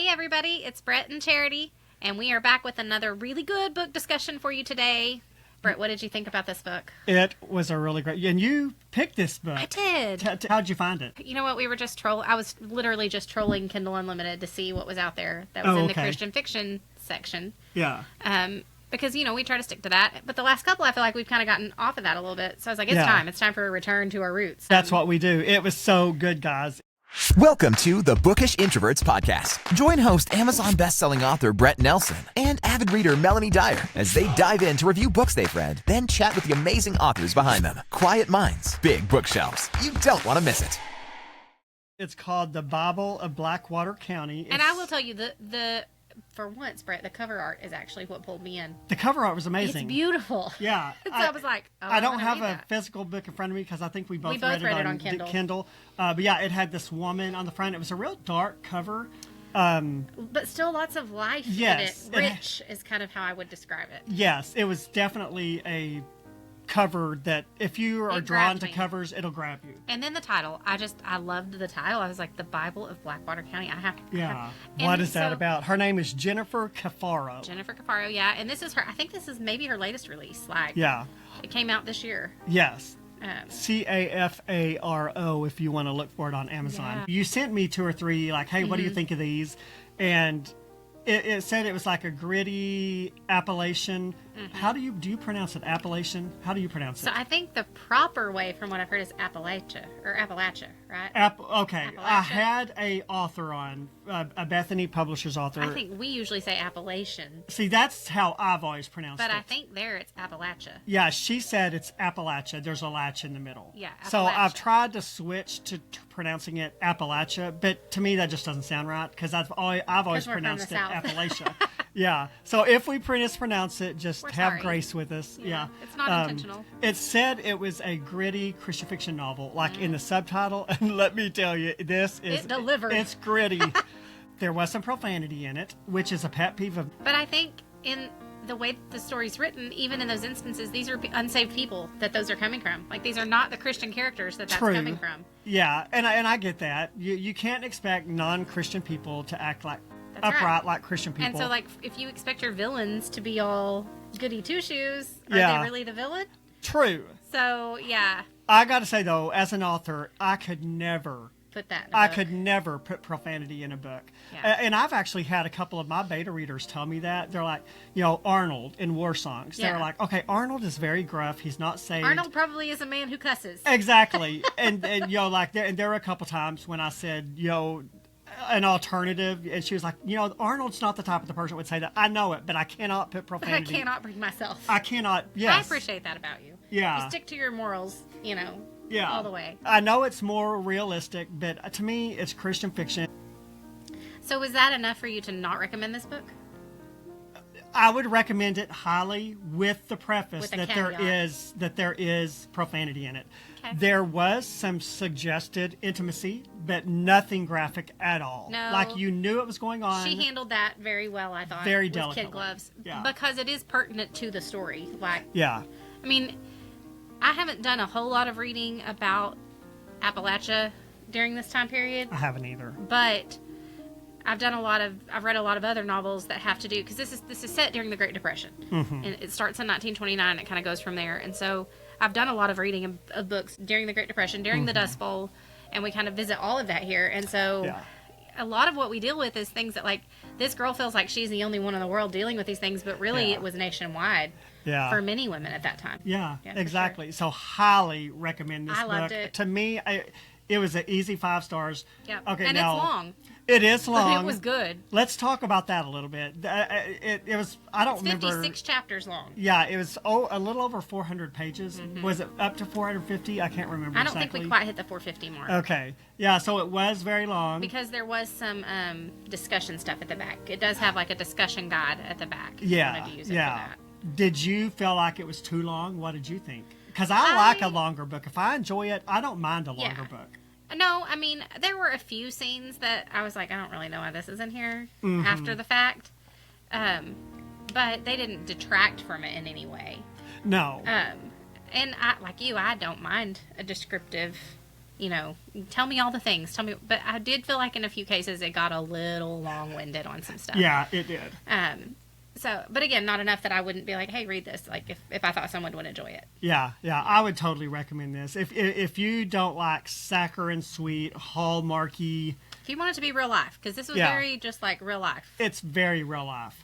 Hey everybody, it's Brett and Charity, and we are back with another really good book discussion for you today. Brett, what did you think about this book? It was a really great, and you picked this book. I did. How'd you find it? You know what, we were just I was literally just trolling Kindle Unlimited to see what was out there that was in the Christian fiction section. Yeah. Because, you know, we try to stick to that, but the last couple I feel like we've kind of gotten off of that a little bit, so I was like, it's time for a return to our roots. That's what we do. It was so good, guys. Welcome to the Bookish Introverts podcast. Join host Amazon bestselling author Brett Nelson and avid reader Melanie Dyer as they dive in to review books they've read, then chat with the amazing authors behind them. Quiet minds, big bookshelves. You don't want to miss it. It's called The Bible of Blackwater County. And I will tell you, for once, Brett, the cover art is actually what pulled me in. The cover art was amazing. It's beautiful. Yeah. So I was like, I don't have a physical book in front of me because I think we both read it on Kindle. But yeah, it had this woman on the front. It was a real dark cover. But still lots of life in it. Rich is kind of how I would describe it. Yes, it was definitely a cover that if you are drawn to covers, it'll grab you. And then the title. I loved the title. I was like, The Bible of Blackwater County. What is that about? Her name is Jenny Cafaro. Jenny Cafaro, yeah. And this is I think this is maybe her latest release. It came out this year. Yes. Cafaro if you want to look for it on Amazon. Yeah. You sent me 2 or 3, like, hey, what do you think of these? And it said it was like a gritty Appalachian. How do you pronounce it? Appalachian? How do you pronounce it? So I think the proper way, from what I've heard, is Appalachia, right? Okay. Appalachia? I had a author on, a Bethany Publishers author. I think we usually say Appalachian. See, that's how I've always pronounced it. But I think there it's Appalachia. Yeah, she said it's Appalachia. There's a latch in the middle. Yeah, Appalachia. So I've tried to switch to pronouncing it Appalachia, but to me that just doesn't sound right because I've always pronounced it Appalachia. Yeah. So if we mispronounce it, just have grace with us. Yeah. It's not intentional. It said it was a gritty Christian fiction novel, like in the subtitle. And let me tell you, it delivered. It's gritty. There was some profanity in it, which is a pet peeve of. But I think in the way the story's written, even in those instances, these are unsaved people that those are coming from. Like, these are not the Christian characters that's coming from. Yeah, and I get that. You can't expect non-Christian people to act like upright like Christian people. And so, like, if you expect your villains to be all goody two-shoes, are they really the villain? True. So, yeah. I got to say, though, as an author, I could never put that in a book. could never put profanity in a book. Yeah. And I've actually had a couple of my beta readers tell me that. They're like, Arnold in War Songs. They're like, okay, Arnold is very gruff. He's not saved. Arnold probably is a man who cusses. Exactly. and like, there were a couple times when I said, an alternative, and she was like, Arnold's not the type of the person that would say that. I know it, but I cannot put profanity. I cannot bring myself. I cannot. Yes. I appreciate that about you. Yeah. You stick to your morals, all the way. I know it's more realistic, but to me, it's Christian fiction. So was that enough for you to not recommend this book? I would recommend it highly with the preface that caveat. there is profanity in it. Okay. There was some suggested intimacy, but nothing graphic at all. No. Like, you knew it was going on. She handled that very well, I thought. Very with delicately. kid gloves. Yeah. Because it is pertinent to the story. Like, yeah. I mean, I haven't done a whole lot of reading about Appalachia during this time period. I haven't either. But I've read a lot of other novels that have to do, because this is set during the Great Depression. Mm-hmm. And it starts in 1929. It kind of goes from there. And so I've done a lot of reading of books during the Great Depression, during the Dust Bowl, and we kind of visit all of that here. And so a lot of what we deal with is things that, like, this girl feels like she's the only one in the world dealing with these things, but really it was nationwide for many women at that time. Yeah, exactly. Sure. So highly recommend this book. I loved it. To me, it was an easy 5 stars. Yeah. Okay, and now, it's long. It is long. But it was good. Let's talk about that a little bit. It was, I don't remember. 56 chapters long. Yeah, it was a little over 400 pages. Mm-hmm. Was it up to 450? I can't remember I don't think we quite hit the 450 mark. Okay. Yeah, so it was very long. Because there was some discussion stuff at the back. It does have like a discussion guide at the back. Yeah. I wanted to use it for that. Did you feel like it was too long? What did you think? Because I like a longer book. If I enjoy it, I don't mind a longer book. No, I mean, there were a few scenes that I was like, I don't really know why this is in here after the fact. But they didn't detract from it in any way. No. And like you, I don't mind a descriptive tell me all the things. Tell me. But I did feel like in a few cases it got a little long-winded on some stuff. Yeah, it did. So, but again, not enough that I wouldn't be like, hey, read this. Like if I thought someone would enjoy it. Yeah, I would totally recommend this. If you don't like saccharine sweet, hallmarky. If you want it to be real life, because this was very just like real life. It's very real life.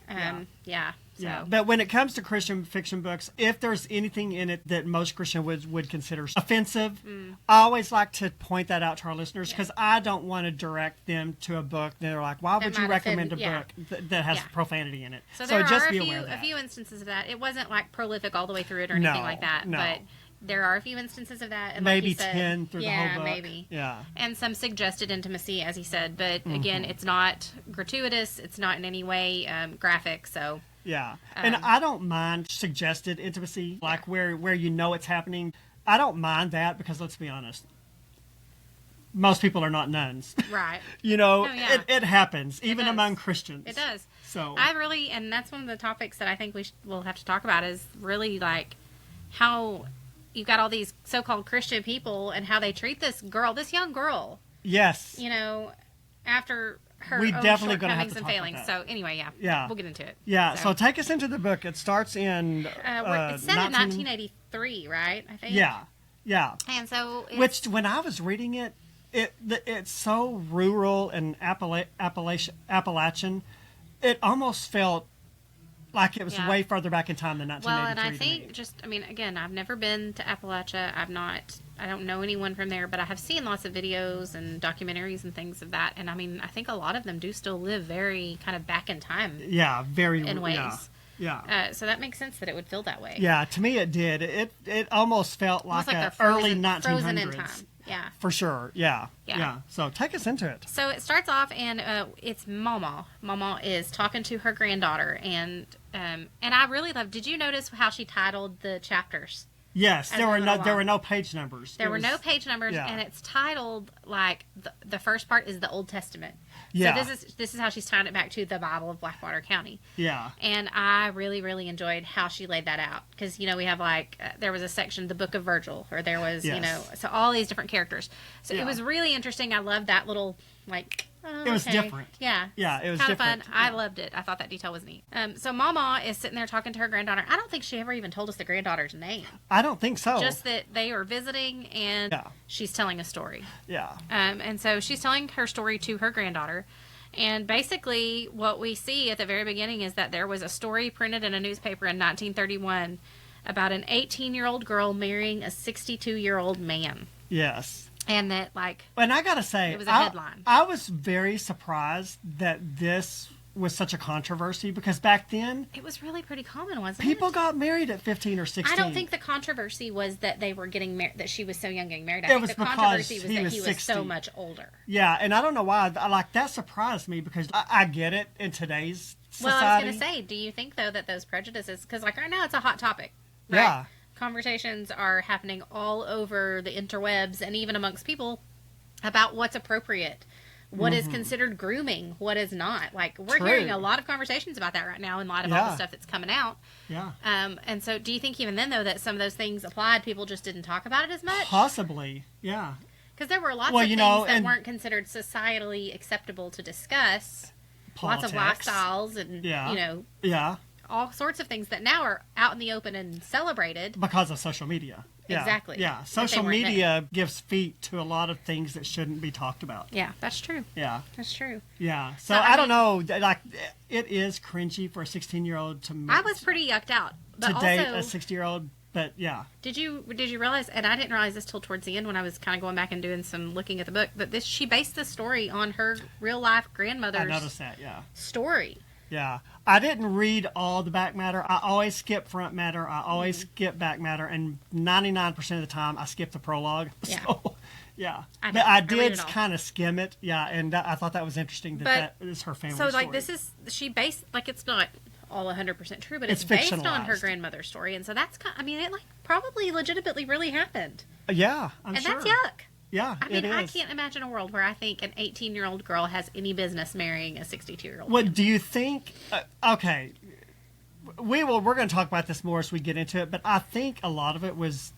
So. But when it comes to Christian fiction books, if there's anything in it that most Christians would consider offensive, I always like to point that out to our listeners because I don't want to direct them to a book that they're like, why would you recommend a book that has profanity in it? So there just are be aware of that. a few instances of that. It wasn't like prolific all the way through it or anything like that, but there are a few instances of that. And maybe like you said, 10 through the whole book. Maybe. Yeah. And some suggested intimacy, as he said. But again, it's not gratuitous. It's not in any way graphic. So. Yeah. And I don't mind suggested intimacy, like where it's happening. I don't mind that because let's be honest. Most people are not nuns. Right. It happens, even does. among Christians. It does. So and that's one of the topics that I think we'll have to talk about is really like how you've got all these so-called Christian people and how they treat this young girl. Yes. After her we own definitely gonna have shortcomings to and talk failings. about that. So anyway, we'll get into it. Yeah. So take us into the book. It starts in. It's set in 1983, right? I think. Yeah. And so, which when I was reading it, it's so rural and Appalachian. It almost felt like it was way further back in time than 1983. Well, and I think again, I've never been to Appalachia. I don't know anyone from there, but I have seen lots of videos and documentaries and things of that. And I mean, I think a lot of them do still live very kind of back in time. Yeah, very in ways. Yeah. So that makes sense that it would feel that way. Yeah, to me it did. It almost felt like an early 1900s. Frozen in time. Yeah. For sure. Yeah. So take us into it. So it starts off and it's Mama. Mama is talking to her granddaughter and I really love. Did you notice how she titled the chapters? Yes, there were no page numbers. There were no page numbers, and it's titled like the first part is the Old Testament. Yeah. So this is how she's tying it back to the Bible of Blackwater County. Yeah. And I really, really enjoyed how she laid that out because we have like there was a section, the Book of Virgil, or there was so all these different characters. So it was really interesting. I loved that little like. It was different. Yeah. Yeah, it was kind different. of fun. I loved it. I thought that detail was neat. So Mama is sitting there talking to her granddaughter. I don't think she ever even told us the granddaughter's name. I don't think so. Just that they are visiting and she's telling a story. Yeah. And so she's telling her story to her granddaughter. And basically what we see at the very beginning is that there was a story printed in a newspaper in 1931 about an 18-year-old girl marrying a 62-year-old man. Yes. And that, and I gotta say, it was a headline. I was very surprised that this was such a controversy because back then it was really pretty common, wasn't it? People got married at 15 or 16. I don't think the controversy was that they were getting married, that she was so young getting married. I think the controversy was that he was 60. so much older. Yeah, and I don't know why. That surprised me because I get it in today's society. Well, I was going to say, do you think though that those prejudices, because right now it's a hot topic, right? Yeah. Conversations are happening all over the interwebs and even amongst people about what's appropriate, what is considered grooming, what is not. We're hearing a lot of conversations about that right now in light of all the stuff that's coming out. Yeah. And so do you think even then, though, that some of those things applied, people just didn't talk about it as much? Possibly, yeah. Because there were lots of things that weren't considered societally acceptable to discuss. Politics. Lots of lifestyles and, Yeah. all sorts of things that now are out in the open and celebrated. Because of social media. Yeah. Exactly. Yeah. Social media gives feet to a lot of things that shouldn't be talked about. Yeah, that's true. Yeah. That's true. Yeah. So I don't know. It is cringy for a 16-year-old to I was pretty yucked out. But to date a 60-year-old, but yeah. Did you realize, and I didn't realize this till towards the end when I was kind of going back and doing some looking at the book, that she based the story on her real-life grandmother's I noticed that, story. Yeah. I didn't read all the back matter. I always skip front matter. I always skip back matter. And 99% of the time, I skip the prologue. Yeah. So, yeah. But I did kind of skim it. Yeah. And I thought that was interesting that is her family story. So, this is, she based, it's not all 100% true, but it's based on her grandmother's story. And so that's it probably legitimately really happened. Yeah. I'm sure. And that's yuck. Yeah, it is. I can't imagine a world where I think an 18-year-old girl has any business marrying a 62-year-old. What do you think? Okay, we're going to talk about this more as we get into it, but I think a lot of it was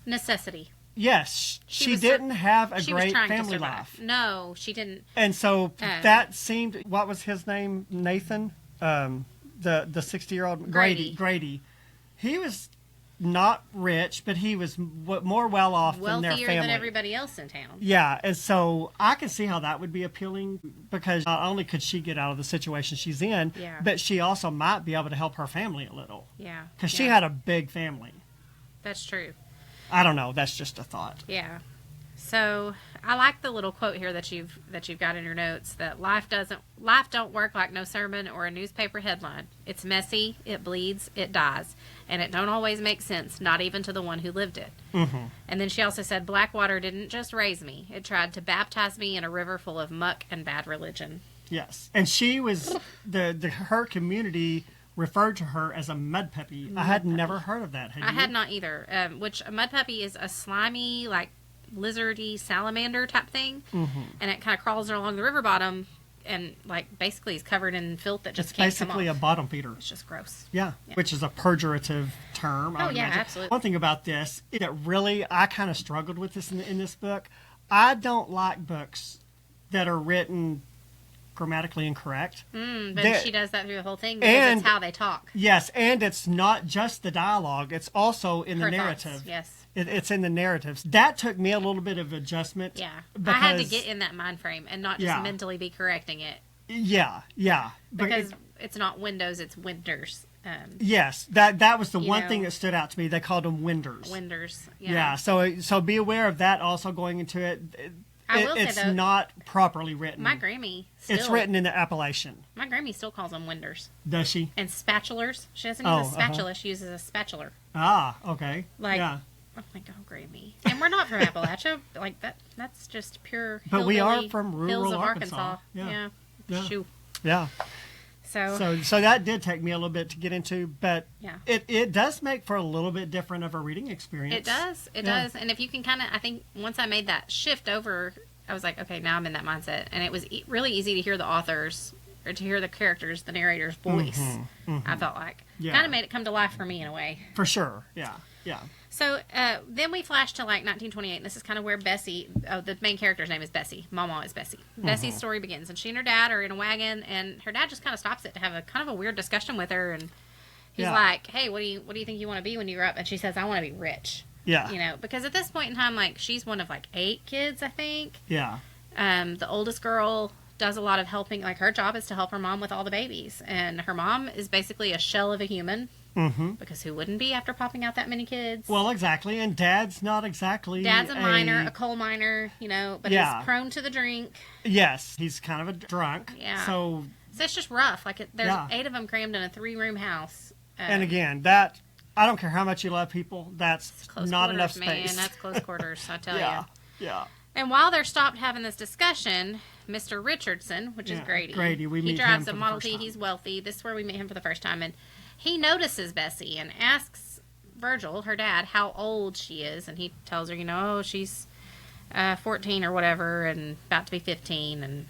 necessity. Yes, she was didn't have a she was great trying to family survive. life. No, she didn't. And so that seemed, what was his name? Nathan? The 60-year-old? Grady. He was not rich, but he was more well off than their family. Wealthier than everybody else in town. Yeah, and so I can see how that would be appealing, because not only could she get out of the situation she's in, but she also might be able to help her family a little. Yeah. Because she had a big family. That's true. I don't know. That's just a thought. Yeah. So I like the little quote here that you've got in your notes, that life don't work like no sermon or a newspaper headline. It's messy, it bleeds, it dies, and it don't always make sense, not even to the one who lived it. Mm-hmm. And then she also said, Blackwater didn't just raise me; it tried to baptize me in a river full of muck and bad religion. Yes, and she was her community referred to her as a mud puppy. I had never heard of that. I had not either. Which a mud puppy is a slimy, like lizardy salamander type thing, and it kind of crawls along the river bottom, and like basically is covered in filth that just can't come off. Basically a bottom feeder. It's just gross. Yeah, which is a pejorative term. Oh yeah, absolutely. One thing about this, that really I kind of struggled with this in this book. I don't like books that are written grammatically incorrect. But she does that through the whole thing, because it's how they talk. Yes, and it's not just the dialogue; it's also in the narrative. Thoughts, yes. It's in the narratives. That took me a little bit of adjustment. Yeah, I had to get in that mind frame and not just mentally be correcting it. Yeah. Because it's not windows, it's winters. Yes, that was the one thing that stood out to me. They called them winders. Yeah. So be aware of that also going into it. It's say, though, not properly written. My Grammy it's written in the Appalachian. My Grammy still calls them winders. Does she? And spatulars. She doesn't use a spatula, she uses a spatula. Ah, okay. Oh my God, Grammy. And we're not from Appalachia. Like that's just pure But we are from rural hills of Arkansas. Yeah. Yeah. Yeah. So that did take me a little bit to get into, but yeah, it does make for a little bit different of a reading experience. It does. And if you can kind of, I think once I made that shift over, I was like, okay, now I'm in that mindset. And it was really easy to hear the authors, or to hear the characters, the narrator's voice. I felt like. Kind of made it come to life for me in a way. For sure, yeah. So then we flash to like 1928, and this is kind of where Bessie, the main character's name is Bessie. Mama is Bessie. Bessie's story begins, and she and her dad are in a wagon, and her dad just kind of stops it to have a kind of a weird discussion with her, and he's like, "Hey, what do you think you want to be when you grow up?" And she says, "I want to be rich." Yeah, because at this point in time, like she's one of like 8 kids, I think. Yeah. The oldest girl does a lot of helping. Like her job is to help her mom with all the babies, and her mom is basically a shell of a human. Because who wouldn't be after popping out that many kids? Well, exactly. And Dad's not exactly. Dad's a miner, a coal miner, but he's prone to the drink. Yes, he's kind of a drunk. Yeah. So it's just rough. Like there's 8 of them crammed in a 3-room house. And again, that I don't care how much you love people. That's not enough space. Man, that's close quarters. I tell you. Yeah. And while they're stopped having this discussion, Mr. Richardson, which is Grady, he drives a Model T. He's wealthy. This is where we meet him for the first time, and he notices Bessie and asks Virgil, her dad, how old she is, and he tells her, she's 14 or whatever, and about to be 15,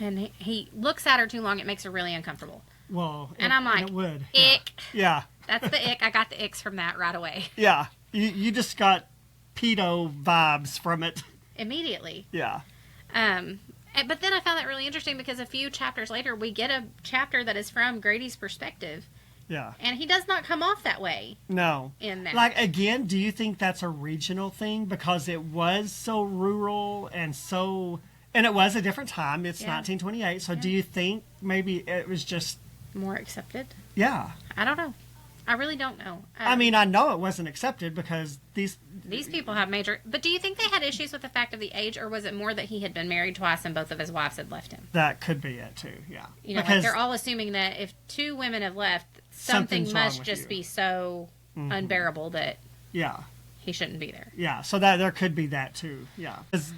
and he looks at her too long. It makes her really uncomfortable. Well, and I'm like, it would. Ick. Yeah. That's the ick. I got the icks from that right away. Yeah. You just got pedo vibes from it. Immediately. Yeah. But then I found that really interesting, because a few chapters later, we get a chapter that is from Grady's perspective. Yeah. And he does not come off that way. No. In that. Like, again, do you think that's a regional thing? Because it was so rural and it was a different time. It's 1928. So do you think maybe it was just more accepted? Yeah. I don't know. I really don't know. I mean, I know it wasn't accepted because these people have major... But do you think they had issues with the fact of the age, or was it more that he had been married twice and both of his wives had left him? That could be it, too, yeah. Like they're all assuming that if 2 women have left, something must just be so unbearable that he shouldn't be there. Yeah, so that there could be that, too, yeah. Because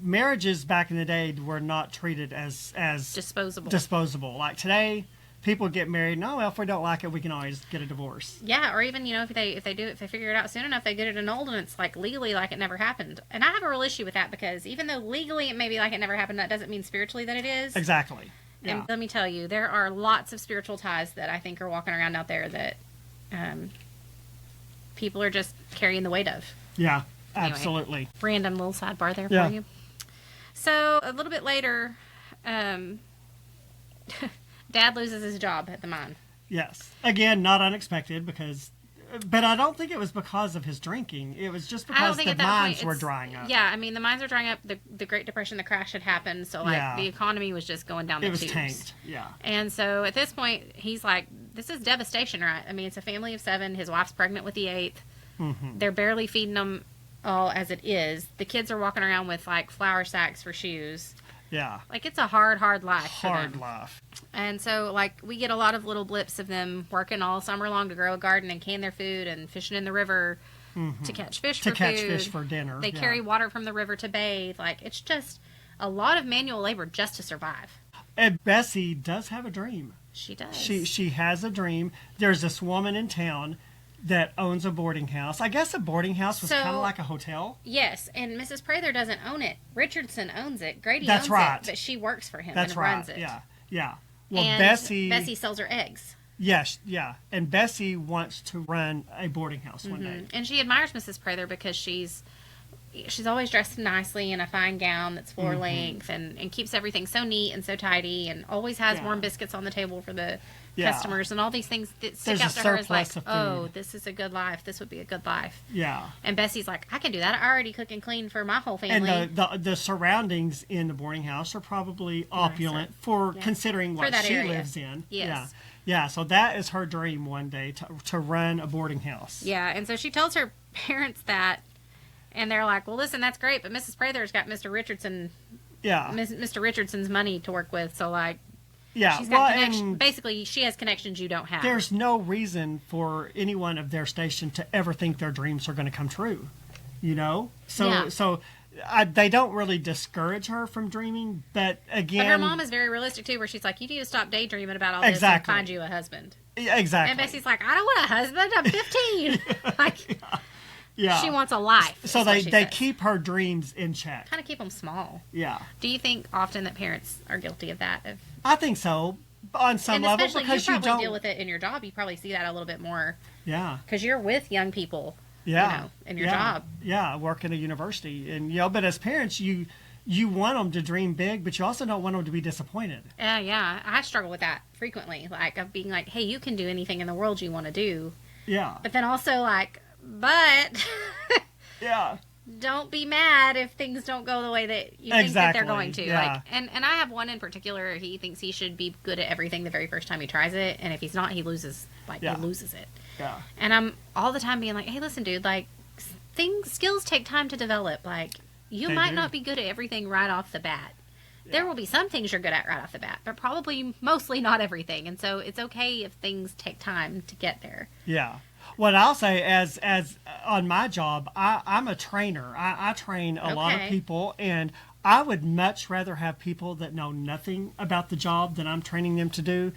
marriages back in the day were not treated as disposable. Like today... People get married. No, well, if we don't like it, we can always get a divorce. Yeah, or even if they figure it out soon enough, they get it annulled, and it's like legally like it never happened. And I have a real issue with that, because even though legally it may be like it never happened, that doesn't mean spiritually that it is. Exactly. Yeah. And let me tell you, there are lots of spiritual ties that I think are walking around out there that people are just carrying the weight of. Yeah. Anyway, absolutely. random little sidebar there Yeah. for you. So a little bit later, Dad loses his job at the mine. Yes. Again, not unexpected but I don't think it was because of his drinking. It was just I don't because think the at that mines point were it's- drying up. Yeah, I mean, the mines were drying up. The Great Depression, the crash had happened. So, like, Yeah. the economy was just going down the It was tubes. tanked. Yeah. And so, at this point, he's like, this is devastation, right? I mean, it's a family of 7. His wife's pregnant with the 8th. Mm-hmm. They're barely feeding them all as it is. The kids are walking around with, like, flour sacks for shoes. Yeah. Like, it's a hard life for Hard them. life. And so, like, we get a lot of little blips of them working all summer long to grow a garden and can their food and fishing in the river to catch fish for To catch food. fish for dinner. They yeah. carry water from the river to bathe. Like, it's just a lot of manual labor just to survive. And Bessie does have a dream. She does. She has a dream. There's this woman in town that owns a boarding house. I guess a boarding house was So- kind of like a hotel. Yes, and Mrs. Prather doesn't own it. Richardson owns it. Grady That's owns right. it, but she works for him That's and right. runs it. Yeah. Yeah. Well, And Bessie sells her eggs. Yes, yeah. And Bessie wants to run a boarding house one day. And she admires Mrs. Prather because she's always dressed nicely in a fine gown that's floor length and keeps everything so neat and so tidy and always has Yeah. warm biscuits on the table for the Yeah. customers and all these things that stick There's out a to her as like, surplus of oh, food. this is a good life. This would be a good life. Yeah. And Bessie's like, I can do that. I already cook and clean for my whole family. And the surroundings in the boarding house are probably opulent for considering what that she area. lives in. Yes. Yeah. Yeah, so that is her dream one day to run a boarding house. Yeah, and so she tells her parents that, and they're like, well, listen, that's great, but Mrs. Prather's got Mr. Richardson, Yeah. Mr. Richardson's money to work with, so, like, Yeah. she's got Well, connection. and Basically, she has connections you don't have. there's no reason for anyone of their station to ever think their dreams are going to come true. You know? Yeah. They don't really discourage her from dreaming, but again... But her mom is very realistic, too, where she's like, you need to stop daydreaming about all this Exactly. and find you a husband. Exactly. And Bessie's like, I don't want a husband. I'm 15. Like, yeah. she wants a life. So they keep her dreams in check. kind of keep them small. Yeah. Do you think often that parents are guilty of that? I think so, on some And level, especially because you you probably don't... deal with it in your job. You probably see that a little bit more Yeah. because you're with young people. Yeah. In your yeah. job. Yeah, work at a university. And, but as parents, you want them to dream big, but you also don't want them to be disappointed. Yeah. I struggle with that frequently. Like, of being like, hey, you can do anything in the world you want to do. Yeah. But then also, like, but Yeah. don't be mad if things don't go the way that you think that they're Exactly, going to. yeah. Like, and I have one in particular, he thinks he should be good at everything the very first time he tries it. And if he's not, he loses. Like, Yeah. he loses it. Yeah. And I'm all the time being like, hey, listen, dude, like, skills take time to develop. Like, you They might do. not be good at everything right off the bat. There will be some things you're good at right off the bat, but probably mostly not everything. And so it's okay if things take time to get there. Yeah. What I'll say, as on my job, I'm a trainer. I train a lot of Okay. people, and I would much rather have people that know nothing about the job that I'm training them to do.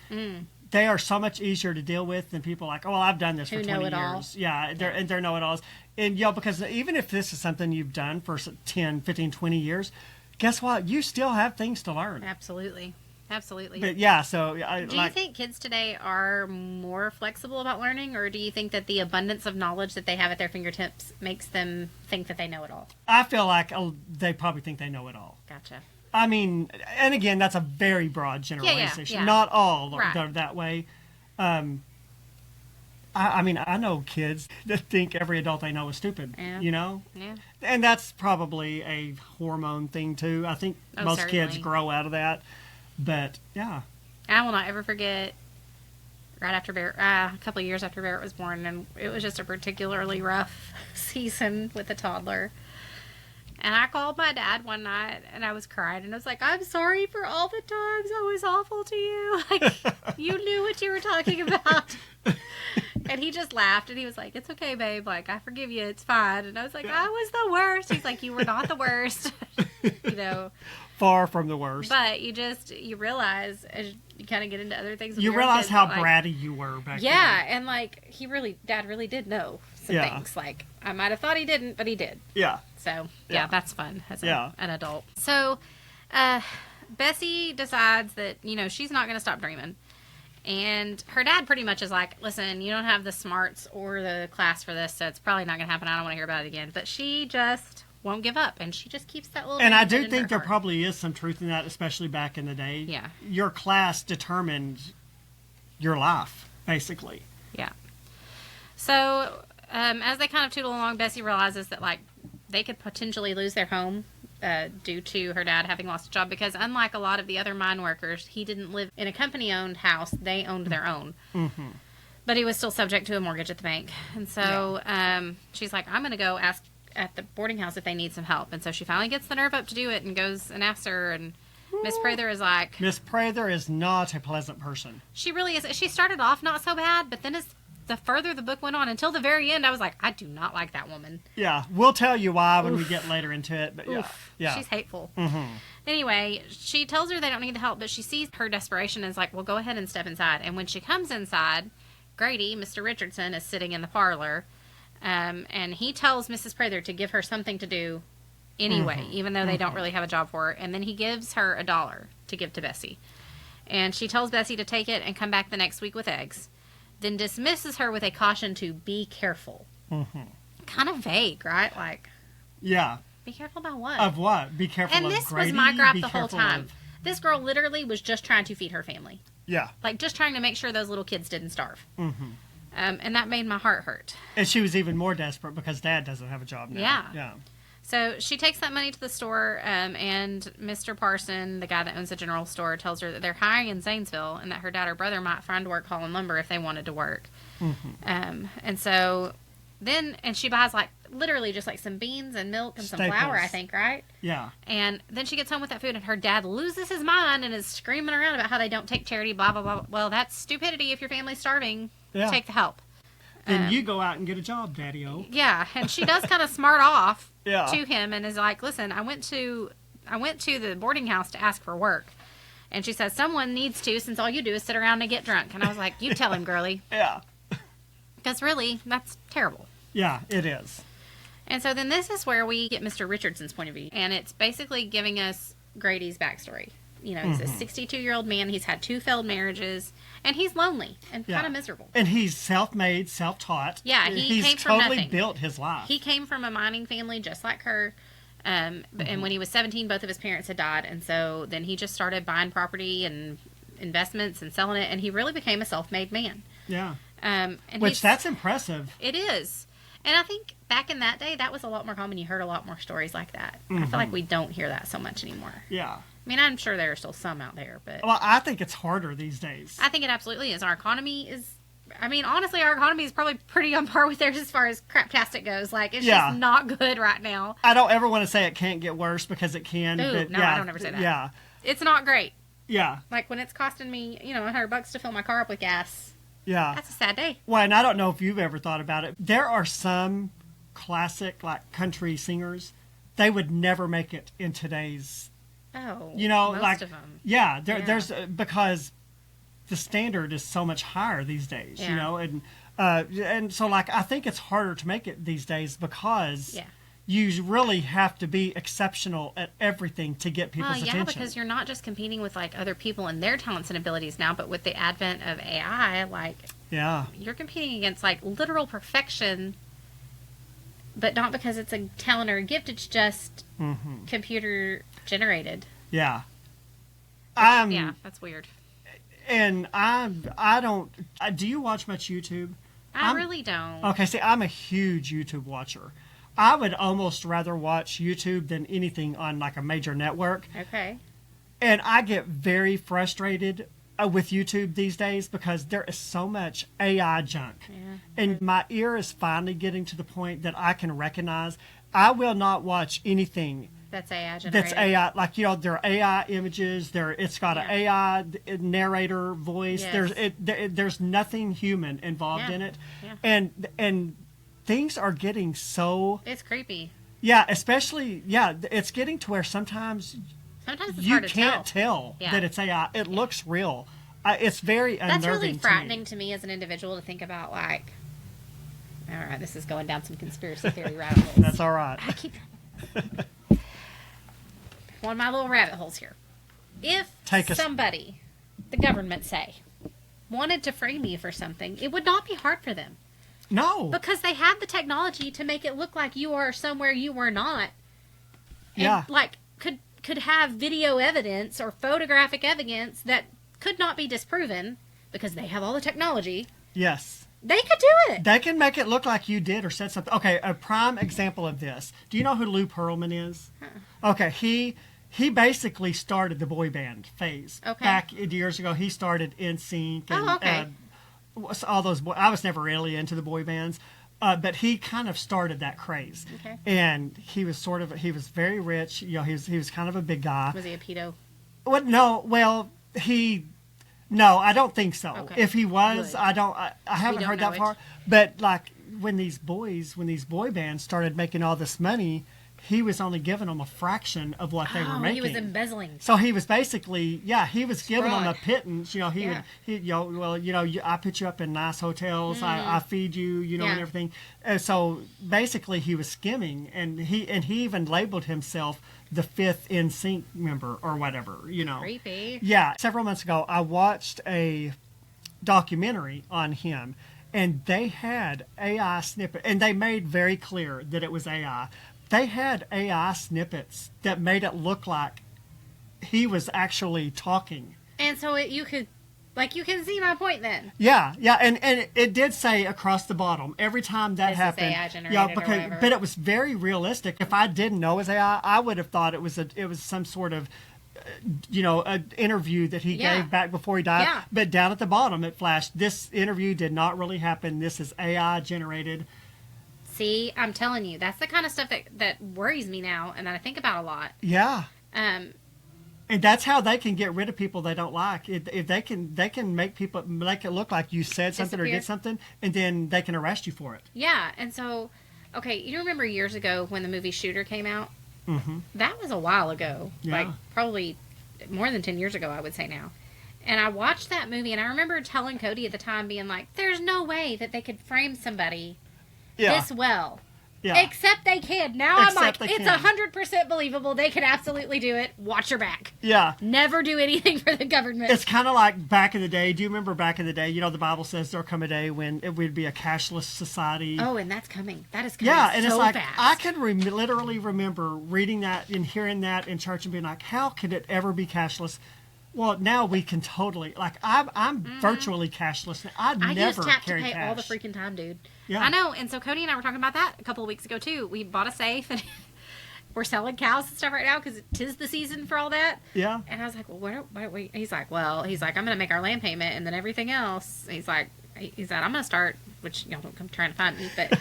They are so much easier to deal with than people like, oh, well, I've done this Who for know 20 it all. years. Yeah, they're know-it-alls. And, because even if this is something you've done for 10, 15, 20 years, guess what? You still have things to learn. Absolutely. Absolutely. But, yeah, so... Do you think kids today are more flexible about learning, or do you think that the abundance of knowledge that they have at their fingertips makes them think that they know it all? I feel like they probably think they know it all. Gotcha. I mean, and again, that's a very broad generalization. yeah. Not all Right. are that way. I mean, I know kids that think every adult they know is stupid, Yeah. Yeah. And that's probably a hormone thing, too. I think Oh, most kids certainly. grow out of that. But, yeah. I will not ever forget right after Barrett, a couple of years after Barrett was born, and it was just a particularly rough season with the toddler. And I called my dad one night, and I was crying, and I was like, I'm sorry for all the times I was awful to you. Like, you knew what you were talking about. And he just laughed, and he was like, it's okay, babe. Like, I forgive you. It's fine. And I was like, I was the worst. He's like, you were not the worst. Far from the worst. But you realize as you kind of get into other things. With You your realize kids, how like, bratty you were back then. Yeah, and like Dad really did know some Yeah. things. Like I might have thought he didn't, but he did. Yeah. So Yeah. that's fun as Yeah. an adult. So Bessie decides that she's not going to stop dreaming, And her dad pretty much is like, listen, you don't have the smarts or the class for this, so it's probably not going to happen. I don't want to hear about it again. But she just won't give up, and she just keeps that little. And I do think there probably is some truth in that, especially back in the day. Yeah. Your class determined your life, basically. Yeah. So, as they kind of tootle along, Bessie realizes that, like, they could potentially lose their home due to her dad having lost a job, because unlike a lot of the other mine workers, he didn't live in a company-owned house. They owned their own. Mm-hmm. But he was still subject to a mortgage at the bank. And so she's like, I'm going to go ask at the boarding house if they need some help. And so she finally gets the nerve up to do it and goes and asks her, and Miss Prather is like... Miss Prather is not a pleasant person. She really is. She started off not so bad, but then as the further the book went on, until the very end, I was like, I do not like that woman. Yeah, we'll tell you why when we get later into it, but yeah. She's hateful. Mm-hmm. Anyway, she tells her they don't need the help, but she sees her desperation and is like, well, go ahead and step inside. And when she comes inside, Grady, Mr. Richardson, is sitting in the parlor, and he tells Mrs. Prather to give her something to do anyway, even though they don't really have a job for her. And then he gives her $1 to give to Bessie. And she tells Bessie to take it and come back the next week with eggs. Then dismisses her with a caution to be careful. Mm-hmm. Kind of vague, right? Like, yeah. Be careful about what? Of what? Be careful and of this Grady, was my gripe the whole time. Of... This girl literally was just trying to feed her family. Yeah. Like, just trying to make sure those little kids didn't starve. Mm-hmm. And that made my heart hurt. And she was even more desperate because Dad doesn't have a job now. Yeah. Yeah. So she takes that money to the store, and Mr. Parson, the guy that owns the general store, tells her that they're hiring in Zanesville and that her dad or brother might find work hauling lumber if they wanted to work. Mm-hmm. And so then, and she buys, like, literally just, like, some beans and milk and some flour, I think, right? Yeah. And then she gets home with that food, and her dad loses his mind and is screaming around about how they don't take charity, blah, blah, blah. Well, that's stupidity if your family's starving. Yeah. Take the help. Then you go out and get a job, Daddy-O. Yeah, and she does kind of smart off to him and is like, listen, I went to the boarding house to ask for work. And she says, someone needs to, since all you do is sit around and get drunk. And I was like, you tell him, girlie. Yeah. Because really, that's terrible. Yeah, it is. And so then this is where we get Mr. Richardson's point of view. And it's basically giving us Grady's backstory. You know, he's a 62-year-old man. He's had 2 failed marriages. And he's lonely and kind of miserable. And he's self-made, self-taught. Yeah, he's came from totally nothing. Built his life. He came from a mining family just like her. And when he was 17, both of his parents had died. And so then he just started buying property and investments and selling it. And he really became a self-made man. Yeah. And which, that's impressive. It is. And I think back in that day, that was a lot more common. You heard a lot more stories like that. I feel like we don't hear that so much anymore. Yeah. I mean, I'm sure there are still some out there, but... Well, I think it's harder these days. I think it absolutely is. Our economy is... I mean, honestly, our economy is probably pretty on par with theirs as far as craptastic goes. Like, it's just not good right now. I don't ever want to say it can't get worse, because it can. Ooh, but no, I don't ever say that. Yeah. It's not great. Yeah. Like, when it's costing me, $100 to fill my car up with gas. Yeah. That's a sad day. Well, and I don't know if you've ever thought about it. There are some classic, like, country singers. They would never make it in today's... Oh, most like, of them. Yeah, there's because the standard is so much higher these days, and so, like, I think it's harder to make it these days because you really have to be exceptional at everything to get people's attention. Because you're not just competing with, like, other people and their talents and abilities now, but with the advent of AI, like, you're competing against, like, literal perfection, but not because it's a talent or a gift, it's just computer generated. Yeah. Yeah, that's weird. And I don't... do you watch much YouTube? I really don't. Okay, see, I'm a huge YouTube watcher. I would almost rather watch YouTube than anything on, like, a major network. Okay. And I get very frustrated with YouTube these days because there is so much AI junk. Yeah. And my ear is finally getting to the point that I can recognize I will not watch anything that's AI generated. That's AI, like, there are AI images. It's got an AI narrator voice. Yes. There's nothing human involved in it, and things are getting so. It's creepy. Yeah, especially it's getting to where sometimes it's you hard to can't tell that it's AI. It looks real. It's very unnerving. That's really frightening to me as an individual to think about. Like, all right, this is going down some conspiracy theory rabbit holes. That's all right. I keep. One of my little rabbit holes here. If somebody, the government say, wanted to frame you for something, it would not be hard for them. No. Because they have the technology to make it look like you are somewhere you were not. And, yeah. like, could have video evidence or photographic evidence that could not be disproven because they have all the technology. Yes. They could do it. They can make it look like you did or said something. Okay, a prime example of this. Do you know who Lou Pearlman is? Okay, he basically started the boy band phase. Okay. Back years ago, he started NSYNC and okay. All those. I was never really into the boy bands, but he kind of started that craze. Okay. And he was very rich. You know, he was kind of a big guy. Was he a pedo? What? No. Well, No, I don't think so. Okay. If he was, Good. I haven't heard that far. But like when these boy bands started making all this money, he was only giving them a fraction of what they were making. He was embezzling. So he was basically, he was giving them a pittance. You know, I put you up in nice hotels. I feed you, and everything. And so basically, he was skimming, and he even labeled himself the 5th NSYNC member or whatever. Creepy. Yeah. Several months ago, I watched a documentary on him, and they had AI snippet, and they made very clear that it was AI. They had AI snippets that made it look like he was actually talking. And so you can see my point then. Yeah, and it did say across the bottom every time that This happened. is AI generated or whatever. But it was very realistic. If I didn't know it was AI, I would have thought it was some sort of an interview that he gave back before he died. Yeah. But down at the bottom it flashed, this interview did not really happen. This is AI generated. See, I'm telling you, that's the kind of stuff that worries me now and that I think about a lot. Yeah. And that's how they can get rid of people they don't like. If they can make it look like you said something or did something, and then they can arrest you for it. Yeah, and so, okay, you remember years ago when the movie Shooter came out? Mm-hmm. That was a while ago. Yeah. Like, probably more than 10 years ago, I would say now. And I watched that movie, and I remember telling Cody at the time, being like, there's no way that they could frame somebody this well. Yeah. Except they can. Now I'm like, it's 100% believable. They could absolutely do it. Watch your back. Yeah. Never do anything for the government. It's kind of like back in the day. Do you remember back in the day? The Bible says there'll come a day when it would be a cashless society. Oh, and that's coming. That is coming. Yeah, and so it's like, fast. I can literally remember reading that and hearing that in church and being like, how could it ever be cashless? Well, now we can totally, like, I'm virtually cashless. I never use tap to carry pay cash all the freaking time, dude. Yeah. I know. And so Cody and I were talking about that a couple of weeks ago too. We bought a safe and we're selling cows and stuff right now because 'tis the season for all that. Yeah. And I was like, well, he's like, I'm going to make our land payment and then everything else. He said, I'm going to start, which y'all don't come trying to find me, but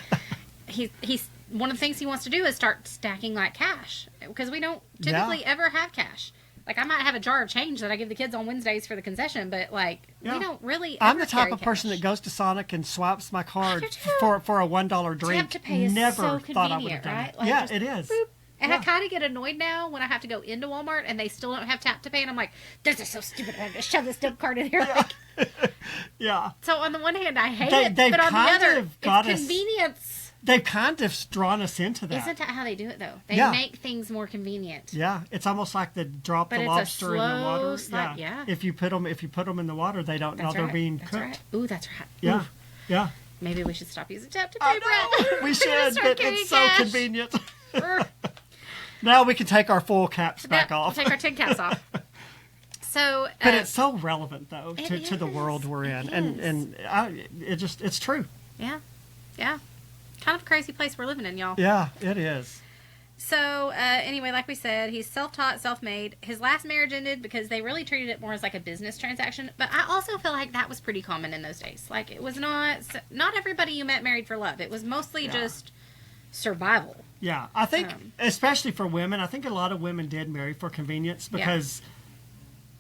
he's one of the things he wants to do is start stacking like cash because we don't typically ever have cash. Like, I might have a jar of change that I give the kids on Wednesdays for the concession, but, like, we don't really I'm the type of cash. person that goes to Sonic and swipes my card for a $1 drink. Tap to pay is Never so thought I would have convenient, done right? it. Like, Yeah, just it is. boop. And I kind of get annoyed now when I have to go into Walmart and they still don't have tap to pay, and I'm like, this is so stupid. I'm going to shove this dumb card in here. Like, Yeah. So, on the one hand, I hate it, but on the other, it's convenience. They've kind of drawn us into that. Isn't that how they do it, though? They make things more convenient. Yeah, it's almost like the drop But the it's lobster a in the water. slow yeah. If you put them in the water, they don't know they're being cooked. Right. Ooh, that's right. Yeah, Ooh. yeah. Maybe we should stop using tap to I pay, know. Brett. We should, but it's so cash. convenient. Now we can take our full caps back off. We'll take our tin caps off. So, but it's so relevant though to the world we're in, and it's true. Yeah, yeah. Kind of a crazy place we're living in, y'all. Yeah, it is. So, anyway, like we said, he's self-taught, self-made. His last marriage ended because they really treated it more as like a business transaction. But I also feel like that was pretty common in those days. Like, it was not everybody you met married for love. It was mostly just survival. Yeah, I think, especially for women, I think a lot of women did marry for convenience because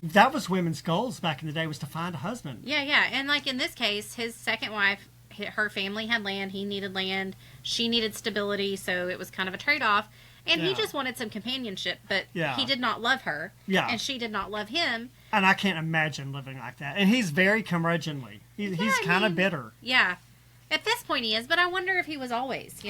that was women's goals back in the day, was to find a husband. Yeah, yeah. And like in this case, his second wife, her family had land, he needed land, she needed stability, so it was kind of a trade-off. And he just wanted some companionship, but he did not love her, and she did not love him. And I can't imagine living like that. And he's very curmudgeonly. He's kind of bitter. Yeah. At this point he is, but I wonder if he was always,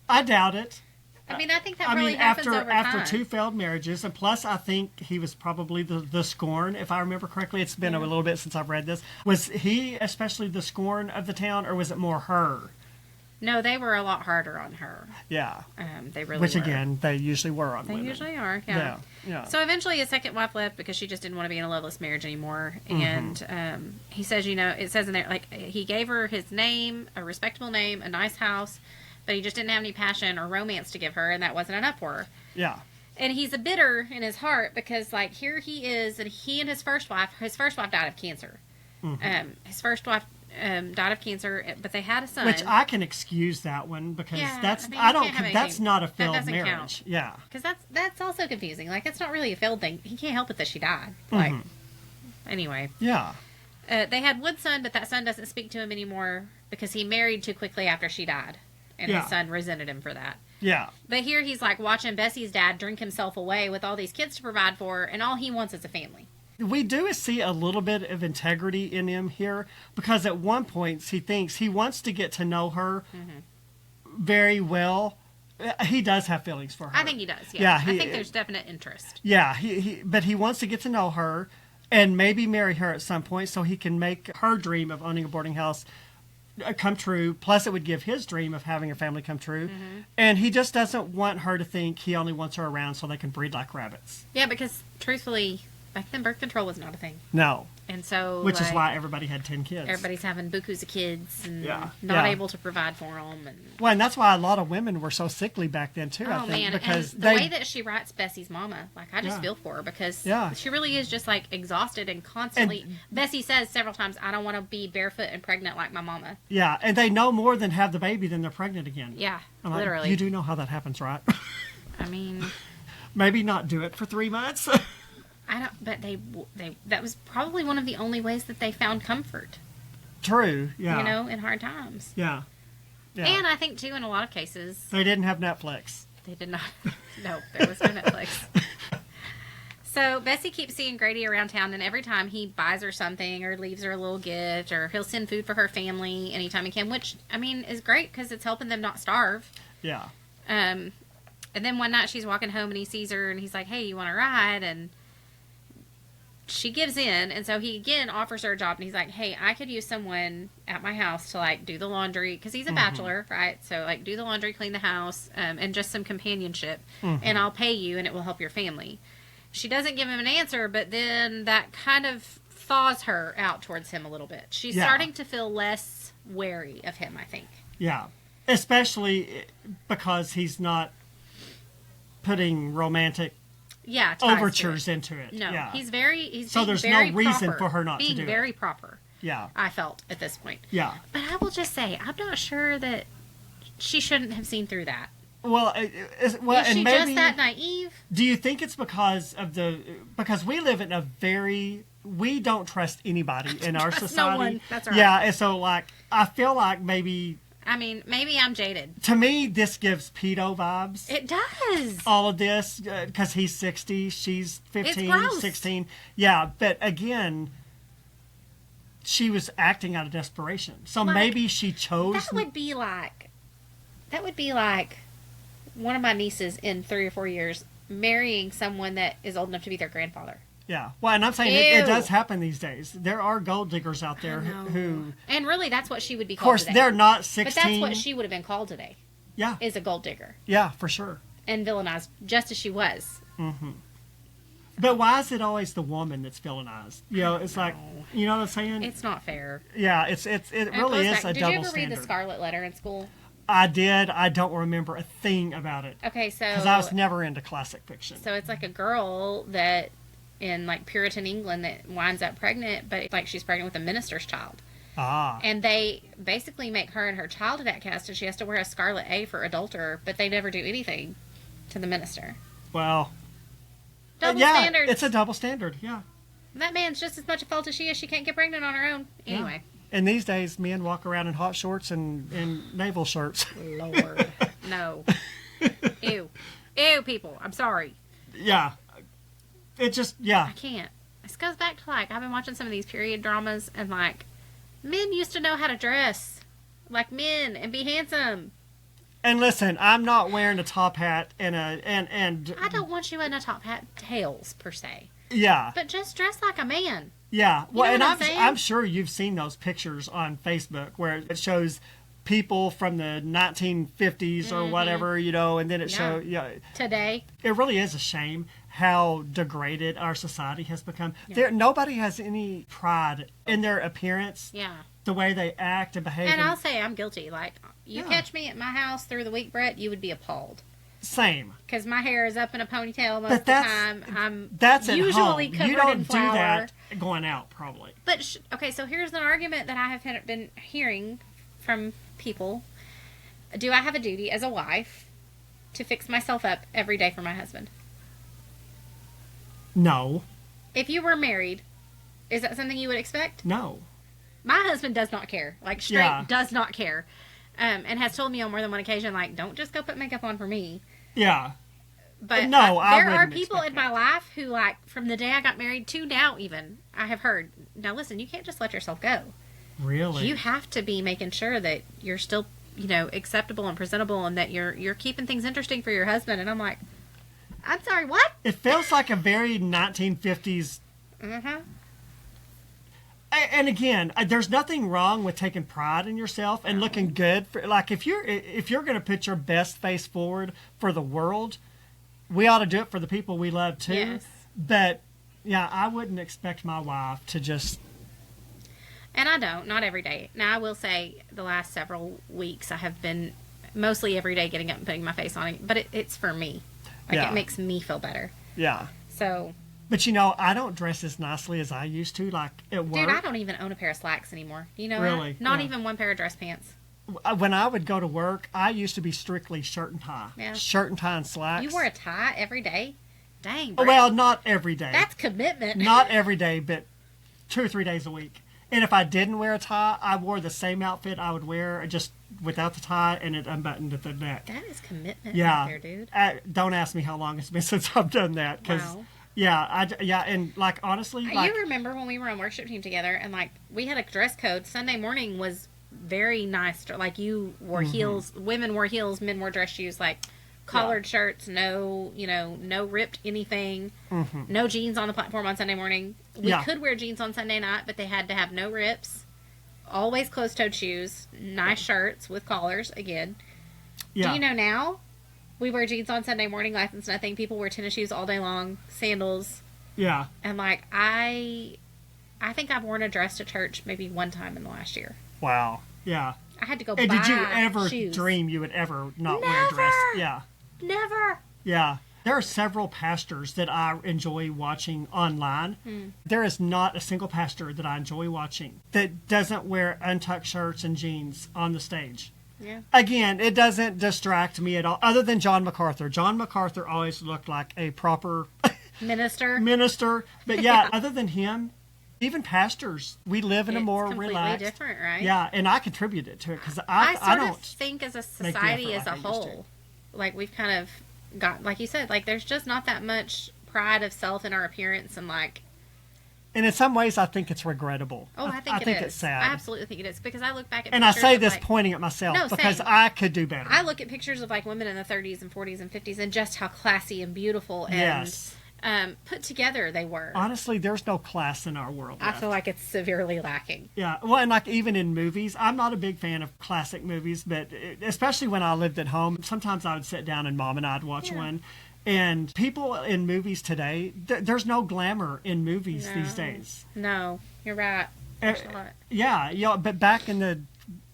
I doubt it. I mean, I think that really happens over time. After 2 failed marriages, and plus I think he was probably the scorn, if I remember correctly. It's been a little bit since I've read this. Was he especially the scorn of the town, or was it more her? No, they were a lot harder on her. Yeah. They really Which, were. again, they usually were on women. They usually are, yeah. So eventually his second wife left because she just didn't want to be in a loveless marriage anymore. And he says, it says in there, like, he gave her his name, a respectable name, a nice house, but he just didn't have any passion or romance to give her, and that wasn't enough for her. Yeah. And he's a bitter in his heart because, like, here he is, and he and his first wife died of cancer. His first wife died of cancer, but they had a son. Which I can excuse that one because that's not a failed marriage. Count. Yeah. Because that's also confusing. Like, it's not really a failed thing. He can't help it that she died. Like, anyway. Yeah. They had one son, but that son doesn't speak to him anymore because he married too quickly after she died. And his son resented him for that. Yeah. But here he's like watching Bessie's dad drink himself away with all these kids to provide for, and all he wants is a family. We do see a little bit of integrity in him here because at one point he thinks he wants to get to know her very well. He does have feelings for her. I think he does, yeah. I think there's definite interest. Yeah, but he wants to get to know her and maybe marry her at some point so he can make her dream of owning a boarding house come true. Plus, it would give his dream of having a family come true. And he just doesn't want her to think he only wants her around so they can breed like rabbits. Yeah, because truthfully, back then birth control was not a thing. No. And so, which is why everybody had 10 kids. Everybody's having bukus of kids and not able to provide for them. And that's why a lot of women were so sickly back then too. I think, man, because and the way that she writes Bessie's mama, like I just feel for her because she really is just like exhausted and constantly. Bessie says several times, "I don't want to be barefoot and pregnant like my mama." Yeah, and they know more than have the baby than they're pregnant again. Yeah, I'm literally. Like, you do know how that happens, right? I mean, maybe not do it for 3 months. I don't, but that was probably one of the only ways that they found comfort. True, yeah. In hard times. Yeah. And I think, too, in a lot of cases... They didn't have Netflix. They did not. No, there was no Netflix. So, Bessie keeps seeing Grady around town, and every time he buys her something or leaves her a little gift, or he'll send food for her family anytime he can, which, I mean, is great because it's helping them not starve. Yeah. And then one night she's walking home, and he sees her, and he's like, "Hey, you want to ride?" And she gives in, and so he again offers her a job, and he's like, "Hey, I could use someone at my house to like do the laundry," because he's a bachelor, right? So like do the laundry, clean the house, and just some companionship, and I'll pay you, and it will help your family. She doesn't give him an answer, but then that kind of thaws her out towards him a little bit. She's starting to feel less wary of him, I think. Yeah, especially because he's not putting romantic overtures into it. No, he's so there's no reason for her not to do it. Being very proper. Yeah, I felt at this point. Yeah, but I will just say I'm not sure that she shouldn't have seen through that. Well, is she just that naive? Do you think it's because we live in we don't trust anybody in our society? No one. That's right. Yeah, and so like I feel like maybe. I mean, maybe I'm jaded. To me, this gives pedo vibes. It does. All of this, because he's 60, she's 15, 16. Yeah, but again, she was acting out of desperation. So like, maybe she chose... That would be like one of my nieces in 3 or 4 years marrying someone that is old enough to be their grandfather. Yeah, well, and I'm saying it does happen these days. There are gold diggers out there who... And really, that's what she would be called today. Of course, they're not 16. But that's what she would have been called today. Yeah. Is a gold digger. Yeah, for sure. And villainized, just as she was. Mm-hmm. But why is it always the woman that's villainized? You know, it's like, you know what I'm saying? It's not fair. Yeah, it really is a double standard. Did you ever read The Scarlet Letter in school? I did. I don't remember a thing about it. Okay, so... Because I was never into classic fiction. So it's like a girl that... in like Puritan England that winds up pregnant, but like she's pregnant with a minister's child. And they basically make her and her child an outcast, and she has to wear a scarlet A for adulterer, but they never do anything to the minister. Well, double standards. It's a double standard. Yeah, that man's just as much a fault as she is. She can't get pregnant on her own anyway. And these days, men walk around in hot shorts and naval shirts. Lord, no, ew, people. I'm sorry. Yeah. It just, I can't. This goes back to, like, I've been watching some of these period dramas, and, like, men used to know how to dress like men and be handsome. And listen, I'm not wearing a top hat and I don't want you in a top hat tails per se. Yeah. But just dress like a man. Yeah. Well, You know and what I'm saying? I'm sure you've seen those pictures on Facebook where it shows people from the 1950s or whatever, you know, and then it shows, Today. it really is a shame how degraded our society has become. Nobody has any pride in their appearance. Yeah. The way they act and behave. And I'll say I'm guilty. Like, you catch me at my house through the week, Brett, you would be appalled. Same. Because my hair is up in a ponytail most of the time. That's usually at home. covered You don't in do flour. that going out, probably. But, okay, so here's an argument that I have been hearing from people. Do I have a duty as a wife to fix myself up every day for my husband? No. If you were married, is that something you would expect? No. My husband does not care. Like, straight does not care. And has told me on more than one occasion, like, don't just go put makeup on for me. Yeah. But no, there are people in my life who, like, from the day I got married to now even, I have heard, now listen, you can't just let yourself go. Really? You have to be making sure that you're still, you know, acceptable and presentable and that you're keeping things interesting for your husband. And I'm like, I'm sorry, what? It feels like a very 1950s. Mm-hmm. And again, there's nothing wrong with taking pride in yourself and looking good. Like if you're going to put your best face forward for the world, we ought to do it for the people we love too. Yes. But yeah, I wouldn't expect my wife to just. And I don't, not every day. Now I will say, the last several weeks I have been mostly every day getting up and putting my face on it, but it's for me. Like it makes me feel better. Yeah. So. But you know, I don't dress as nicely as I used to, like at work. Dude, I don't even own a pair of slacks anymore. You know really? that? Not even one pair of dress pants. When I would go to work, I used to be strictly shirt and tie. Yeah. Shirt and tie and slacks. You wore a tie every day? Dang, Brett. Well, not every day. That's commitment. Not every day, but 2 or 3 days a week. And if I didn't wear a tie, I wore the same outfit I would wear just without the tie and it unbuttoned at the neck. That is commitment yeah. right there, dude. Don't ask me how long it's been since I've done that. Wow. Yeah, and like honestly, like, you remember when we were on worship team together and like we had a dress code. Sunday morning was very nice. Like you wore heels, women wore heels, men wore dress shoes, like collared shirts, no ripped anything, no jeans on the platform on Sunday morning. We could wear jeans on Sunday night, but they had to have no rips, always closed-toed shoes, nice shirts with collars again. Yeah. Do you know now? We wear jeans on Sunday morning, like it's nothing. People wear tennis shoes all day long, sandals. Yeah. And like I think I've worn a dress to church maybe one time in the last year. Wow. Yeah. I had to go and buy did you ever shoes. dream you would ever not wear a dress? Yeah. Never. Yeah. There are several pastors that I enjoy watching online. There is not a single pastor that I enjoy watching that doesn't wear untucked shirts and jeans on the stage. Yeah. Again, it doesn't distract me at all, other than John MacArthur. John MacArthur always looked like a proper minister. But yeah, other than him, even pastors, we live in a more relaxed, different, right? Yeah, and I contributed to it because I don't think as a society as a whole, like we've kind of got, like you said, like there's just not that much pride of self in our appearance and like. And in some ways, I think it's regrettable. Oh, I think it's sad. I absolutely think it is because I look back at and I say this like, pointing at myself because same. I could do better. I look at pictures of like women in the 30s and 40s and 50s and just how classy and beautiful and put together they were. Honestly, there's no class in our world left. I feel like it's severely lacking. Yeah, well, and like even in movies, I'm not a big fan of classic movies, but especially when I lived at home, sometimes I would sit down and Mom and I'd watch one. And people in movies today, there's no glamour in movies these days. No, you're right. Yeah, but back in the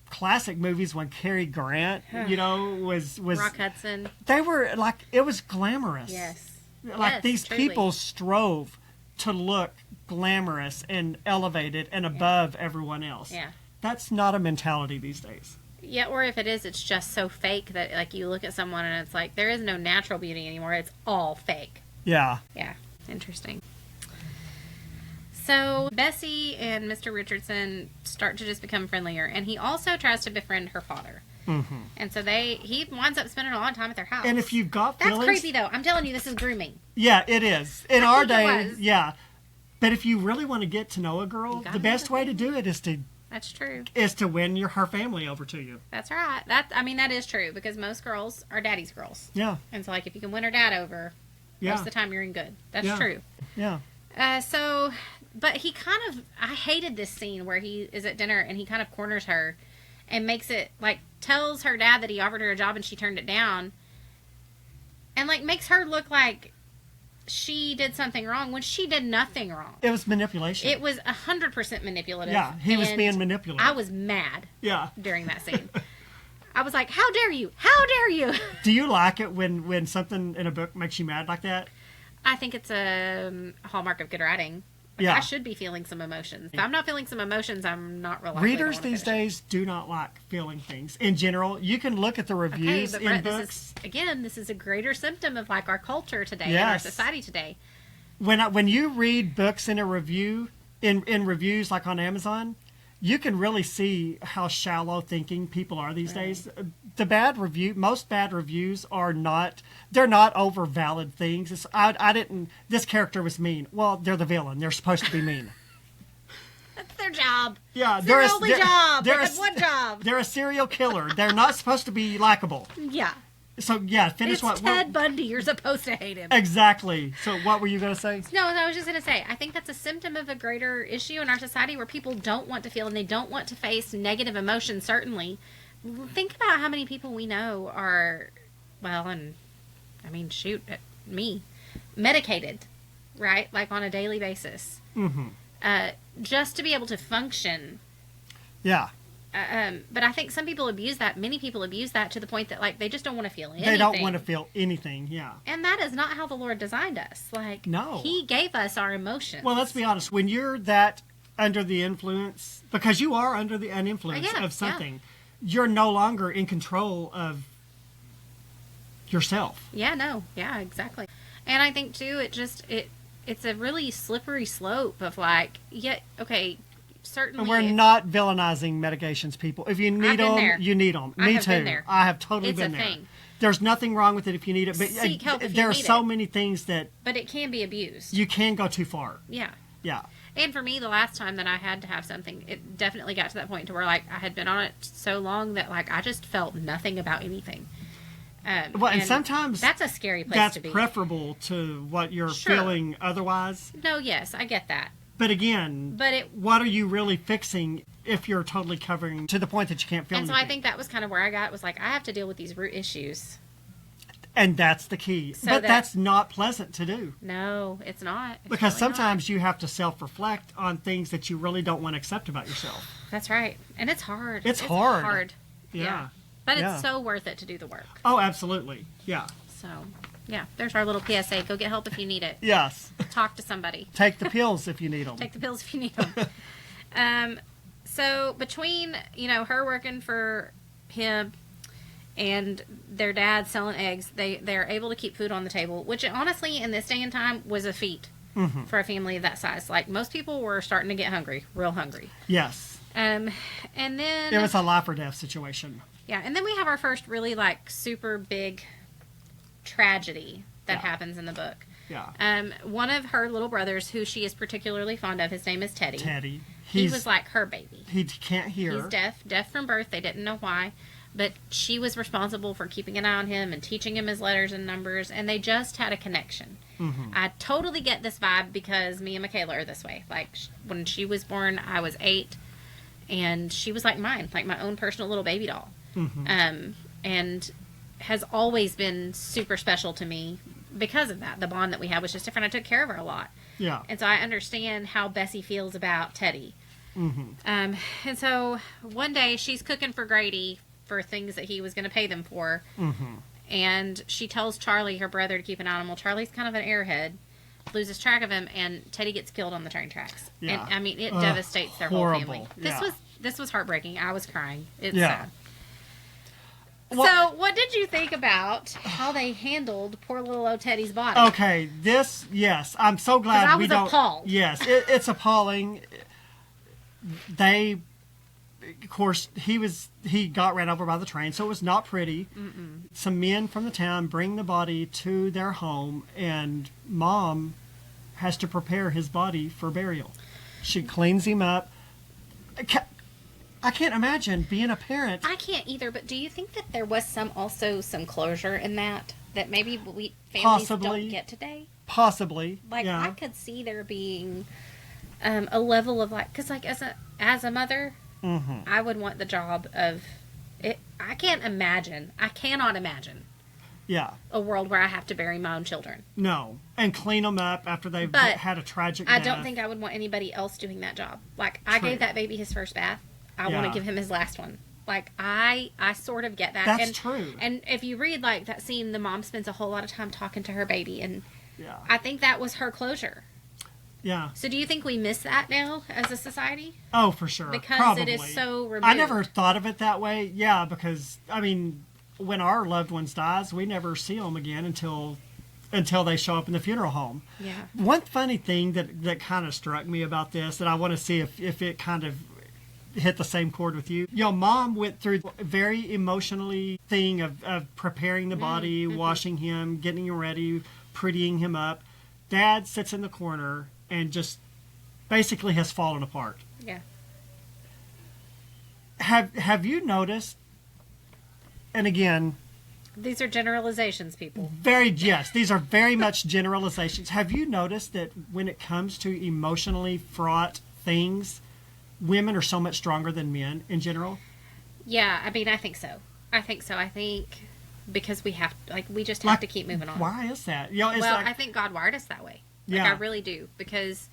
classic movies when Cary Grant, was Rock Hudson, they were like, it was glamorous. Yes. Like these people strove to look glamorous and elevated and above everyone else. Yeah. That's not a mentality these days. Yeah, or if it is, it's just so fake that like you look at someone and it's like there is no natural beauty anymore. It's all fake. Yeah. Yeah. Interesting. So Bessie and Mr. Richardson start to just become friendlier, and he also tries to befriend her father. Mm-hmm. And so he winds up spending a lot of time at their house. And if you've got feelings... That's crazy, though. I'm telling you, this is grooming. Yeah, it is. In our day, yeah. But if you really want to get to know a girl, the best way to do it is to That's true. Is to win her family over to you. That's right. That is true because most girls are daddy's girls. Yeah. And so, like, if you can win her dad over, most of the time you're in good. That's true. Yeah. But he kind of, I hated this scene where he is at dinner and he kind of corners her and makes it, like, tells her dad that he offered her a job and she turned it down. And, like, makes her look like she did something wrong when she did nothing wrong. It was manipulation. It was 100% manipulative. Yeah, he was being manipulative. I was mad during that scene. I was like, how dare you? How dare you? Do you like it when something in a book makes you mad like that? I think it's a hallmark of good writing. Like, I should be feeling some emotions. If I'm not feeling some emotions, I'm not real likely Readers these days do not like feeling things. In general, you can look at the reviews but in Brett, books. This is a greater symptom of like our culture today and our society today. When you read books in a review, in reviews like on Amazon, you can really see how shallow thinking people are these days. Most bad reviews are not, they're not over valid things. This character was mean. Well, they're the villain. They're supposed to be mean. That's their job. Yeah, it's their only job. They have one job. They're a serial killer. They're not supposed to be likable. Yeah. So, finish it's Ted Bundy. You're supposed to hate him. Exactly. So, what were you going to say? No, I was just going to say, I think that's a symptom of a greater issue in our society where people don't want to feel and they don't want to face negative emotions, certainly. Think about how many people we know are, medicated, right? Like on a daily basis. Mm-hmm. Just to be able to function. Yeah. But I think some people abuse that. Many people abuse that to the point that, like, they just don't want to feel anything. They don't want to feel anything, yeah. And that is not how the Lord designed us. Like, no. He gave us our emotions. Well, let's be honest. When you're that under the influence, because you are under an influence of something, you're no longer in control of yourself. Yeah, exactly. And I think, too, it's a really slippery slope of, like, certainly. And we're not villainizing medications, people. If you need them, you need them. Me too. I have totally been there. It's a thing. There's nothing wrong with it if you need it. But seek help if there you are need so it. many things that. But it can be abused. You can go too far. Yeah. Yeah. And for me, the last time that I had to have something, it definitely got to that point to where, like, I had been on it so long that, like, I just felt nothing about anything. And sometimes that's a scary place to be. That's preferable to what you're feeling otherwise. No, yes, I get that. But again, what are you really fixing if you're totally covering to the point that you can't feel anything? And so I think that was kind of where I got, was like, I have to deal with these root issues. And that's the key. But that's not pleasant to do. No, it's not. Because really sometimes you have to self-reflect on things that you really don't want to accept about yourself. That's right. And it's hard. It's hard. Yeah. But it's so worth it to do the work. Oh, absolutely. Yeah. So, there's our little PSA. Go get help if you need it. Yes. Talk to somebody. Take the pills if you need them. Take the pills if you need them. So between, her working for him and their dad selling eggs, they're able to keep food on the table, which honestly in this day and time was a feat for a family of that size. Like, most people were starting to get hungry, real hungry. Yes. And then it was a life or death situation. Yeah, and then we have our first really, like, super big tragedy that happens in the book. Yeah. One of her little brothers, who she is particularly fond of, his name is Teddy. Teddy. He was like her baby. He can't hear. He's deaf from birth. They didn't know why. But she was responsible for keeping an eye on him and teaching him his letters and numbers, and they just had a connection. Mm-hmm. I totally get this vibe because me and Michaela are this way. Like, when she was born, I was 8, and she was like mine, like my own personal little baby doll. Mm-hmm. And has always been super special to me because of that. The bond that we had was just different. I took care of her a lot. Yeah. And so I understand how Bessie feels about Teddy. Mm-hmm. And so one day she's cooking for Grady for things that he was going to pay them for. Mm-hmm. And she tells Charlie, her brother, to keep an eye on him. Well, Charlie's kind of an airhead, loses track of him, and Teddy gets killed on the train tracks. Yeah. And I mean, it devastates their whole family. This was heartbreaking. I was crying. It's sad. Well, so, what did you think about how they handled poor little old Teddy's body? Okay, yes, I'm so glad we don't. I was appalled. Yes, it's appalling. Of course, he got ran over by the train, so it was not pretty. Mm-mm. Some men from the town bring the body to their home, and Mom has to prepare his body for burial. She cleans him up. I can't imagine being a parent. I can't either, but do you think that there was some closure in that maybe families don't get today? Possibly. Like, yeah. I could see there being a level of, like, because, like, as a mother, I would want the job of it. I cannot imagine Yeah. a world where I have to bury my own children. No. And clean them up after they've had a tragic death. I don't think I would want anybody else doing that job. Like, I gave that baby his first bath. I want to give him his last one. Like, I sort of get that. That's true. And if you read, like, that scene, the mom spends a whole lot of time talking to her baby, and yeah. I think that was her closure. Yeah. So do you think we miss that now as a society? Oh, for sure. Because Probably. it is so removed. I never thought of it that way. Yeah, because, I mean, when our loved ones dies, we never see them again until they show up in the funeral home. Yeah. One funny thing that kind of struck me about this, that I want to see if it kind of hit the same chord with you. Mom went through a very emotionally thing of preparing the body, washing him, getting him ready, prettying him up. Dad sits in the corner and just basically has fallen apart. Yeah. Have you noticed, and again, these are generalizations, people. Yes, these are very much generalizations. Have you noticed that when it comes to emotionally fraught things, women are so much stronger than men in general? Yeah, I mean, I think so. I think because we just have to keep moving on. Why is that? I think God wired us that way. Like, Yeah. I really do. Because,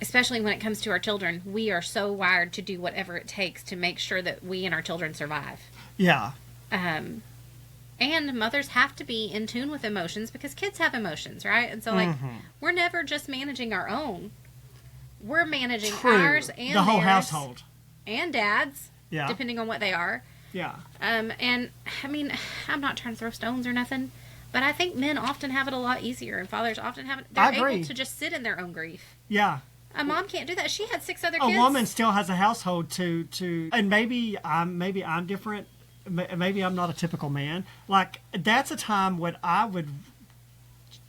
especially when it comes to our children, we are so wired to do whatever it takes to make sure that we and our children survive. Yeah. And mothers have to be in tune with emotions because kids have emotions, right? And so, like, we're never just managing our own. We're managing ours and the whole theirs household. And dad's, Yeah. depending on what they are. Yeah. And, I mean, I'm not trying to throw stones or nothing, but I think men often have it a lot easier, and fathers often have it. They're able to just sit in their own grief. Yeah. A mom can't do that. She had 6 other kids. A woman still has a household to and maybe I'm different. Maybe I'm not a typical man. Like, that's a time when I would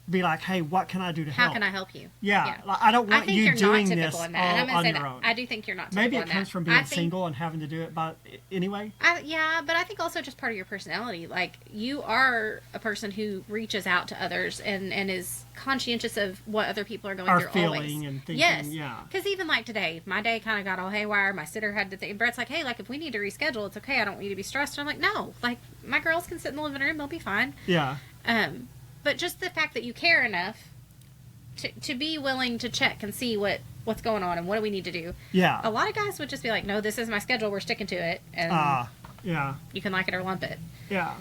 be like, hey, what can I do to help? How can I help you? Yeah. Like, I don't want you doing this all in that. And I'm gonna on say your that. own. I do think you're not typical Maybe it in comes that. from being single and having to do it anyway. Yeah, but I think also just part of your personality. Like, you are a person who reaches out to others and is conscientious of what other people are going through feeling always. And thinking, yes. Yeah. Because even like today, my day kind of got all haywire. My sitter had to think. Brett's like, hey, like, if we need to reschedule, it's okay. I don't want you to be stressed. And I'm like, no. Like, my girls can sit in the living room. They'll be fine. Yeah. But just the fact that you care enough to be willing to check and see what's going on and what do we need to do. Yeah. A lot of guys would just be like, no, this is my schedule. We're sticking to it. And yeah. you can like it or lump it. Yeah.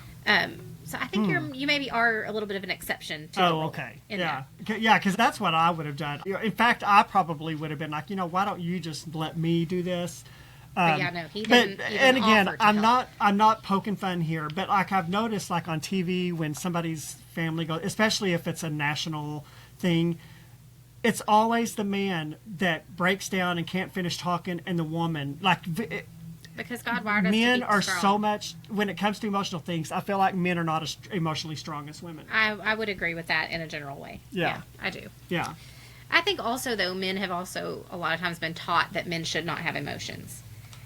So I think you maybe are a little bit of an exception to the rule. Okay. Yeah. Yeah, because that's what I would have done. In fact, I probably would have been like, why don't you just let me do this? But yeah, no, he didn't. And again, offer to help. I'm not poking fun here, but like I've noticed, like on TV, when somebody's family goes, especially if it's a national thing, it's always the man that breaks down and can't finish talking, and the woman, like, because God wired us to men be are strong. so much, when it comes to emotional things, I feel like men are not as emotionally strong as women. I would agree with that in a general way. Yeah. I do. Yeah. I think also, though, men have also a lot of times been taught that men should not have emotions.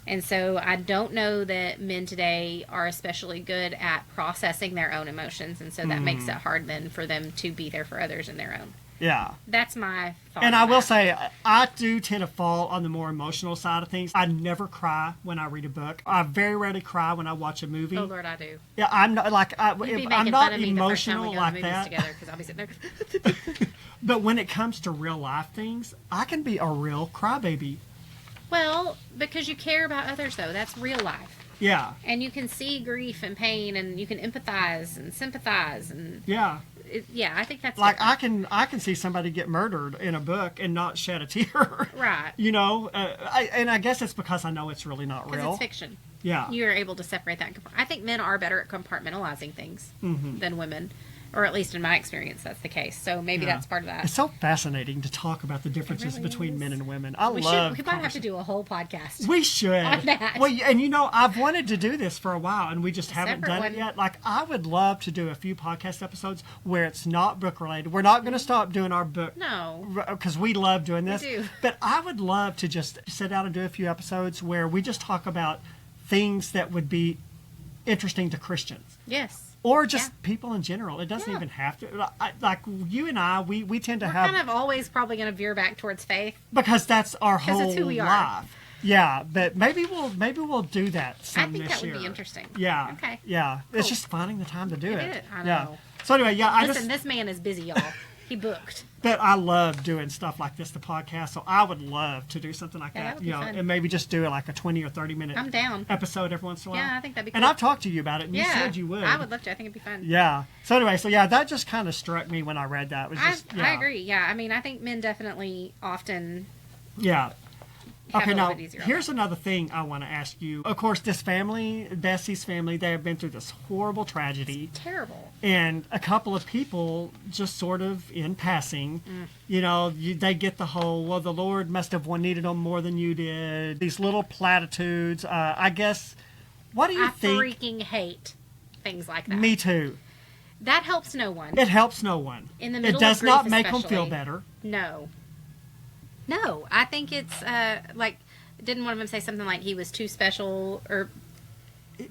And so I don't know that men today are especially good at processing their own emotions. And so that makes it hard then for them to be there for others in their own. Yeah. That's my thought. And I will say, I do tend to fall on the more emotional side of things. I never cry when I read a book. I very rarely cry when I watch a movie. Oh, Lord, I do. Yeah, I'm not like You'd be making I'm not fun of me the first time we emotional go to like movies that. together because I'll be sitting there. But when it comes to real life things, I can be a real crybaby. Well, because you care about others, though. That's real life. Yeah. And you can see grief and pain, and you can empathize and sympathize, and Yeah. I think that's Like different. I can see somebody get murdered in a book and not shed a tear. Right. And I guess it's because I know it's really not Because real. it's fiction. Yeah. You are able to separate that. I think men are better at compartmentalizing things than women. or at least in my experience, that's the case. So maybe that's part of that. It's so fascinating to talk about the differences really between is. men and women. We might have to do a whole podcast. We should. On that. Well, and I've wanted to do this for a while, and we just haven't separate done one. it yet. Like, I would love to do a few podcast episodes where it's not book related. We're not going to stop doing our book. No. Because we love doing this. We do. But I would love to just sit down and do a few episodes where we just talk about things that would be interesting to Christians. Yes. Or just people in general. It doesn't even have to. Like you and I, we tend to We're have... kind of always probably going to veer back towards faith. Because that's our whole it's who we are. life. Yeah, but maybe we'll do that some I think this that would year. be interesting. Yeah. Okay. Yeah. It's Cool. just finding the time to do it. is. I Yeah. know. So anyway, Listen, this man is busy, y'all. He booked. But I love doing stuff like this, the podcast. So I would love to do something like Yeah, that that. would be fun. And maybe just do like a 20 or 30 minute I'm down. episode every once in a while. Yeah, I think that'd be And cool. I've talked to you about it, and you said you would. I would love to. I think it'd be fun. Yeah. So anyway, that just kind of struck me when I read that. It was just, I agree. Yeah, I mean, I think men definitely often Yeah. have Okay, a now, little bit easier. here's another thing I want to ask you. Of course, this family, Bessie's family, they have been through this horrible tragedy. Terrible. And a couple of people just sort of in passing, they get the whole, well, the Lord must have needed them more than you did. These little platitudes. I guess, what do you think? I freaking hate things like that. Me too. That helps no one. It helps no one. In the middle it does of grief not make them feel especially. better. No, I think it's like, didn't one of them say something like he was too special, or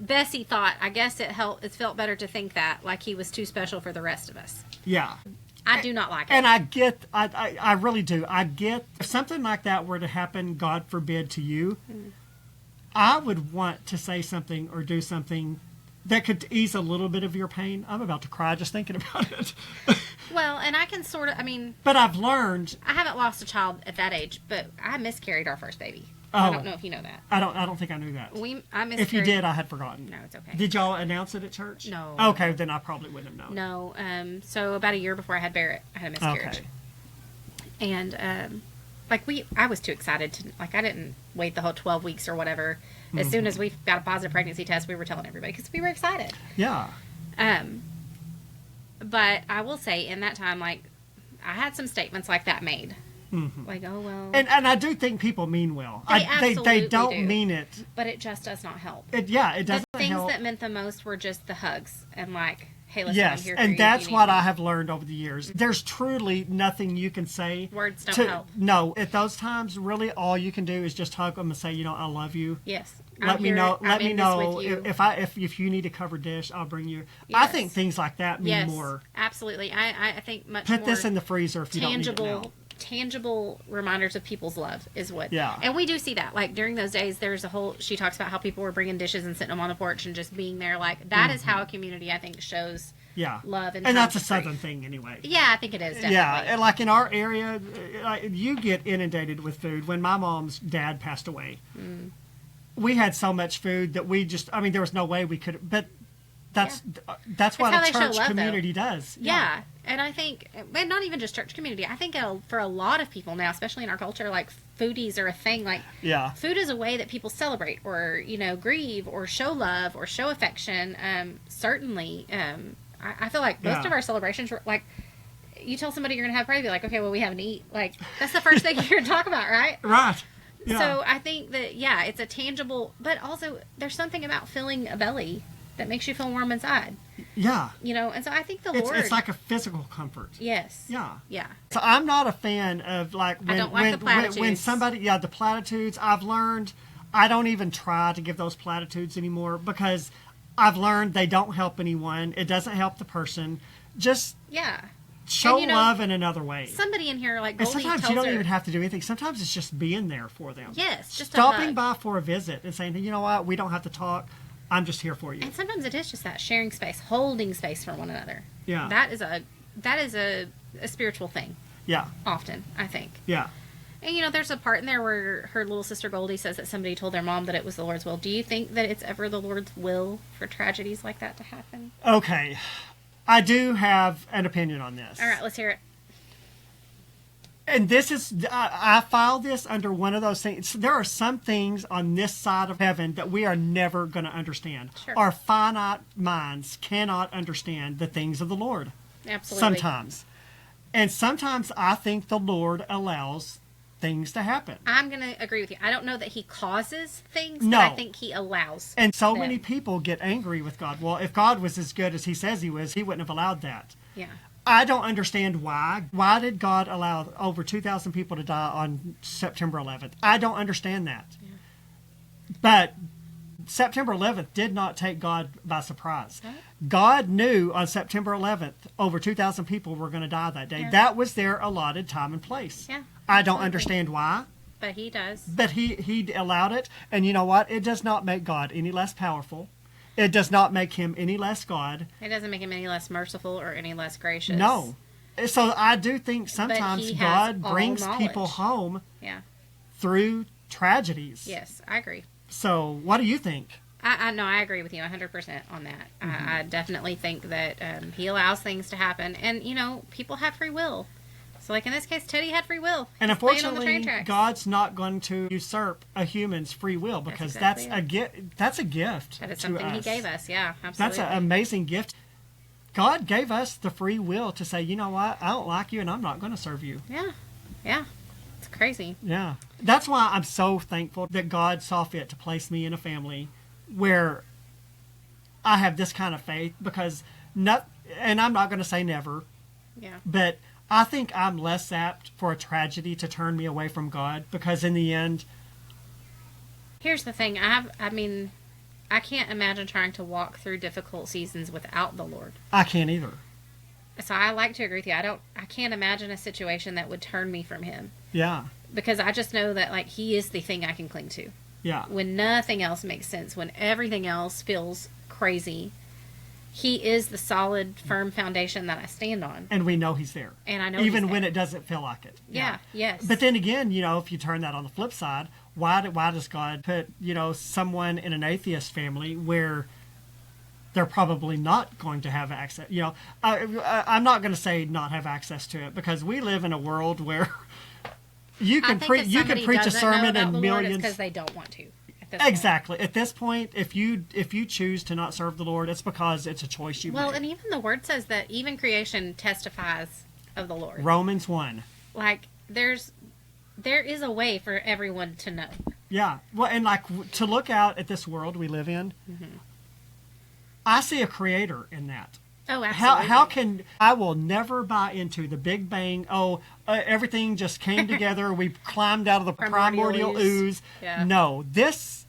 Bessie thought, I guess it felt better to think that, like he was too special for the rest of us. Yeah. I do not like it. And I really do. I get, if something like that were to happen, God forbid, to you, I would want to say something or do something that could ease a little bit of your pain. I'm about to cry just thinking about it. Well, and I can sort of, I mean, But I've learned, I haven't lost a child at that age, but I miscarried our first baby. Oh. I don't know if you know that. I don't think I knew that. I miscarried. If you did, I had forgotten. No, it's okay. Did y'all announce it at church? No. Okay, then I probably wouldn't have known. No. So about a year before I had Barrett, I had a miscarriage. Okay. And I was too excited to, like, I didn't wait the whole 12 weeks or whatever. As soon as we got a positive pregnancy test, we were telling everybody because we were excited. Yeah. But I will say, in that time, like, I had some statements like that made. Mm-hmm. Like, oh, well. And I do think people mean well. They absolutely they don't do. mean it. But it just does not help. It The doesn't things help. that meant the most were just the hugs and, like, hey, listen, I'm Yes, here for you and if that's you need what me. I have learned over the years. There's truly nothing you can say. Words don't help. No, at those times, really, all you can do is just hug them and say, I love you. Yes. Let me know. Let me know with you. if you need a covered dish, I'll bring you. I Yes. think things like that mean Yes, more. absolutely. I think much Put more this in the freezer if you don't need it now. tangible reminders of people's love is what. Yeah. And we do see that. Like, during those days, there's a whole, she talks about how people were bringing dishes and sitting them on the porch and just being there. Like, that is how a community, I think, shows Yeah. love. And that's a times of grief. Southern thing anyway. Yeah, I think it is, definitely. Yeah, and like in our area, you get inundated with food. When my mom's dad passed away, we had so much food that we just, there was no way we could, but that's what how a they show church love, though. community does. Yeah. And I think, and not even just church community, I think for a lot of people now, especially in our culture, like, foodies are a thing. Like, Yeah. food is a way that people celebrate or, grieve or show love or show affection. Certainly, I feel like most Yeah. of our celebrations were, like, you tell somebody you're going to have a party, be like, okay, well, we haven't eat. Like, that's the first thing you're going to talk about, right? Right. Yeah. So I think that, it's a tangible, but also there's something about filling a belly that makes you feel warm inside. Yeah. And so I think the Lord... It's like a physical comfort. Yes. Yeah. Yeah. So I'm not a fan of like when, I don't like the when platitudes. somebody the platitudes. I've learned I don't even try to give those platitudes anymore because I've learned they don't help anyone. It doesn't help the person. Just Yeah. show And, love in another way. Somebody in here, like And Goldie sometimes tells you don't her, even have to do anything. Sometimes it's just being there for them. Yes, just a stopping hug. by for a visit and saying, you know what, we don't have to talk. I'm just here for you. And sometimes it is just that sharing space, holding space for one another. Yeah. That is a spiritual thing. Yeah. Often, I think. Yeah. And there's a part in there where her little sister Goldie says that somebody told their mom that it was the Lord's will. Do you think that it's ever the Lord's will for tragedies like that to happen? Okay. I do have an opinion on this. All right, let's hear it. And this is, I file this under one of those things. There are some things on this side of heaven that we are never going to understand. Sure. Our finite minds cannot understand the things of the Lord. Absolutely. Sometimes. And sometimes I think the Lord allows things to happen. I'm going to agree with you. I don't know that he causes things, No. but I think he allows And so them. many people get angry with God. Well, if God was as good as he says he was, he wouldn't have allowed that. Yeah. I don't understand why. Why did God allow over 2,000 people to die on September 11th? I don't understand that. Yeah. But September 11th did not take God by surprise. Right. God knew on September 11th over 2,000 people were going to die that day. Yeah. That was their allotted time and place. Yeah. I don't understand why. But he does. But he allowed it. And you know what? It does not make God any less powerful. It does not make him any less God. It doesn't make him any less merciful or any less gracious. No. So I do think sometimes God brings people home through tragedies. Yes, I agree. So what do you think? I know, I agree with you 100% on that. Mm-hmm. I definitely think that he allows things to happen. And, you know, people have free will. So, like in this case, Teddy had free will. And unfortunately, God's not going to usurp a human's free will because that's a gift. That's a gift. That is something he gave us. Yeah, absolutely. That's an amazing gift. God gave us the free will to say, you know what, I don't like you and I'm not going to serve you. Yeah, yeah. It's crazy. Yeah. That's why I'm so thankful that God saw fit to place me in a family where I have this kind of faith because, and I'm not going to say never, but I think I'm less apt for a tragedy to turn me away from God because in the end... Here's the thing. I can't imagine trying to walk through difficult seasons without the Lord. I can't either. So I like to agree with you. I can't imagine a situation that would turn me from him. Yeah. Because I just know that, like, he is the thing I can cling to. Yeah. When nothing else makes sense, when everything else feels crazy, he is the solid, firm foundation that I stand on. And we know he's there. And I know even when it doesn't feel like it. Yeah, yes. But then again, you know, if you turn that on the flip side, why does God put, you know, someone in an atheist family where they're probably not going to have access? You know, I'm not going to say not have access to it because we live in a world where you can preach a sermon and millions because they don't want to. Exactly. At this point, if you choose to not serve the Lord, it's because it's a choice you make. Well, and even the Word says that even creation testifies of the Lord. Romans 1. Like, there is a way for everyone to know. Yeah. Well, and like to look out at this world we live in, I see a creator in that. Oh, absolutely. How can I will never buy into the Big Bang? Everything just came together. We climbed out of the primordial ooze. Yeah. No,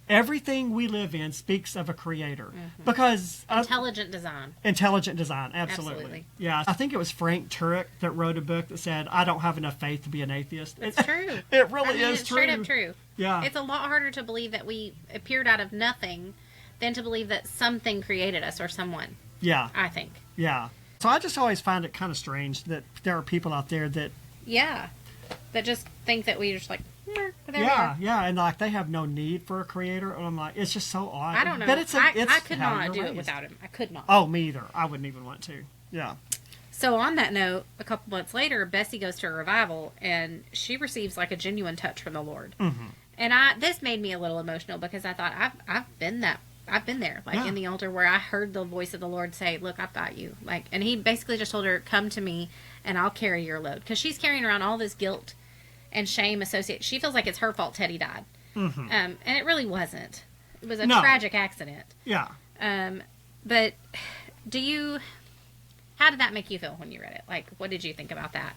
everything we live in speaks of a creator because intelligent design. Intelligent design, absolutely. Yeah, I think it was Frank Turek that wrote a book that said, "I don't have enough faith to be an atheist." It's true. It really is it's true. Straight up true. Yeah, it's a lot harder to believe that we appeared out of nothing than to believe that something created us or someone. Yeah, I think. Yeah. So I just always find it kind of strange that there are people out there that... Yeah. That just think that we just like... Yeah, and like they have no need for a creator. And I'm like, it's just so odd. I don't know. But I could not do it without him. I could not. Oh, me either. I wouldn't even want to. Yeah. So on that note, a couple months later, Bessie goes to a revival and she receives like a genuine touch from the Lord. Mm-hmm. And this made me a little emotional because I thought I've been there, like in the altar where I heard the voice of the Lord say, "Look, I've got you." Like, and he basically just told her, "Come to me and I'll carry your load." Because she's carrying around all this guilt and shame associated. She feels like it's her fault Teddy died. Mm-hmm. And it really wasn't. It was a tragic accident. Yeah. But how did that make you feel when you read it? Like, what did you think about that?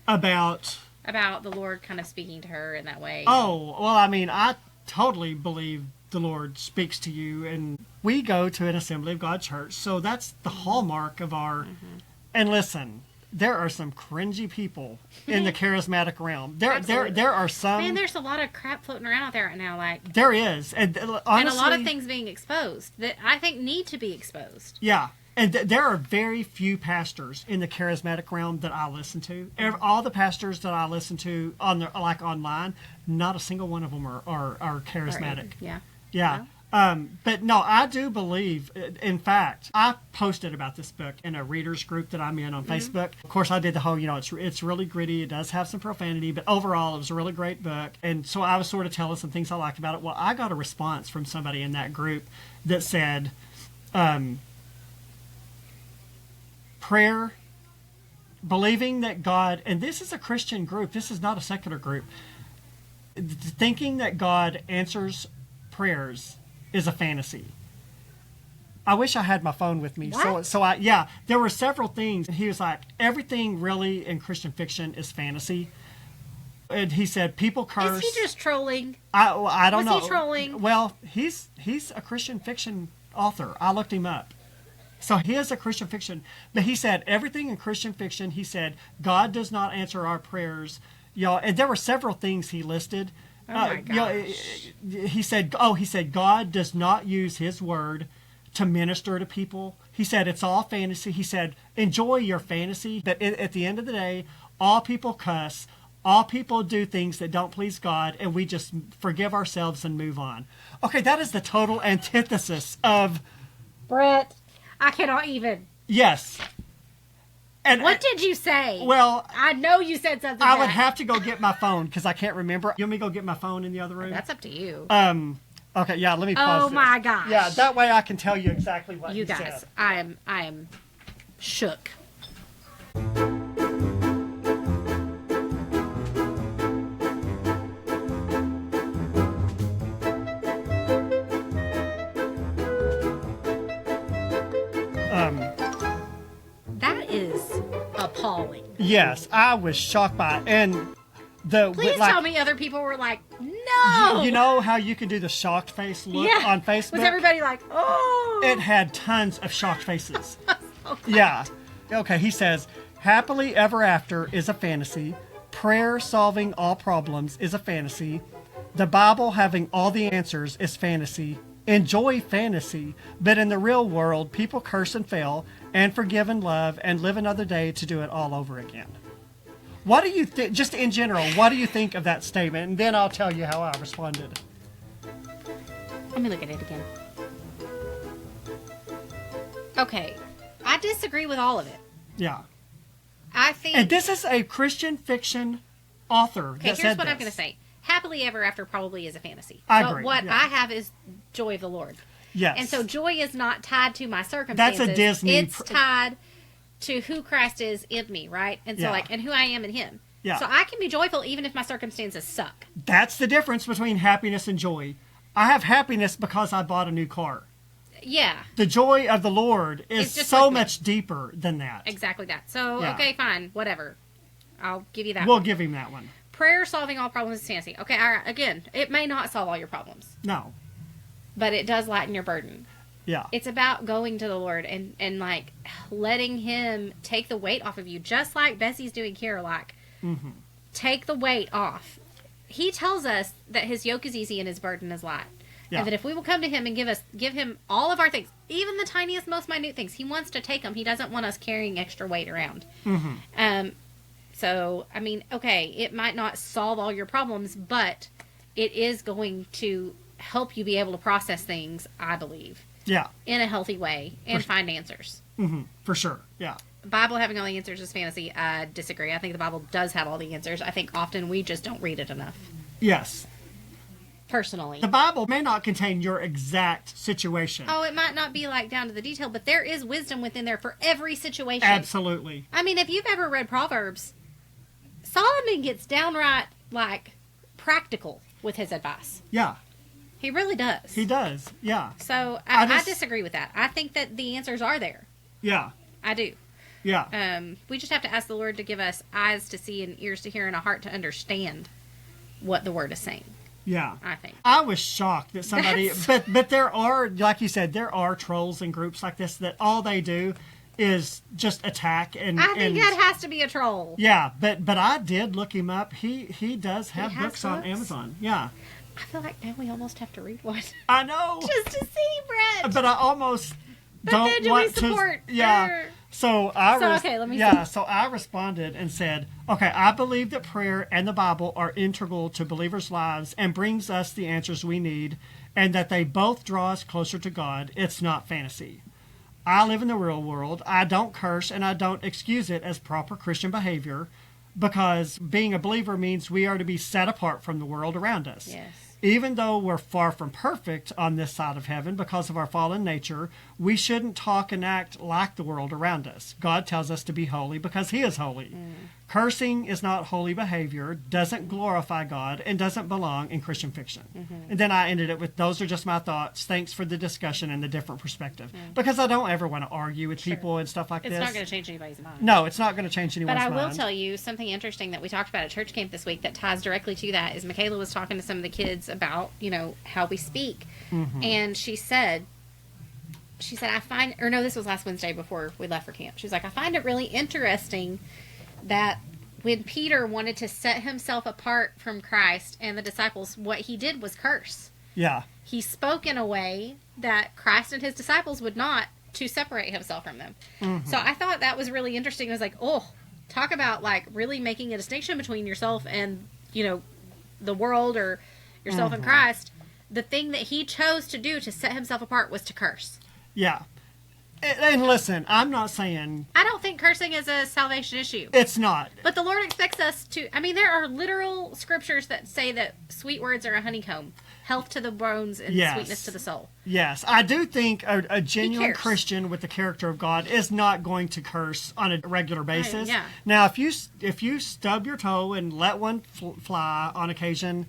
About the Lord kind of speaking to her in that way. Oh, well, I mean, I totally believe the Lord speaks to you, and we go to an Assembly of God church, so that's the hallmark of our... And listen, there are some cringy people in the charismatic realm. There are some... Man, there's a lot of crap floating around out there right now. Like there is, and honestly, and a lot of things being exposed that I think need to be exposed. Yeah. And there are very few pastors in the charismatic realm that I listen to. All the pastors that I listen to online, not a single one of them are charismatic. Yeah. But no, I do believe, in fact, I posted about this book in a readers group that I'm in on Facebook. Of course, I did the whole, it's really gritty. It does have some profanity, but overall, it was a really great book. And so I was sort of telling some things I liked about it. Well, I got a response from somebody in that group that said, prayer, believing that God, and this is a Christian group, this is not a secular group, thinking that God answers prayers is a fantasy. I wish I had my phone with me. What? There were several things. He was like, everything really in Christian fiction is fantasy. And he said, people curse. Is he just trolling? I don't know. Was he trolling? Well, he's a Christian fiction author. I looked him up. So he is a Christian fiction. But he said, everything in Christian fiction, he said, God does not answer our prayers. And there were several things he listed. Oh my gosh. He said, God does not use his word to minister to people. He said, it's all fantasy. He said, enjoy your fantasy. But at the end of the day, all people cuss. All people do things that don't please God, and we just forgive ourselves and move on. Okay, that is the total antithesis of... Brett, I cannot even. Yes. And what did you say? Well... I know you said something I would have to go get my phone, because I can't remember. You want me to go get my phone in the other room? That's up to you. Okay, yeah, let me pause this. My gosh. Yeah, that way I can tell you exactly what you he guys, said. I am shook. That is appalling. Yes, I was shocked by it. And please tell me other people were like, no. You know how you can do the shocked face look on Facebook? Was everybody like, oh? It had tons of shocked faces. Yeah. Okay, he says, happily ever after is a fantasy. Prayer solving all problems is a fantasy. The Bible having all the answers is fantasy. Enjoy fantasy. But in the real world, people curse and fail and forgive and love and live another day to do it all over again. What do you think, just in general, what do you think of that statement? And then I'll tell you how I responded. Let me look at it again. Okay. I disagree with all of it. Yeah. I think... And this is a Christian fiction author that said here's what this. I'm going to say. Happily ever after probably is a fantasy. I but agree, what yeah. I have is joy of the Lord. Yes. And so joy is not tied to my circumstances. That's a Disney... It's tied to who Christ is in me, right? And so and who I am in him. Yeah. So I can be joyful even if my circumstances suck. That's the difference between happiness and joy. I have happiness because I bought a new car. Yeah. The joy of the Lord is just so like much deeper than that. Exactly that. So, Yeah. okay, fine. Whatever. I'll give you that We'll one. give him that one. Prayer solving all problems is fantasy. Okay, all right. Again, it may not solve all your problems. No. But it does lighten your burden. Yeah. It's about going to the Lord and like letting him take the weight off of you, just like Bessie's doing here. Like, take the weight off. He tells us that his yoke is easy and his burden is light. Yeah. And that if we will come to him and give him all of our things, even the tiniest, most minute things, he wants to take them. He doesn't want us carrying extra weight around. So, I mean, okay, it might not solve all your problems, but it is going to help you be able to process things, I believe. Yeah. In a healthy way and find answers. For sure. Yeah. The Bible having all the answers is fantasy. I disagree. I think the Bible does have all the answers. I think often we just don't read it enough. Yes. Personally. The Bible may not contain your exact situation. Oh, it might not be like down to the detail, but there is wisdom within there for every situation. Absolutely. I mean, if you've ever read Proverbs, Solomon gets downright, like, practical with his advice. Yeah. He really does. He does. Yeah. So, I disagree with that. I think that the answers are there. Yeah. I do. Yeah. We just have to ask the Lord to give us eyes to see and ears to hear and a heart to understand what the Word is saying. Yeah. I think. I was shocked that somebody, but there are, like you said, there are trolls and groups like this that all they do is just attack and. I think that has to be a troll. Yeah, but I did look him up. He does have books on Amazon. Yeah. I feel like now we almost have to read one. I know. Just to see, Brett. But I almost don't then do want we support to. Yeah. her? So I responded and said, okay, I believe that prayer and the Bible are integral to believers' lives and brings us the answers we need, and that they both draw us closer to God. It's not fantasy. I live in the real world. I don't curse and I don't excuse it as proper Christian behavior, because being a believer means we are to be set apart from the world around us. Yes. even though we're far from perfect on this side of heaven because of our fallen nature, we shouldn't talk and act like the world around us. God tells us to be holy because he is holy. Cursing is not holy behavior, doesn't glorify God, and doesn't belong in Christian fiction. And then I ended it with, those are just my thoughts. Thanks for the discussion and the different perspective. Because I don't ever want to argue with people and stuff like this. It's not going to change anybody's mind. No, it's not going to change anyone's mind. But I will tell you something interesting that we talked about at church camp this week that ties directly to that is Michaela was talking to some of the kids about, how we speak. And she said, this was last Wednesday before we left for camp. She was like, I find it really interesting that when Peter wanted to set himself apart from Christ and the disciples, what he did was curse. Yeah. He spoke in a way that Christ and his disciples would not, to separate himself from them. So I thought that was really interesting. I was like, talk about like really making a distinction between yourself and, the world or yourself and Christ. The thing that he chose to do to set himself apart was to curse. Yeah. And listen, I'm not saying... I don't think cursing is a salvation issue. It's not. But the Lord expects us to... there are literal scriptures that say that sweet words are a honeycomb. Health to the bones and sweetness to the soul. Yes. I do think a genuine Christian with the character of God is not going to curse on a regular basis. Yeah. Now, if you stub your toe and let one fly on occasion...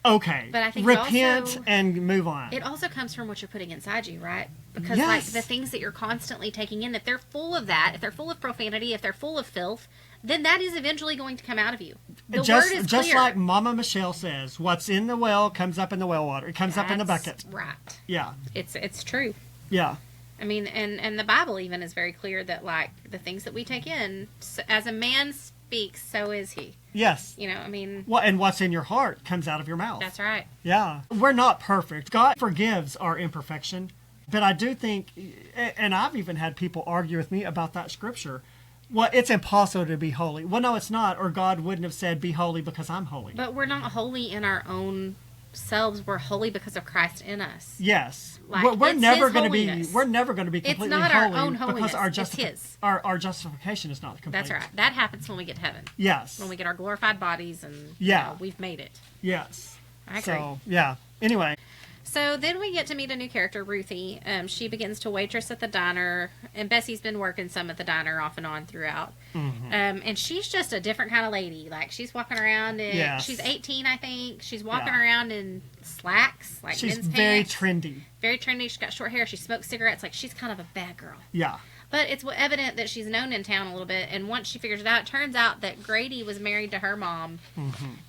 Okay, but I think repent and move on. It also comes from what you're putting inside you, right? Because yes. like the things that you're constantly taking in, if they're full of that, if they're full of profanity, if they're full of filth, then that is eventually going to come out of you. The word is just clear. like Mama Michelle says, what's in the well comes up in the well water. It comes up in the bucket. Right. Yeah. It's true. Yeah. And the Bible even is very clear that like the things that we take in, as a man speaks, so is he. Yes. And what's in your heart comes out of your mouth. That's right. Yeah. We're not perfect. God forgives our imperfection. But I do think, and I've even had people argue with me about that scripture. Well, it's impossible to be holy. Well, no, it's not. Or God wouldn't have said, be holy because I'm holy. But we're not holy in our own selves. We're holy because of Christ in us. Yes. Like, we're never going to be completely it's not holy our own holiness. Because it's his. Our justification is not complete. That's right. That happens when we get to heaven. Yes. When we get our glorified bodies and we've made it. Yes. I agree. So, yeah. Anyway. So then we get to meet a new character, Ruthie. She begins to waitress at the diner, and Bessie's been working some at the diner off and on throughout. And she's just a different kind of lady. Like, she's walking around in, she's 18, I think. She's walking around in slacks, like she's men's very pants. trendy. Very trendy. She's got short hair. She smokes cigarettes. Like, she's kind of a bad girl. Yeah. But it's evident that she's known in town a little bit, and once she figures it out, it turns out that Grady was married to her mom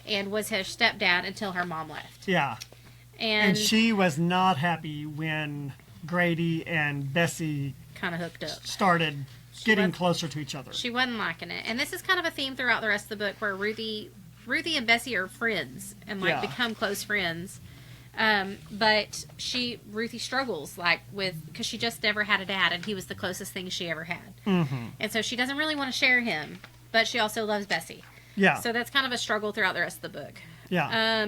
and was her stepdad until her mom left. Yeah. And she was not happy when Grady and Bessie kind of hooked up, started getting closer to each other. She wasn't liking it. And this is kind of a theme throughout the rest of the book where Ruthie and Bessie are friends and become close friends. But Ruthie struggles because she just never had a dad, and he was the closest thing she ever had. And so she doesn't really want to share him, but she also loves Bessie. Yeah. So that's kind of a struggle throughout the rest of the book. Yeah.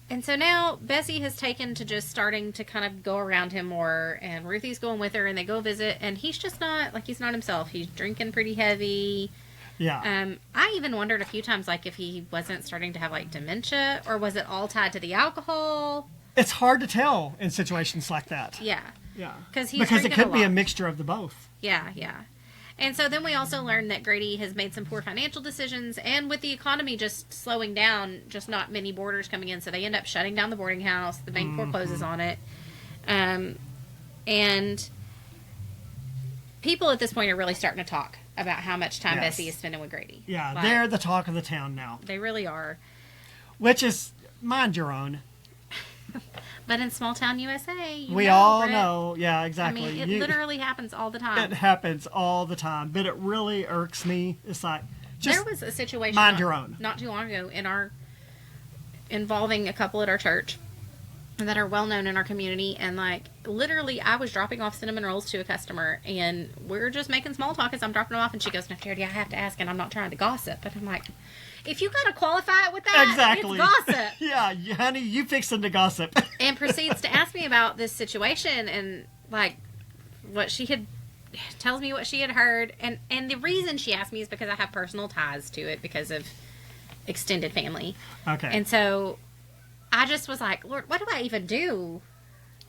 And so now Bessie has taken to just starting to kind of go around him more, and Ruthie's going with her, and they go visit, and he's just not, he's not himself. He's drinking pretty heavy. Yeah. I even wondered a few times, if he wasn't starting to have, dementia, or was it all tied to the alcohol? It's hard to tell in situations like that. Yeah. Yeah. Because it could be a mixture of the both. Yeah, yeah. And so then we also learned that Grady has made some poor financial decisions, and with the economy just slowing down, just not many boarders coming in, so they end up shutting down the boarding house. The bank forecloses on it. And people at this point are really starting to talk about how much time Bessie is spending with Grady. Yeah, they're the talk of the town now. They really are. Which is, mind your own. But in small town USA, we all know. Yeah, exactly. It literally happens all the time. It happens all the time, but it really irks me. It's like, just there was a situation mind your own. Not too long ago involving a couple at our church that are well known in our community, and literally I was dropping off cinnamon rolls to a customer, and we're just making small talk as I'm dropping them off, and she goes, "No, Charity, I have to ask," and I'm not trying to gossip, but I'm like, if you gotta qualify it with that, exactly. It's gossip. Yeah, honey, you fixing to gossip. And proceeds to ask me about this situation and tells me what she had heard, and the reason she asked me is because I have personal ties to it because of extended family. Okay. And so I just was like, Lord, what do I even do?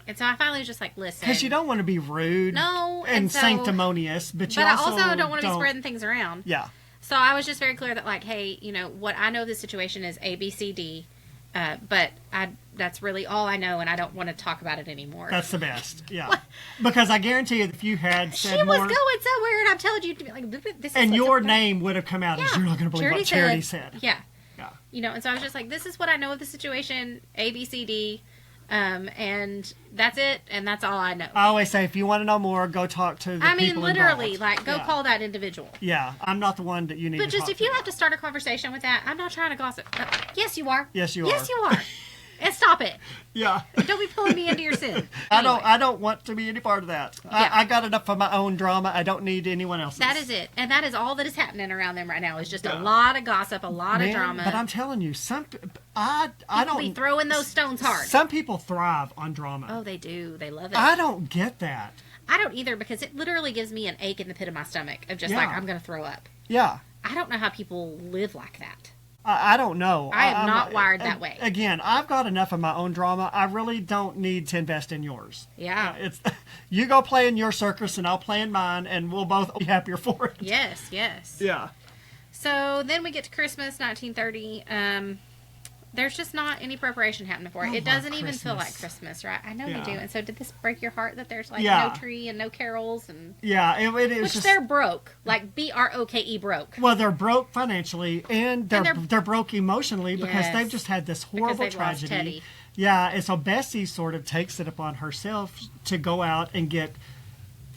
And so I finally was just like, listen. Because you don't want to be rude and sanctimonious, but I also don't want to be spreading things around. Yeah. So I was just very clear that, like, hey, you know, what I know of the situation is A, B, C, D, but that's really all I know, and I don't want to talk about it anymore. That's the best, yeah. Because I guarantee you, if you had said she more... was going somewhere, and I'm telling you, to be like, this is and your name would have come out as, you're not going to believe what Charity said. Yeah. You know, and so I was just like, this is what I know of the situation, A, B, C, D, and that's it, and that's all I know. I always say, if you want to know more, go talk to the people involved. Literally, like, go call that individual. Yeah, I'm not the one that you need to talk to. But just, if you have to start a conversation with that, I'm not trying to gossip. Yes, you are. Yes, you are. Yes, you are. And stop it. Yeah. Don't be pulling me into your sin. Anyway. I don't want to be any part of that. Yeah. I got enough of my own drama. I don't need anyone else's. That is it. And that is all that is happening around them right now. Is just a lot of gossip, a lot of drama. But I'm telling you, I don't be throwing those stones hard. Some people thrive on drama. Oh, they do. They love it. I don't get that. I don't either, because it literally gives me an ache in the pit of my stomach of just like, I'm going to throw up. Yeah. I don't know how people live like that. I don't know. I am not wired that way. Again, I've got enough of my own drama. I really don't need to invest in yours. Yeah. It's you go play in your circus and I'll play in mine, and we'll both be happier for it. Yes, yes. Yeah. So then we get to Christmas, 1930. There's just not any preparation happening for it. It doesn't even feel like Christmas, right? I know you do. And so did this break your heart that there's like no tree and no carols? And yeah, it is. Which they're broke. Like BROKE broke. Well, they're broke financially, and they're broke emotionally because they've just had this horrible tragedy. Lost Teddy. Yeah, and so Bessie sort of takes it upon herself to go out and get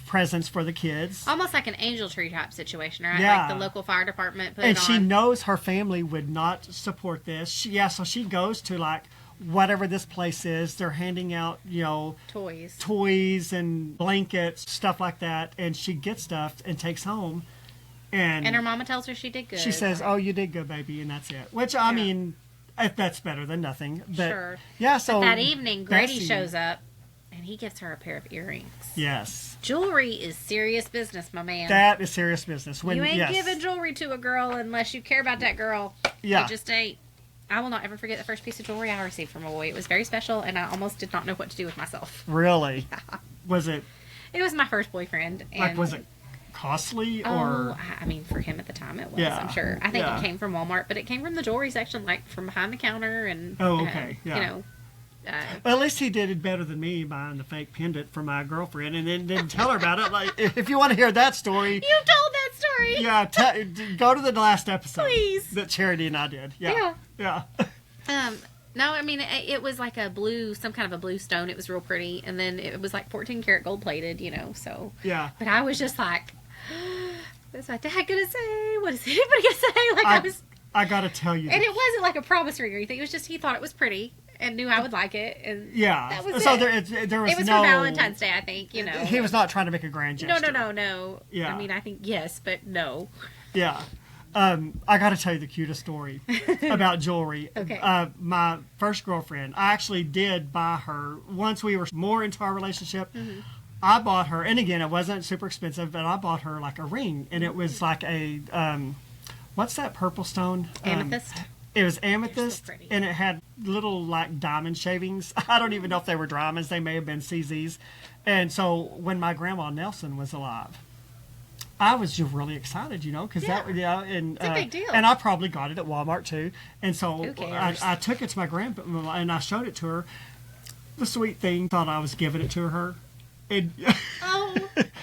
presents for the kids. Almost like an angel tree type situation, right? Yeah. Like the local fire department put and it on. she knows her family would not support this. So she goes to like whatever this place is. They're handing out, toys and blankets, stuff like that. And she gets stuff and takes home. And her mama tells her she did good. She says, "Oh, you did good, baby," and that's it. Which I mean, that's better than nothing. But, sure. Yeah. So but that evening, Grady shows up. And he gets her a pair of earrings. Yes. Jewelry is serious business, my man. That is serious business. You ain't giving jewelry to a girl unless you care about that girl. Yeah. It just ain't. I will not ever forget the first piece of jewelry I received from a boy. It was very special, and I almost did not know what to do with myself. Really? Yeah. Was it? It was my first boyfriend. And was it costly or? Oh, I mean, for him at the time it was, I'm sure. I think it came from Walmart, but it came from the jewelry section, like from behind the counter. And okay. Yeah. You know. Well, at least he did it better than me buying the fake pendant for my girlfriend and then didn't tell her about it. Like, if you want to hear that story. You told that story. Yeah, go to the last episode. Please. That Charity and I did. Yeah. No, I mean, it was like some kind of a blue stone. It was real pretty. And then it was like 14 karat gold plated, so. Yeah. But I was just like, what's my dad going to say? What is anybody going to say? Like I got to tell you. And it wasn't like a promise ring or anything. It was just he thought it was pretty. And knew I would like it, and that was so it. There was it was no, for Valentine's Day, I think. He was not trying to make a grand gesture. No. Yeah. I mean, I think yes, but no. Yeah. I got to tell you the cutest story about jewelry. Okay. My first girlfriend, I actually did buy her once we were more into our relationship. Mm-hmm. I bought her, and again, it wasn't super expensive, but I bought her like a ring, and it was like a what's that purple stone? Amethyst. It was amethyst, so and it had little, like, diamond shavings. I don't even know if they were diamonds. They may have been CZs. And so when my grandma Nelson was alive, I was just really excited, because it's a big deal. And I probably got it at Walmart, too. And so Who cares? I took it to my grandma, and I showed it to her. The sweet thing thought I was giving it to her. And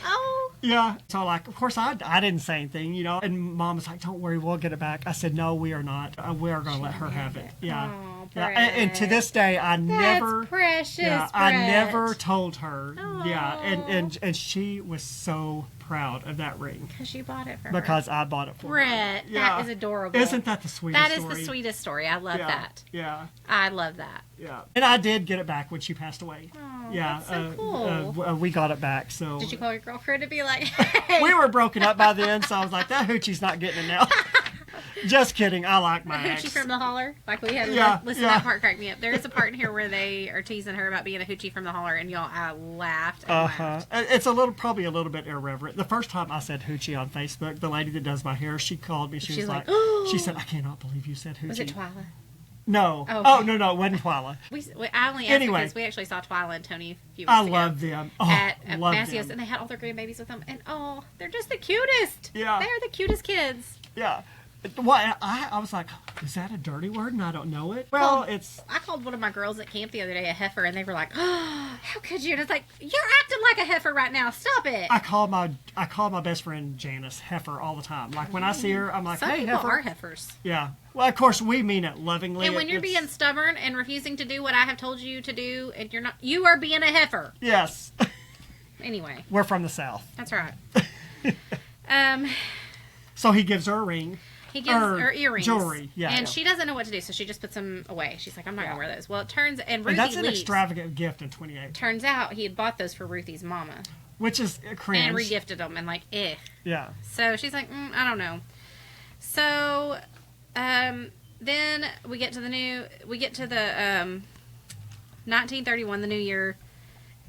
Oh. Yeah. So, of course, I didn't say anything, And Mom was like, "Don't worry, we'll get it back." I said, "No, we are not. We are going to let her have it." Yeah. Oh, yeah. And to this day, That's precious. Yeah, Brett. I never told her. Oh. Yeah. And she was so proud of that ring. Because you bought it for her. Because I bought it for her. Brett, Yeah. that is adorable. Isn't that the sweetest story? That is the sweetest story. I love that. Yeah. I love that. Yeah. And I did get it back when she passed away. Oh, Yeah. that's so cool. We got it back. So. Did you call your girlfriend to be like, hey? We were broken up by then, so I was like, that hoochie's not getting it now. Just kidding. I like my Hoochie ex. from the holler, like we had. Yeah, Listen, that part cracked me up. There is a part in here where they are teasing her about being a hoochie from the holler, and y'all, I laughed. And laughed. It's probably a little bit irreverent. The first time I said hoochie on Facebook, the lady that does my hair, she called me. She was like, she said, "I cannot believe you said hoochie." Was it Twyla? No. Oh, okay. No, it wasn't Twyla. I only asked because we actually saw Twyla and Tony a few weeks I ago. love them. At love Massey's, them. and they had all their grandbabies with them, and they're just the cutest. Yeah. They're the cutest kids. Yeah. Well, I was like, is that a dirty word and I don't know it? Well, I called one of my girls at camp the other day a heifer, and they were like, "Oh, how could you?" And it's like, you're acting like a heifer right now. Stop it. I call my best friend Janice heifer all the time. Like when I see her, I'm like, Some hey, people heifer. are heifers. Yeah. Well, of course, we mean it lovingly. And when you're being stubborn and refusing to do what I have told you to do, and you are being a heifer. Yes. Anyway. We're from the South. That's right. So he gives her a ring. He gives her earrings. Jewelry, yeah. And she doesn't know what to do, so she just puts them away. She's like, I'm not going to wear those. Well, it turns, and Ruthie that's an leaves. extravagant gift in 28. Turns out he had bought those for Ruthie's mama. Which is cringe. And regifted them, and like, eh. Yeah. So she's like, I don't know. So, then we get to the 1931, the new year,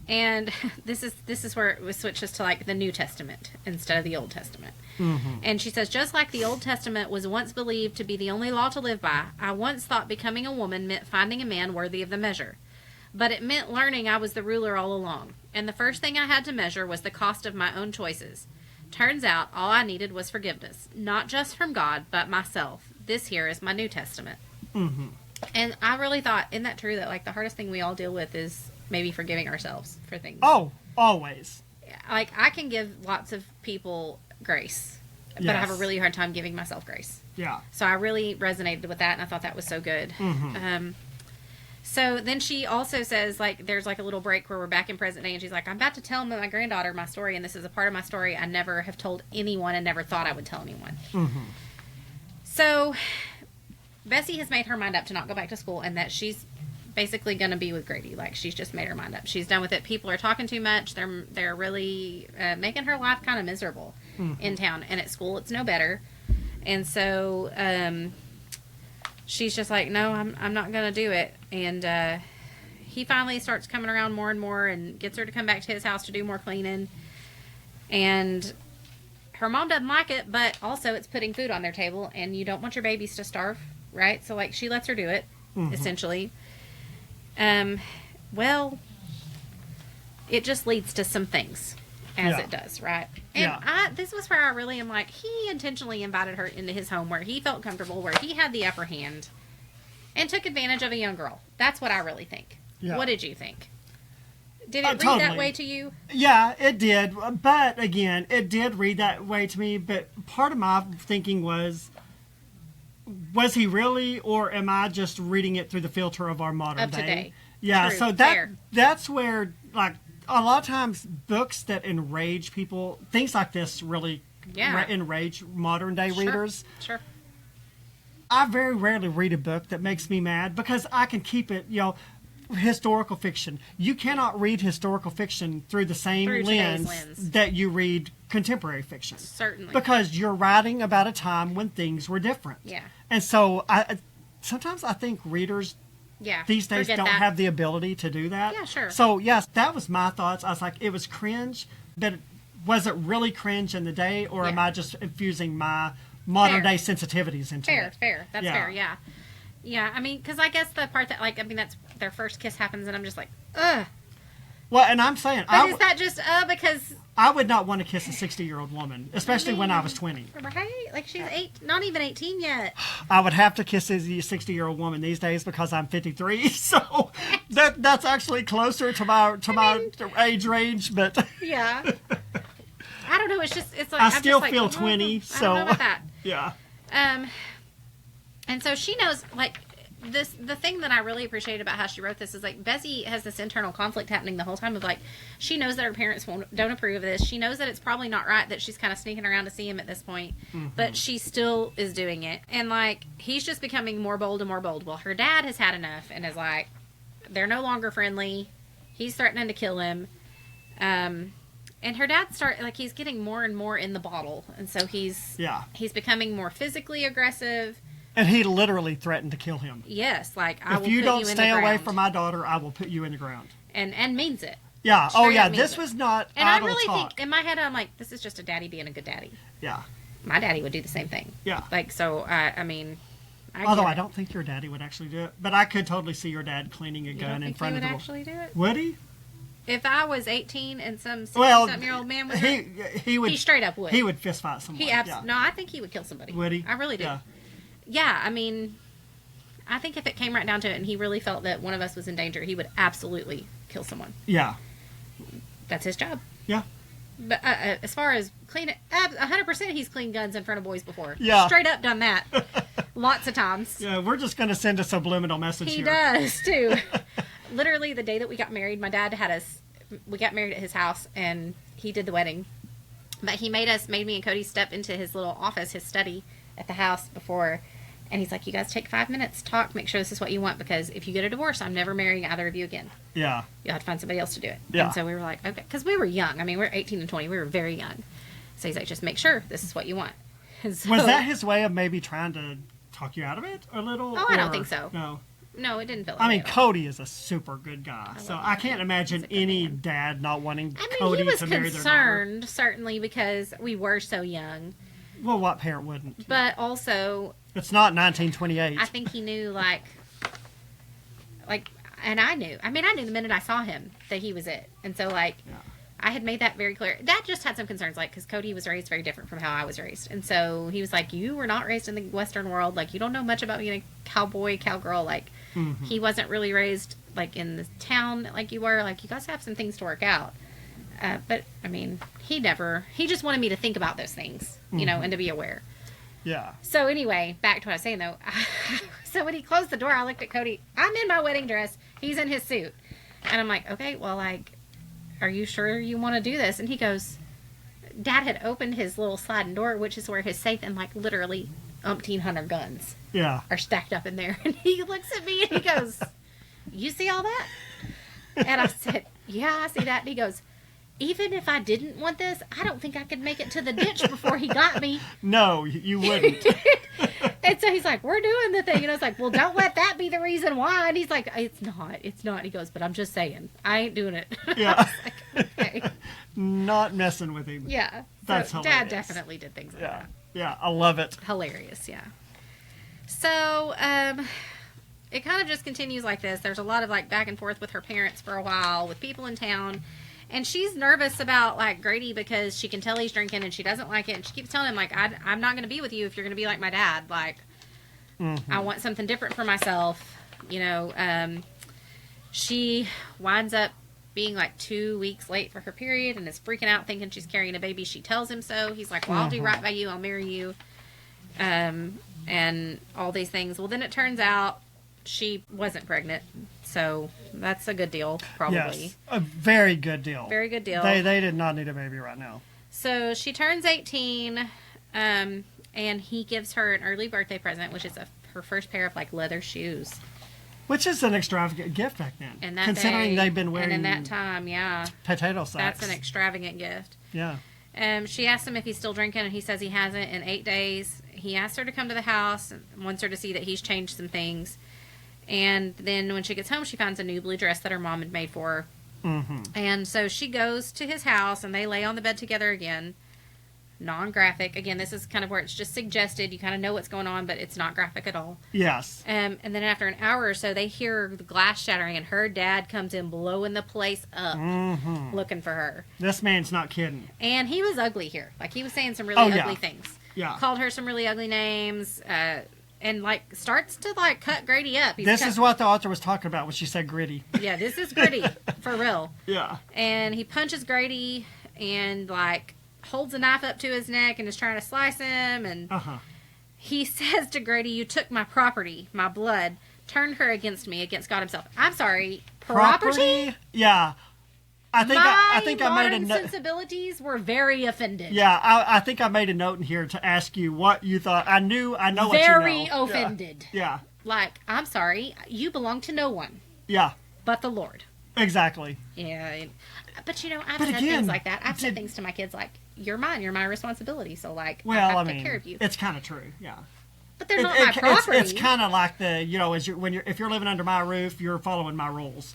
and this is where it switches to like the New Testament instead of the Old Testament. Mm-hmm. And she says, just like the Old Testament was once believed to be the only law to live by, I once thought becoming a woman meant finding a man worthy of the measure. But it meant learning I was the ruler all along. And the first thing I had to measure was the cost of my own choices. Turns out all I needed was forgiveness, not just from God, but myself. This here is my New Testament. Mm-hmm. And I really thought, isn't that true, that like the hardest thing we all deal with is maybe forgiving ourselves for things? Oh, always. Like I can give lots of people grace, but I have a really hard time giving myself grace. Yeah. So I really resonated with that, and I thought that was so good. Mm-hmm. So then she also says, like, there's like a little break where we're back in present day, and she's like, I'm about to tell my granddaughter my story, and this is a part of my story I never have told anyone and never thought I would tell anyone. Mm-hmm. So Bessie has made her mind up to not go back to school, and that she's basically going to be with Grady. Like, she's just made her mind up. She's done with it. People are talking too much. They're really making her life kind of miserable in town, and at school it's no better. And so she's just like, no, I'm not going to do it. And he finally starts coming around more and more and gets her to come back to his house to do more cleaning. And her mom doesn't like it, but also it's putting food on their table, and you don't want your babies to starve, right? So, like, she lets her do it, essentially. Well, it just leads to some things, as it does, right? And this was where I really am like, he intentionally invited her into his home where he felt comfortable, where he had the upper hand, and took advantage of a young girl. That's what I really think. Yeah. What did you think? Did it read that way to you? Yeah, it did. But again, it did read that way to me. But part of my thinking was he really, or am I just reading it through the filter of our modern day? Today. Yeah, True. so that's where, like, a lot of times books that enrage people, things like this really enrage modern day readers. Sure. I very rarely read a book that makes me mad because I can keep it, historical fiction. You cannot read historical fiction through the same lens that you read contemporary fiction. Certainly. Because you're writing about a time when things were different. Yeah. And so sometimes I think readers these days don't have the ability to do that. Yeah, sure. So, yes, that was my thoughts. I was like, it was cringe, but was it really cringe in the day, or am I just infusing my modern day sensitivities into it? Fair. That's fair, yeah. Yeah, I mean, because I guess the part that, like, I mean, that's their first kiss happens, and I'm just like, ugh. Well, and I'm saying... But is that just, because... I would not want to kiss a 60-year-old woman, especially when I was 20. Right? Like, she's not even 18 yet. I would have to kiss a 60-year-old woman these days because I'm 53, so that's actually closer to my age range, but... Yeah. I don't know, it's like... I still feel 20, so... I don't know about that. Yeah. And so she knows, like... The thing that I really appreciate about how she wrote this is, like, Bessie has this internal conflict happening the whole time of, like, she knows that her parents don't approve of this. She knows that it's probably not right that she's kind of sneaking around to see him at this point, but she still is doing it. And, like, he's just becoming more bold and more bold. Well, her dad has had enough and is like, they're no longer friendly. He's threatening to kill him. And her dad he's getting more and more in the bottle. And so he's becoming more physically aggressive. And he literally threatened to kill him. Yes, like, I will if put you you don't in stay the away ground. from my daughter, I will put you in the ground. And means it. Yeah. Straight up means This it. was not And idle I really talk. think, in my head, I'm like, this is just a daddy being a good daddy. Yeah. My daddy would do the same thing. Yeah. Like, so, I mean... Although I don't think your daddy would actually do it. But I could totally see your dad cleaning a gun in front of the... You don't think he would actually do it? Would he? If I was 18 and some 60-something-year-old man was he would... He straight up would. He would fist fight someone. No, I think he would kill somebody. Would he? I really do. Yeah. Yeah, I mean... I think if it came right down to it and he really felt that one of us was in danger, he would absolutely kill someone. Yeah. That's his job. Yeah. But as far as clean it, 100% he's cleaned guns in front of boys before. Yeah. Straight up done that. Lots of times. Yeah, we're just going to send a subliminal message He here. does, too. Literally, the day that we got married, my dad had us... We got married at his house, and he did the wedding. But he made me and Cody step into his little office, his study at the house before... And he's like, you guys take 5 minutes, talk, make sure this is what you want, because if you get a divorce, I'm never marrying either of you again. Yeah. You'll have to find somebody else to do it. Yeah. And so we were like, okay. Because we were young. I mean, we were 18 and 20. We were very young. So he's like, just make sure this is what you want. So, was that his way of maybe trying to talk you out of it a little? Oh, I don't think so. No. No, it didn't feel like I mean, that. Cody is a super good guy. So I can't imagine any man. dad not wanting I mean, Cody he was to marry their daughter. concerned, certainly, because we were so young. Well, what parent wouldn't? But also... It's not 1928. I think he knew, like, and I knew. I mean, I knew the minute I saw him that he was it. And so, like, I had made that very clear. Dad just had some concerns, like, because Cody was raised very different from how I was raised. And so he was like, you were not raised in the Western world. Like, you don't know much about being a cowboy, cowgirl. Like, he wasn't really raised, like, in the town like you were. Like, you guys have some things to work out. But, I mean, he just wanted me to think about those things, you know, and to be aware. Yeah. So anyway, back to what I was saying, though. So when he closed the door, I looked at Cody. I'm in my wedding dress. He's in his suit. And I'm like, okay, well, like, are you sure you want to do this? And he goes, Dad had opened his little sliding door, which is where his safe and, like, literally 1,800 guns are stacked up in there. And he looks at me and he goes, you see all that? And I said, yeah, I see that. And he goes, even if I didn't want this, I don't think I could make it to the ditch before he got me. No, you wouldn't. And so he's like, we're doing the thing. And I was like, well, don't let that be the reason why. And he's like, it's not. He goes, but I'm just saying, I ain't doing it. Yeah. I was like, okay. Not messing with him. Yeah. That's so hilarious. Dad definitely did things like that. Yeah, I love it. Hilarious, yeah. So, it kind of just continues like this. There's a lot of, like, back and forth with her parents for a while, with people in town. And she's nervous about, like, Grady because she can tell he's drinking and she doesn't like it. And she keeps telling him, like, I'm not going to be with you if you're going to be like my dad. Like, I want something different for myself. You know, she winds up being, like, 2 weeks late for her period and is freaking out thinking she's carrying a baby. She tells him so. He's like, well, I'll do right by you. I'll marry you. And all these things. Well, then it turns out she wasn't pregnant. So that's a good deal, probably. Yes, a very good deal. Very good deal. They did not need a baby right now. So she turns 18, and he gives her an early birthday present, which is her first pair of, like, leather shoes. Which is an extravagant gift back then. And that considering day, they've been wearing and in that time, yeah. Potato sacks. That's an extravagant gift. Yeah. She asks him if he's still drinking, and he says he hasn't in 8 days. He asks her to come to the house and wants her to see that he's changed some things. And then when she gets home, she finds a new blue dress that her mom had made for her. Mm-hmm. And so she goes to his house, and they lay on the bed together again. Non-graphic. Again, this is kind of where it's just suggested. You kind of know what's going on, but it's not graphic at all. Yes. And then after an hour or so, they hear the glass shattering, and her dad comes in blowing the place up, looking for her. This man's not kidding. And he was ugly here. Like, he was saying some really ugly things. Yeah. Called her some really ugly names, and, like, starts to, like, cut Grady up. This is what the author was talking about when she said gritty. Yeah, this is gritty, for real. Yeah. And he punches Grady and, like, holds a knife up to his neck and is trying to slice him. And he says to Grady, you took my property, my blood, turned her against me, against God himself. I'm sorry, property? Yeah. I think I made a modern note. sensibilities were very offended. Yeah, I think I made a note in here to ask you what you thought. I know what you know. Very offended. Yeah. Like, I'm sorry, you belong to no one Yeah. but the Lord. Exactly. Yeah. But, I've But said again, things like that. I've said things to my kids like, you're mine. You're my responsibility. So, like, I Well, have to take care of you. it's kind of true, yeah. But they're not my property. It's kind of like if you're living under my roof, you're following my rules.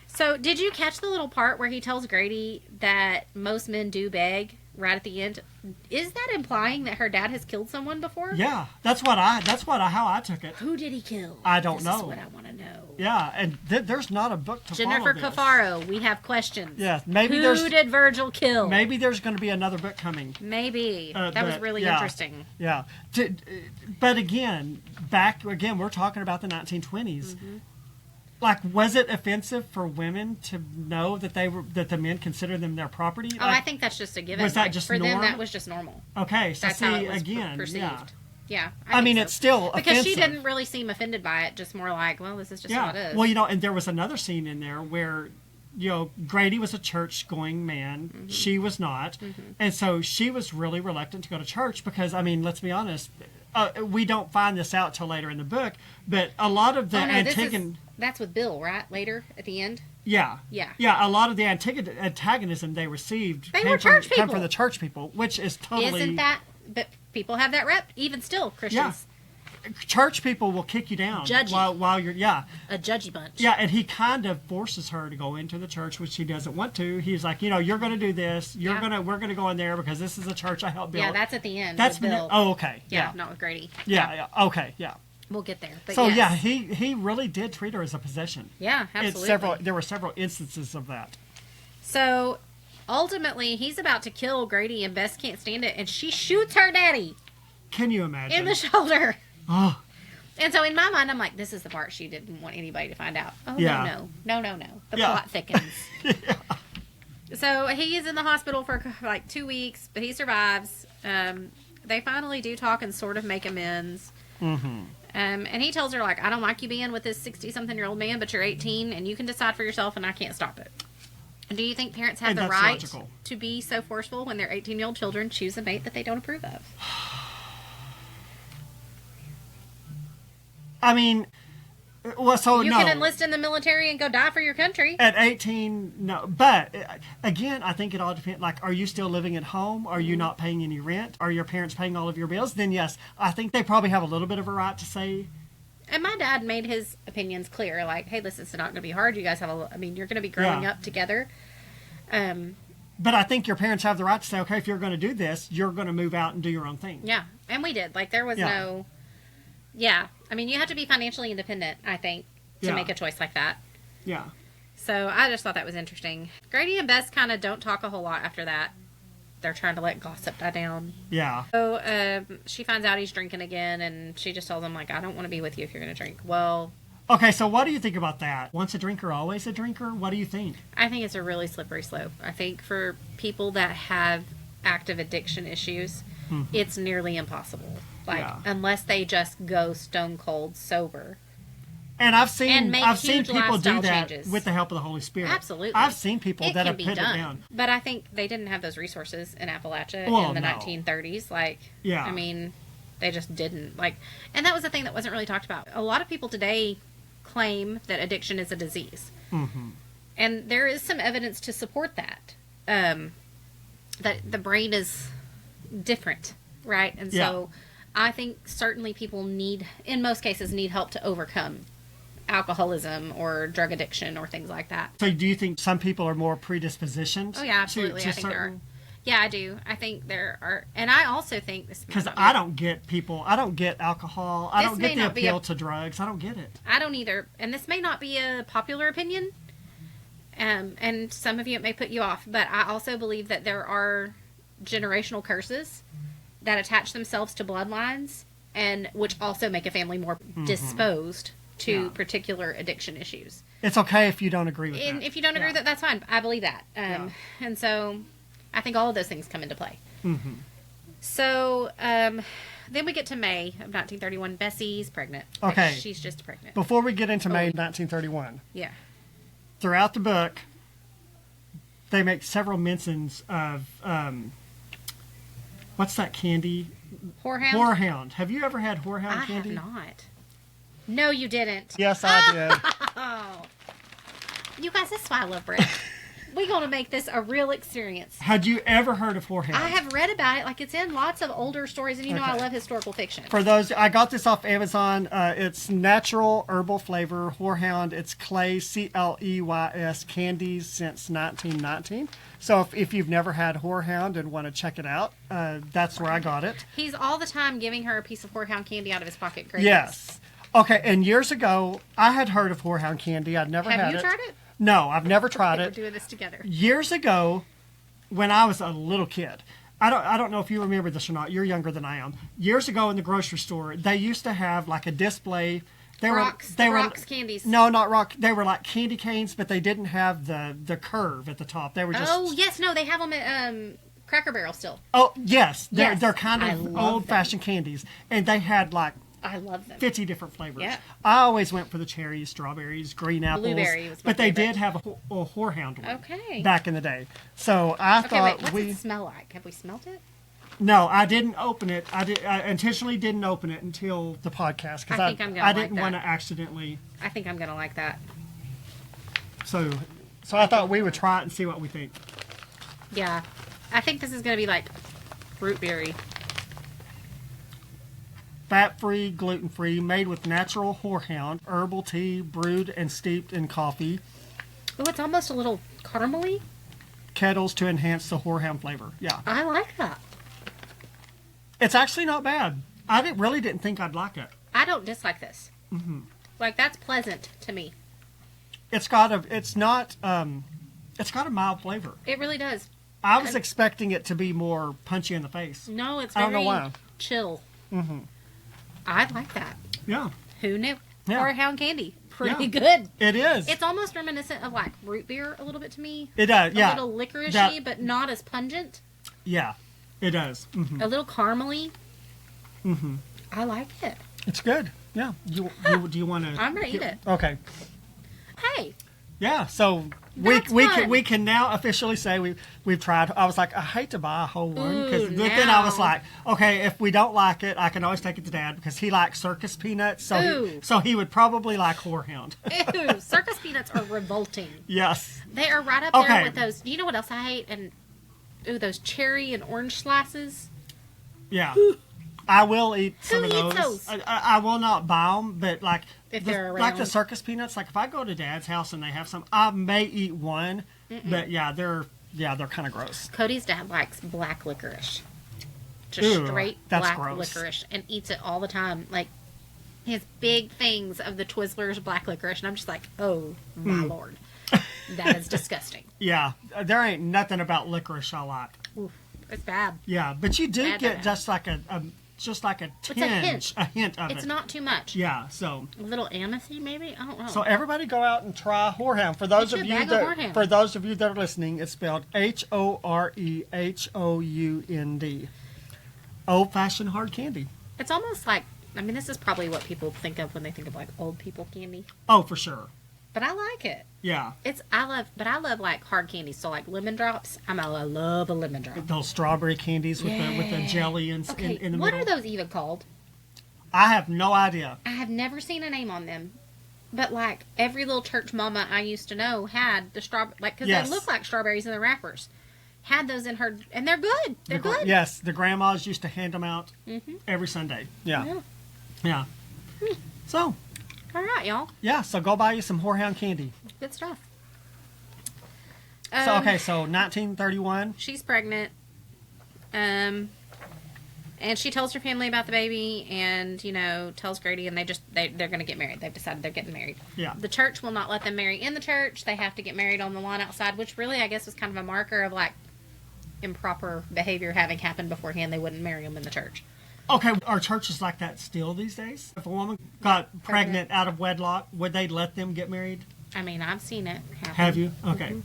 So, did you catch the little part where he tells Grady that most men do beg right at the end? Is that implying that her dad has killed someone before? Yeah, how I took it. Who did he kill? I don't know. This is what I want to know. Yeah, and there's not a book to Jennifer follow this. Cafaro, we have questions. Yeah, maybe Who did Virgil kill? Maybe there's going to be another book coming. Maybe. That was really interesting. Yeah. But again, we're talking about the 1920s. Mm-hmm. Like, was it offensive for women to know that the men considered them their property? Oh, I think that's just a given. Was that just for norm? them? That was just normal. Okay, so that's see, how it was again, perceived. yeah. Yeah, I mean, think so. it's still because offensive. she didn't really seem offended by it. Just more like, well, this is just how it is. Well, and there was another scene in there where, Grady was a church-going man. Mm-hmm. She was not, and so she was really reluctant to go to church because, I mean, let's be honest, we don't find this out till later in the book, but a lot of the that's with Bill, right? Later at the end. Yeah. A lot of the antagonism they received came from the church people, which is totally. Isn't that? But people have that rep. Even still, Christians. Yeah. Church people will kick you down Judgy. while you're a judgy bunch. Yeah, and he kind of forces her to go into the church, which she doesn't want to. He's like, you're going to do this. We're going to go in there because this is a church I helped build. Yeah, that's at the end. That's with Bill. Oh, okay. Yeah, not with Grady. Yeah. Okay. Yeah. We'll get there. But so yes. he really did treat her as a possession. Yeah, absolutely. There were several instances of that. So ultimately, he's about to kill Grady, and Bess can't stand it, and she shoots her daddy. Can you imagine? In the shoulder. Oh. And so in my mind, I'm like, this is the part she didn't want anybody to find out. Oh, no. The plot thickens. Yeah. So he's in the hospital for like 2 weeks, but he survives. They finally do talk and sort of make amends. Mm-hmm. And he tells her, like, I don't like you being with this 60-something-year-old man, but you're 18, and you can decide for yourself, and I can't stop it. Do you think parents have the right to be so forceful when their 18-year-old children choose a mate that they don't approve of? I mean, well, so you no. can enlist in the military and go die for your country. At 18, no. But, again, I think it all depends. Like, are you still living at home? Are you not paying any rent? Are your parents paying all of your bills? Then, yes, I think they probably have a little bit of a right to say. And my dad made his opinions clear. Like, hey, listen, it's not going to be hard. You guys have you're going to be growing up together. But I think your parents have the right to say, okay, if you're going to do this, you're going to move out and do your own thing. Yeah. And we did. Like, there was no. Yeah. I mean, you have to be financially independent, I think, to make a choice like that. Yeah. So I just thought that was interesting. Grady and Bess kind of don't talk a whole lot after that. They're trying to let gossip die down. Yeah. So she finds out he's drinking again, and she just tells him, like, I don't want to be with you if you're going to drink. Well... Okay, so what do you think about that? Once a drinker, always a drinker? What do you think? I think it's a really slippery slope. I think for people that have active addiction issues, it's nearly impossible. Like, unless they just go stone cold sober. And I've seen people do that changes. with the help of the Holy Spirit. Absolutely. I've seen people that have put it down. But I think they didn't have those resources in Appalachia in the 1930s. Like, I mean, they just didn't. Like, and that was the thing that wasn't really talked about. A lot of people today claim that addiction is a disease. Mm-hmm. And there is some evidence to support that. That the brain is different, right? And so I think certainly people in most cases, need help to overcome alcoholism or drug addiction or things like that. So do you think some people are more predispositioned? Oh, yeah, absolutely. I think there are. Yeah, I do. I think there are. And I also think this... Because I don't get alcohol. I don't get the appeal to drugs. I don't get it. I don't either. And this may not be a popular opinion. And some of you, it may put you off. But I also believe that there are generational curses that attach themselves to bloodlines, and which also make a family more disposed to particular addiction issues. It's okay if you don't agree with that. And if you don't agree with that, that's fine. I believe that. And so I think all of those things come into play. Mm-hmm. So then we get to May of 1931. Bessie's pregnant. Okay. She's just pregnant. Before we get into May 1931. Yeah. Throughout the book, they make several mentions of... what's that candy? Horehound? Horehound. Have you ever had Horehound candy? I have not. No, you didn't. Yes, I did. Oh. You guys, that's why I love Brett. We're going to make this a real experience. Had you ever heard of Horehound? I have read about it. Like, it's in lots of older stories, and you know I love historical fiction. For those, I got this off Amazon. It's natural herbal flavor Horehound. It's clay, Cleys candies since 1919. So if you've never had Horehound and want to check it out, that's where I got it. He's all the time giving her a piece of Horehound candy out of his pocket. Grady. Yes. Okay, and years ago, I had heard of Horehound candy. I'd never had it. Have you tried it? No, I've never tried it. We're doing this together. Years ago, when I was a little kid, I don't know if you remember this or not. You're younger than I am. Years ago in the grocery store, they used to have like a display. Rocks candies. No, not rock. They were like candy canes, but they didn't have the curve at the top. They were just. Oh yes, no, they have them at Cracker Barrel still. Oh yes, Yes, they're kind of old-fashioned candies, and they had like. I love them. 50 different flavors. Yeah. I always went for the cherries, strawberries, green apples. Blueberry was my but they favorite. did have a Horehound one. Okay. Back in the day. So I Okay, thought wait, what's it smell like? Have we smelt it? No, I didn't open it. I intentionally didn't open it until the podcast because I think I'm gonna I like didn't that. want to accidentally. I think I'm going to like that. So I thought we would try it and see what we think. Yeah. I think this is going to be like root berry. Fat-free, gluten-free, made with natural Horehound, herbal tea, brewed and steeped in coffee. Oh, it's almost a little caramely. Kettles to enhance the Horehound flavor. Yeah. I like that. It's actually not bad. I really didn't think I'd like it. I don't dislike this. Mm-hmm. Like, that's pleasant to me. It's got a mild flavor. It really does. I was expecting it to be more punchy in the face. No, it's I very don't know why. chill. Mm-hmm. I like that. Yeah. Who knew? Yeah. Horehound candy. Pretty Yeah. good. It is. It's almost reminiscent of like root beer a little bit to me. It does, yeah. A little licoricey, but not as pungent. Yeah, it does. Mm-hmm. A little caramely. Mm-hmm. I like it. It's good. Yeah. Do you want to? I'm gonna eat it. Okay. Hey. Yeah. So That's we fun. can now officially say we've tried. I was like, I hate to buy a whole one Ooh, then I was now. like, okay, if we don't like it, I can always take it to Dad because he likes circus peanuts. So he would probably like Horehound. Ew, circus peanuts are revolting. Yes. They are right up there Okay. with those. Do you know what else I hate? And those cherry and orange slices. Yeah. I will eat some of eats those. those? I will not buy them, but like If they're like the around. circus peanuts. Like if I go to Dad's house and they have some, I may eat one. But yeah, they're kind of gross. Cody's dad likes black licorice. Just Ew, straight that's black gross. licorice, and eats it all the time. Like, he has big things of the Twizzlers black licorice, and I'm just like, oh my lord, that is disgusting. Yeah, there ain't nothing about licorice I like. Oof, it's bad. Yeah, but you do Bad, get bad. just like a tinge, a hint. a hint of it. It's not too much. Yeah, so A little amethyst, maybe. I don't know. so everybody go out and try Horehound. For those Get of you a you bag of that Horehound. for those of you that are listening, it's spelled Horehound. Old fashioned hard candy. It's almost like, I mean, this is probably what people think of when they think of like old people candy. Oh, for sure. But I like it. Yeah. I love like hard candy. So like lemon drops. I love a lemon drop. Those strawberry candies with the jelly in the What middle. are those even called? I have no idea. I have never seen a name on them. But like every little church mama I used to know had the strawberry, like, because Yes. they look like strawberries in the wrappers. Had those in her, and they're good. They're good. Yes, the grandmas used to hand them out every Sunday. Yeah. Yeah. Yeah. So, All right, y'all. yeah, so go buy you some Horehound candy. Good stuff. So 1931. She's pregnant. And she tells her family about the baby, and tells Grady, and they're going to get married. They've decided they're getting married. Yeah. The church will not let them marry in the church. They have to get married on the lawn outside, which really I guess was kind of a marker of like improper behavior having happened beforehand. They wouldn't marry them in the church. Okay, are churches like that still these days? If a woman got pregnant out of wedlock, would they let them get married? I mean, I've seen it happen. Have you? Okay.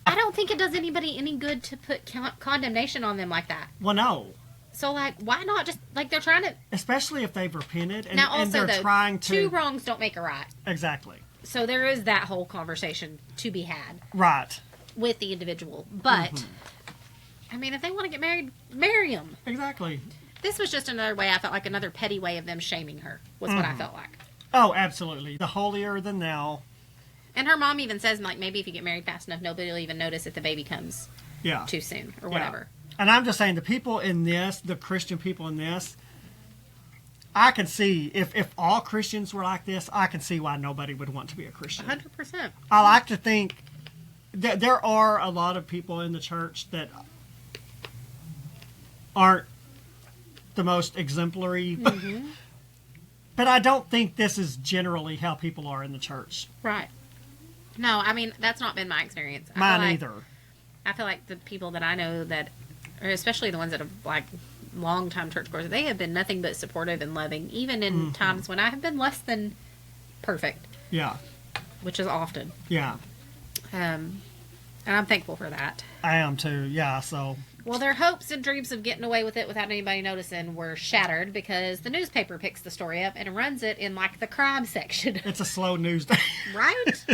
I don't think it does anybody any good to put condemnation on them like that. Well, no. So, like, why not just, like, they're trying to... Especially if they've repented and, Now, also, and they're though, trying to... two wrongs don't make a right. Exactly. So there is that whole conversation to be had Right. with the individual. But, I mean, if they want to get married, marry them. Exactly. This was just another way, I felt like another petty way of them shaming her, was what I felt like. Oh, absolutely. The holier than thou. And her mom even says, like, maybe if you get married fast enough, nobody will even notice if the baby comes too soon or whatever. And I'm just saying, the people in this, the Christian people in this, I can see, if all Christians were like this, I can see why nobody would want to be a Christian. 100%. I like to think that there are a lot of people in the church that aren't the most exemplary. Mm-hmm. But I don't think this is generally how people are in the church. Right. No, I mean, that's not been my experience. Mine either. I feel like the people that I know that, or especially the ones that have, like, long-time churchgoers, they have been nothing but supportive and loving, even in times when I have been less than perfect. Yeah. Which is often. Yeah. And I'm thankful for that. I am too, yeah, so. Well, their hopes and dreams of getting away with it without anybody noticing were shattered because the newspaper picks the story up and runs it in, like, the crime section. It's a slow news day. Right?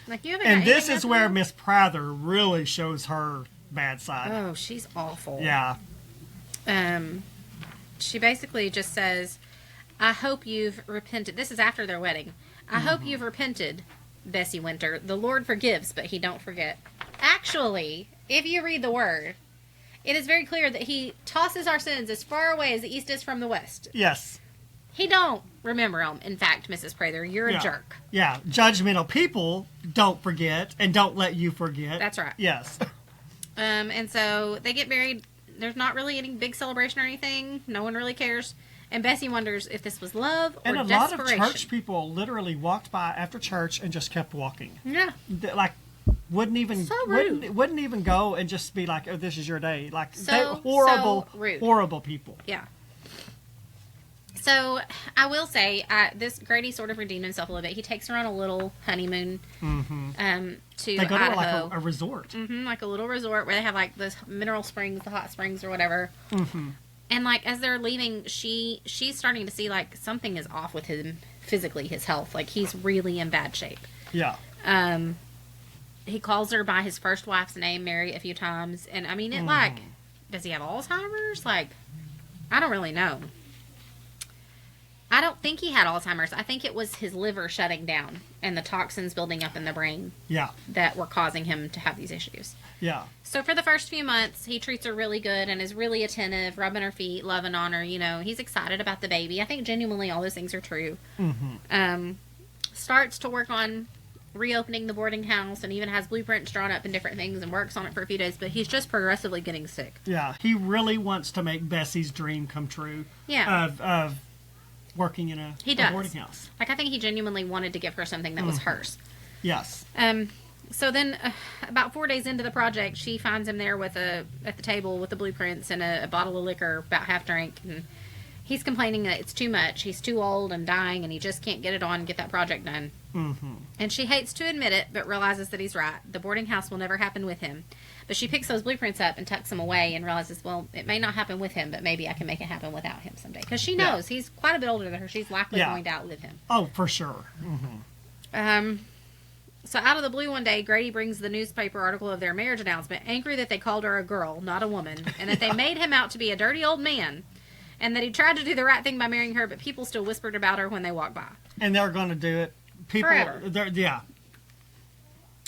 Like, you haven't And got this anything is up where there? Miss Prather really shows her bad side. Oh, she's awful. Yeah. She basically just says, I hope you've repented. This is after their wedding. I hope you've repented, Bessie Winter. The Lord forgives, but he don't forget. Actually, if you read the word, it is very clear that he tosses our sins as far away as the east is from the west. Yes. He don't remember them. In fact, Mrs. Prather, you're a jerk. Yeah. Judgmental people don't forget and don't let you forget. That's right. Yes. And so they get married. There's not really any big celebration or anything. No one really cares. And Bessie wonders if this was love or and a desperation. lot of church people literally walked by after church and just kept walking. Yeah. Like, wouldn't even So rude. Wouldn't even go and just be like, "Oh, this is your day." Like, So rude. horrible people. Yeah. So I will say, this Grady sort of redeemed himself a little bit. He takes her on a little honeymoon to They go Idaho. to like a resort. Like a little resort where they have like the mineral springs, the hot springs or whatever. And like as they're leaving, she's starting to see like something is off with him physically, his health. Like he's really in bad shape. Yeah. He calls her by his first wife's name, Mary, a few times. And I mean, it like, does he have Alzheimer's? Like, I don't really know. I don't think he had Alzheimer's. I think it was his liver shutting down and the toxins building up in the brain that were causing him to have these issues. Yeah. So for the first few months, he treats her really good and is really attentive, rubbing her feet, loving on her. You know, he's excited about the baby. I think genuinely all those things are true. Starts to work on reopening the boarding house and even has blueprints drawn up and different things and works on it for a few days, but he's just progressively getting sick. Yeah. He really wants to make Bessie's dream come true. Yeah. Of working in a boarding house. Like, I think he genuinely wanted to give her something that was hers. Yes. So then, about 4 days into the project, she finds him there at the table with the blueprints and a bottle of liquor, about half drank, and he's complaining that it's too much. He's too old and dying, and he just can't get it on and get that project done. And she hates to admit it, but realizes that he's right. The boarding house will never happen with him. But she picks those blueprints up and tucks them away and realizes, well, it may not happen with him, but maybe I can make it happen without him someday. Because she knows he's quite a bit older than her. She's likely going to outlive him. Oh, for sure. So out of the blue one day, Grady brings the newspaper article of their marriage announcement, angry that they called her a girl, not a woman, and that they made him out to be a dirty old man, and that he tried to do the right thing by marrying her, but people still whispered about her when they walked by. And they're going to do it. People, forever. Yeah.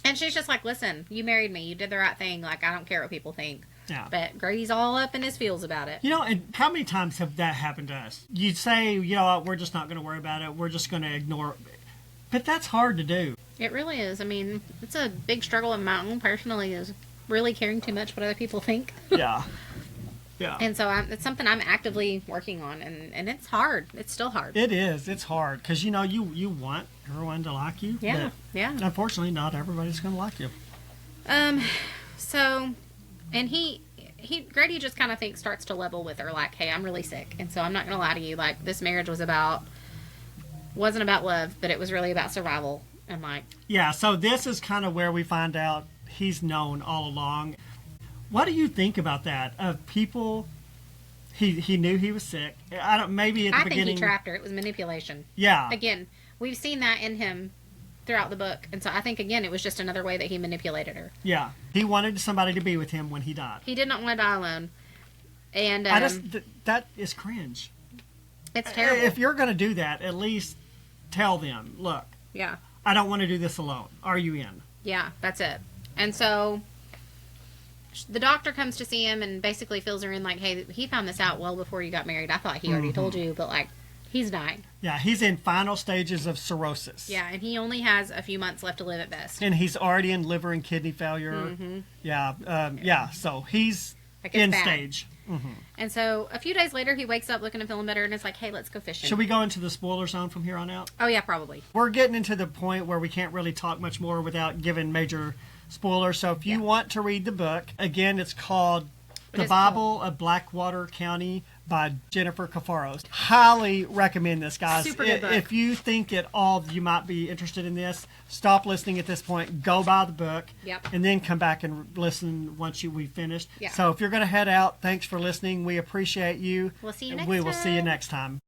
And she's just like, listen, you married me. You did the right thing. Like, I don't care what people think. Yeah. But Grady's all up in his feels about it. You know, and how many times have that happened to us? You'd say, you know what, we're just not going to worry about it. We're just going to ignore it. But that's hard to do. It really is. I mean, it's a big struggle of my own personally is really caring too much what other people think. Yeah. Yeah. And so it's something I'm actively working on, and it's hard. It's still hard. It is. It's hard because, you know, you want everyone to like you. Yeah. Yeah. Unfortunately, not everybody's going to like you. So, and Grady just kind of starts to level with her, like, hey, I'm really sick, and so I'm not going to lie to you. Like, this marriage wasn't about love, but it was really about survival. And like, yeah. So this is kind of where we find out he's known all along. What do you think about that? Of people, he knew he was sick. Maybe at the beginning. I think he trapped her. It was manipulation. Yeah. Again, we've seen that in him throughout the book, and so I think again it was just another way that he manipulated her. Yeah. He wanted somebody to be with him when he died. He did not want to die alone, and that is cringe. It's terrible. If you're going to do that, at least tell them. Look. Yeah. I don't want to do this alone. Are you in? Yeah, that's it. And so the doctor comes to see him and basically fills her in like, hey, he found this out well before you got married. I thought he already told you, but like, he's dying. Yeah, he's in final stages of cirrhosis. Yeah, and he only has a few months left to live at best. And he's already in liver and kidney failure. Yeah, so he's Like, it's in bad. stage. And so a few days later, he wakes up looking and feeling better, and it's like, hey, let's go fishing. Should we go into the spoiler zone from here on out? Oh, yeah, probably. We're getting into the point where we can't really talk much more without giving major spoilers. So if you want to read the book, again, it's called The Bible of Blackwater County by Jenny Cafaro. Highly recommend this, guys. Super good book. If you think at all you might be interested in this, stop listening at this point. Go buy the book. Yep. And then come back and listen once we've finished. Yeah. So if you're going to head out, thanks for listening. We appreciate you. We'll see you And next we will see you time. next time.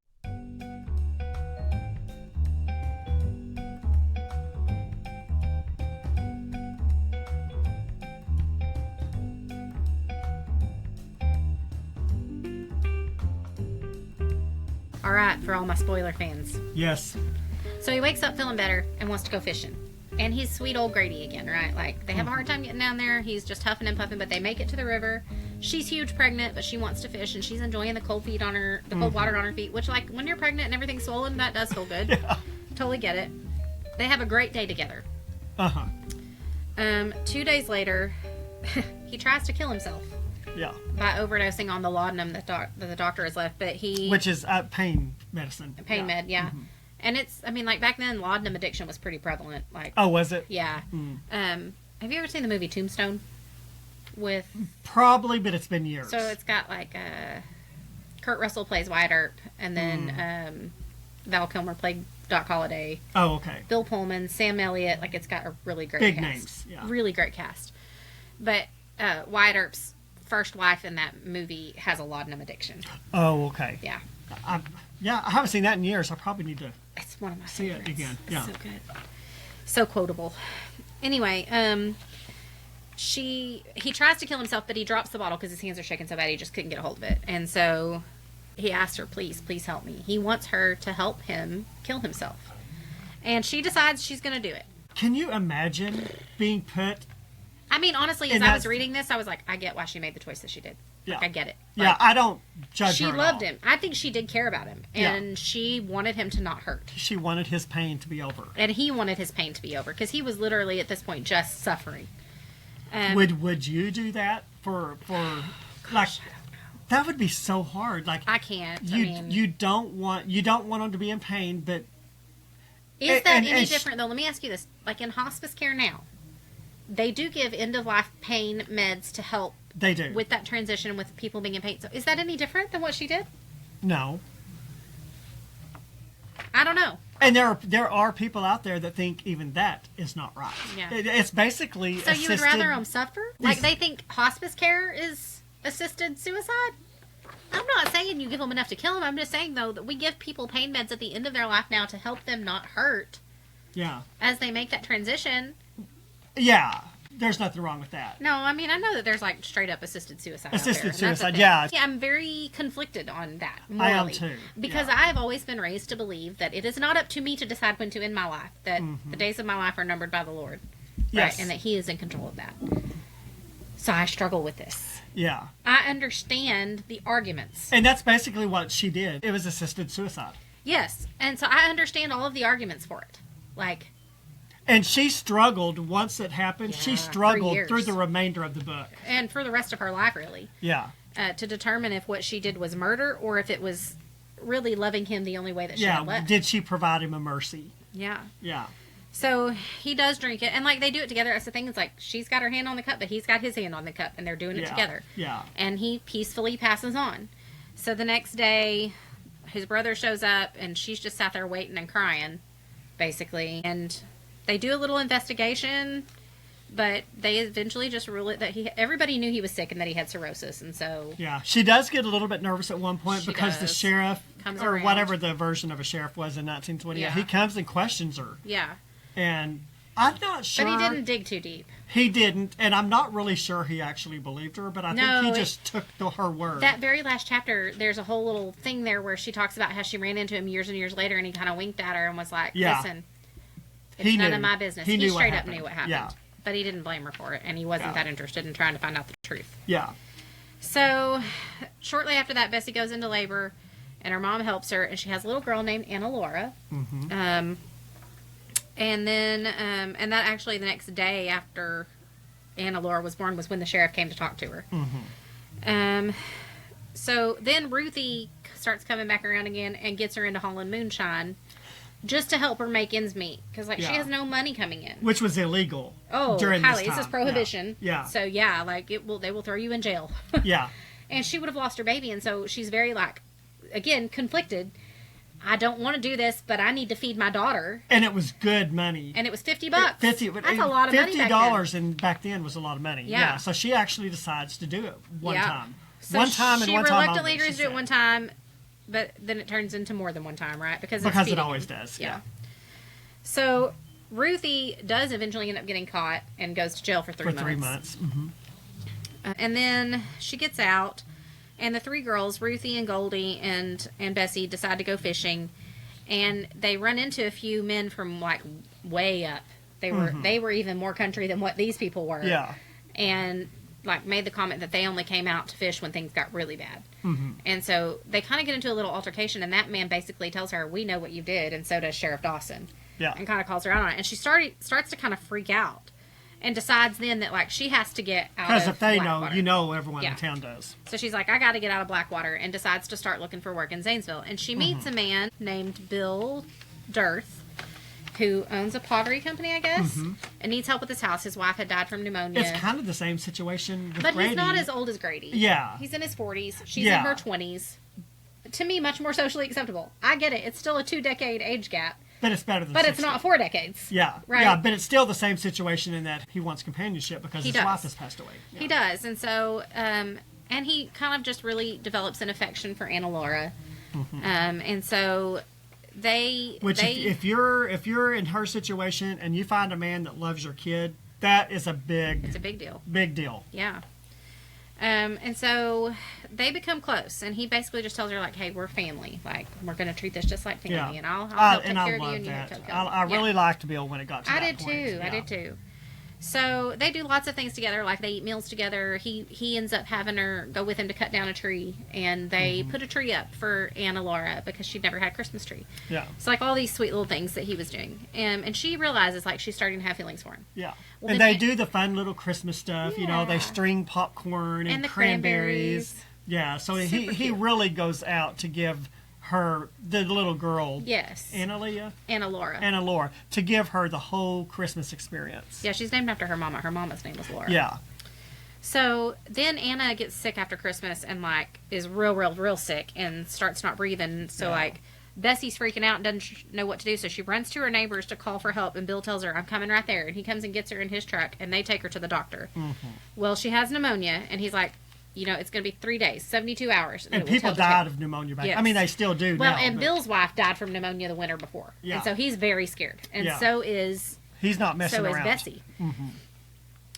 All right, for all my spoiler fans. Yes. So he wakes up feeling better and wants to go fishing. And he's sweet old Grady again, right? Like, they have a hard time getting down there. He's just huffing and puffing, but they make it to the river. She's huge pregnant, but she wants to fish, and she's enjoying the cold feet on her, the cold water on her feet, which, like, when you're pregnant and everything's swollen, that does feel good. Yeah. Totally get it. They have a great day together. 2 days later, he tries to kill himself Yeah. by overdosing on the laudanum that the doctor has left, but he... Which is pain medicine. Pain med, yeah. And it's, I mean, like, back then, laudanum addiction was pretty prevalent. Like, Oh, was it? yeah. Have you ever seen the movie Tombstone? With... Probably, but it's been years. So it's got, like, Kurt Russell plays Wyatt Earp, and then Val Kilmer played Doc Holliday. Oh, okay. Bill Pullman, Sam Elliott. Like, it's got a really great Big cast. names, yeah. Really great cast. But Wyatt Earp's first wife in that movie has a laudanum addiction. Oh, okay. Yeah. I haven't seen that in years. I probably need to It's one of my see favorites. it again. It's Yeah. so good. So quotable. Anyway, he tries to kill himself, but he drops the bottle because his hands are shaking so bad he just couldn't get a hold of it. And so he asks her, please help me. He wants her to help him kill himself. And she decides she's going to do it. Can you imagine being put? I mean, honestly, as And I was that's- reading this, I was like, I get why she made the choice that she did. Yeah. Like, I get it. Yeah, Like, I don't judge she her at loved all. him. I think she did care about him. Yeah. And she wanted him to not hurt. She wanted his pain to be over. And he wanted his pain to be over because he was literally at this point just suffering. Would you do that for like? That would be so hard. Like I can't. you don't want him to be in pain, but Is that and any sh- different though? Let me ask you this: like in hospice care now, they do give end of life pain meds to help they do. with that transition with people being in pain. So is that any different than what she did? No. I don't know. And there are people out there that think even that is not right. Yeah. It's basically So you would assisted- rather them suffer? Like they think hospice care is assisted suicide? I'm not saying you give them enough to kill them. I'm just saying though that we give people pain meds at the end of their life now to help them not hurt Yeah. as they make that transition. Yeah. There's nothing wrong with that. No, I mean, I know that there's like straight up assisted suicide. Assisted out there, and that's the suicide, thing. yeah. Yeah, I'm very conflicted on that. I am Morally, too, because yeah. I've always been raised to believe that it is not up to me to decide when to end my life. That the days of my life are numbered by the Lord, Yes. right? And that He is in control of that. So I struggle with this. Yeah. I understand the arguments. And that's basically what she did. It was assisted suicide. Yes, and so I understand all of the arguments for it. Like, And she struggled once it happened. Yeah, she for struggled years. through the remainder of the book. and for the rest of her life, really. Yeah. To determine if what she did was murder or if it was really loving him the only way that she had Yeah. left. Did she provide him a mercy? Yeah. Yeah. So he does drink it, and like they do it together. That's the thing. It's like she's got her hand on the cup, but he's got his hand on the cup, and they're doing it Yeah. together. Yeah. And he peacefully passes on. So the next day, his brother shows up, and she's just sat there waiting and crying, basically. And they do a little investigation, but they eventually just rule it that everybody knew he was sick and that he had cirrhosis, and so Yeah. She does get a little bit nervous at one point She because the does. sheriff, Comes or around. whatever the version of a sheriff was in 1920, Yeah. he comes and questions her. yeah. And I'm not sure. But he didn't dig too deep. He didn't, and I'm not really sure he actually believed her, but I No, think he just took her word. That very last chapter, there's a whole little thing there where she talks about how she ran into him years and years later, and he kind of winked at her and was like, Yeah. listen, It's none knew. of my business. He He knew what straight up happened. knew what happened. Yeah. But he didn't blame her for it, and he wasn't that interested in trying to find out the truth. Yeah. So, shortly after that, Bessie goes into labor, and her mom helps her, and she has a little girl named Anna Laura. And then, and that actually the next day after Anna Laura was born was when the sheriff came to talk to her. So then Ruthie starts coming back around again and gets her into Holland Moonshine just to help her make ends meet. Because, like, she has no money coming in. Which was illegal. Oh, during highly. this This is time. prohibition. Yeah. So, yeah, like, they will throw you in jail. Yeah. And she would have lost her baby, and so she's very, like, again, conflicted. I don't want to do this, but I need to feed my daughter. And it was good money. And it was $50. That's a lot of money $50 and back then was a lot of money. Yeah. So she actually decides to do it one time. So one time and one time reluctantly only, agrees to do it one time, but then it turns into more than one time, right? Because it always does. Yeah. So Ruthie does eventually end up getting caught and goes to jail for 3 months. 3 months. Mm-hmm. And then she gets out, and the three girls, Ruthie and Goldie and Bessie, decide to go fishing, and they run into a few men from, like, way up. They were even more country than what these people were. Yeah. And, like, made the comment that they only came out to fish when things got really bad. And so they kind of get into a little altercation, and that man basically tells her, "We know what you did," and so does Sheriff Dawson. Yeah. And kind of calls her out on it. And she starts to kind of freak out and decides then that, like, she has to get out of Because if they Blackwater. know, you know everyone Yeah. in town does. So she's like, I got to get out of Blackwater, and decides to start looking for work in Zanesville. And she meets a man named Bill Dearth, who owns a pottery company, I guess, and needs help with his house. His wife had died from pneumonia. It's kind of the same situation with But Grady. he's not as old as Grady. Yeah. He's in his 40s. She's Yeah. in her 20s. To me, much more socially acceptable. I get it. It's still a 2-decade age gap. But it's better than But it's 60. not 4 decades. Yeah. Right? Yeah, but it's still the same situation in that he wants companionship because He his does. wife has passed away. Yeah. He does. And so, and he kind of just really develops an affection for Anna Laura. And so If you're in her situation and you find a man that loves your kid, that is it's a big deal. big deal. Yeah. And so they become close, and he basically just tells her, like, "Hey, we're family. Like, we're going to treat this just like family, Yeah. and I'll help take I care of you, love and you that. take care of me." I really liked Bill when it got to I that did point. too. Yeah. I did too. So they do lots of things together, like they eat meals together. He ends up having her go with him to cut down a tree, and they put a tree up for Anna Laura because she'd never had a Christmas tree. Yeah. It's like all these sweet little things that he was doing, and she realizes, like, she's starting to have feelings for him. Yeah. Well, And then they do the fun little Christmas stuff. You know, they Yeah. string popcorn and the cranberries. cranberries. Yeah. So he cute. really goes out to give her, the little girl, Yes, Anna Laura, to give her the whole Christmas experience. Yeah, she's named after her mama. Her mama's name was Laura. Yeah. So then Anna gets sick after Christmas and, like, is real sick and starts not breathing. So, like, Bessie's freaking out and doesn't know what to do. So she runs to her neighbors to call for help. And Bill tells her, "I'm coming right there." And he comes and gets her in his truck, and they take her to the doctor. Well, she has pneumonia, and he's like, you know, it's going to be 3 days, 72 hours. And people died of pneumonia back. Yes. I mean, they still do Well, now. and but Bill's wife died from pneumonia the winter before. Yeah. And so he's very scared. And Yeah. so is he's not messing around. Bessie.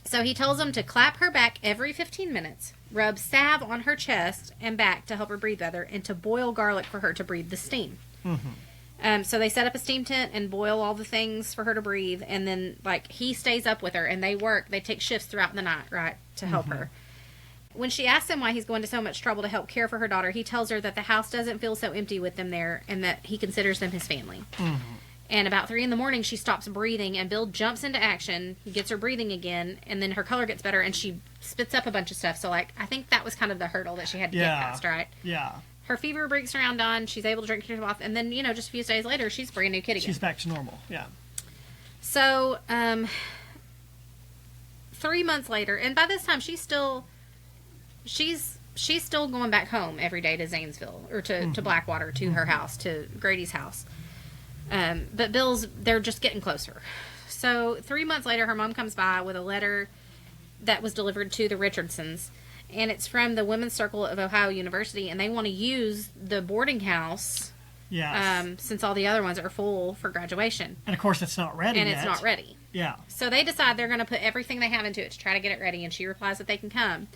So he tells them to clap her back every 15 minutes, rub salve on her chest and back to help her breathe better, and to boil garlic for her to breathe the steam. So they set up a steam tent and boil all the things for her to breathe, and then, like, he stays up with her, and they take shifts throughout the night, right, to help her. When she asks him why he's going to so much trouble to help care for her daughter, he tells her that the house doesn't feel so empty with them there, and that he considers them his family. And about 3 a.m, she stops breathing, and Bill jumps into action. He gets her breathing again, and then her color gets better, and she spits up a bunch of stuff. So, like, I think that was kind of the hurdle that she had to get past, right? Yeah. Her fever breaks around on. She's able to drink her off, and then, you know, just a few days later, she's a brand new kid again. She's back to normal. Yeah. So, 3 months later, and by this time, she's still going back home every day to Zanesville, or to Blackwater, to her house, to Grady's house. But they're just getting closer. So 3 months later, her mom comes by with a letter that was delivered to the Richardsons, and it's from the Women's Circle of Ohio University, and they want to use the boarding house, since all the other ones are full for graduation. And of course, it's not ready And yet. it's not ready. Yeah. So they decide they're going to put everything they have into it to try to get it ready, and she replies that they can come.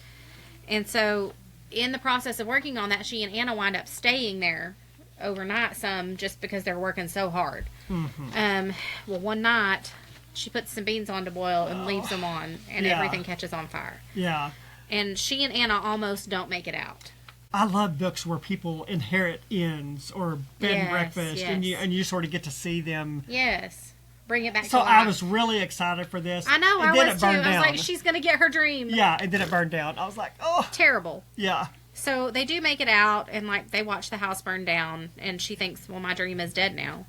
And so in the process of working on that, she and Anna wind up staying there overnight some just because they're working so hard. Well, one night she puts some beans on to boil and leaves them on, and everything catches on fire. Yeah. And she and Anna almost don't make it out. I love books where people inherit inns or bed and breakfast, and you sort of get to see them. Yes. Bring it back to So life. I was really excited for this. I know, and I then was it too. burned I was down. like, she's going to get her dream. Yeah, and then it burned down. I was like, oh. Terrible. Yeah. So they do make it out, and like they watch the house burn down, and she thinks, well, my dream is dead now.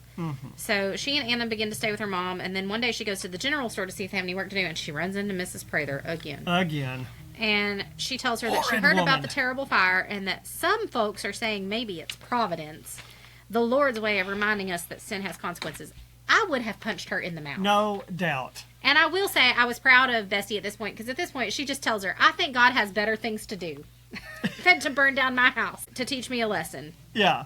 So she and Anna begin to stay with her mom, and then one day she goes to the general store to see if they have any work to do, and she runs into Mrs. Prather again. And she tells her that she heard about the terrible fire, and that some folks are saying maybe it's providence, the Lord's way of reminding us that sin has consequences. I would have punched her in the mouth. No doubt. And I will say I was proud of Bessie at this point, because at this point she just tells her, I think God has better things to do than to burn down my house to teach me a lesson. Yeah.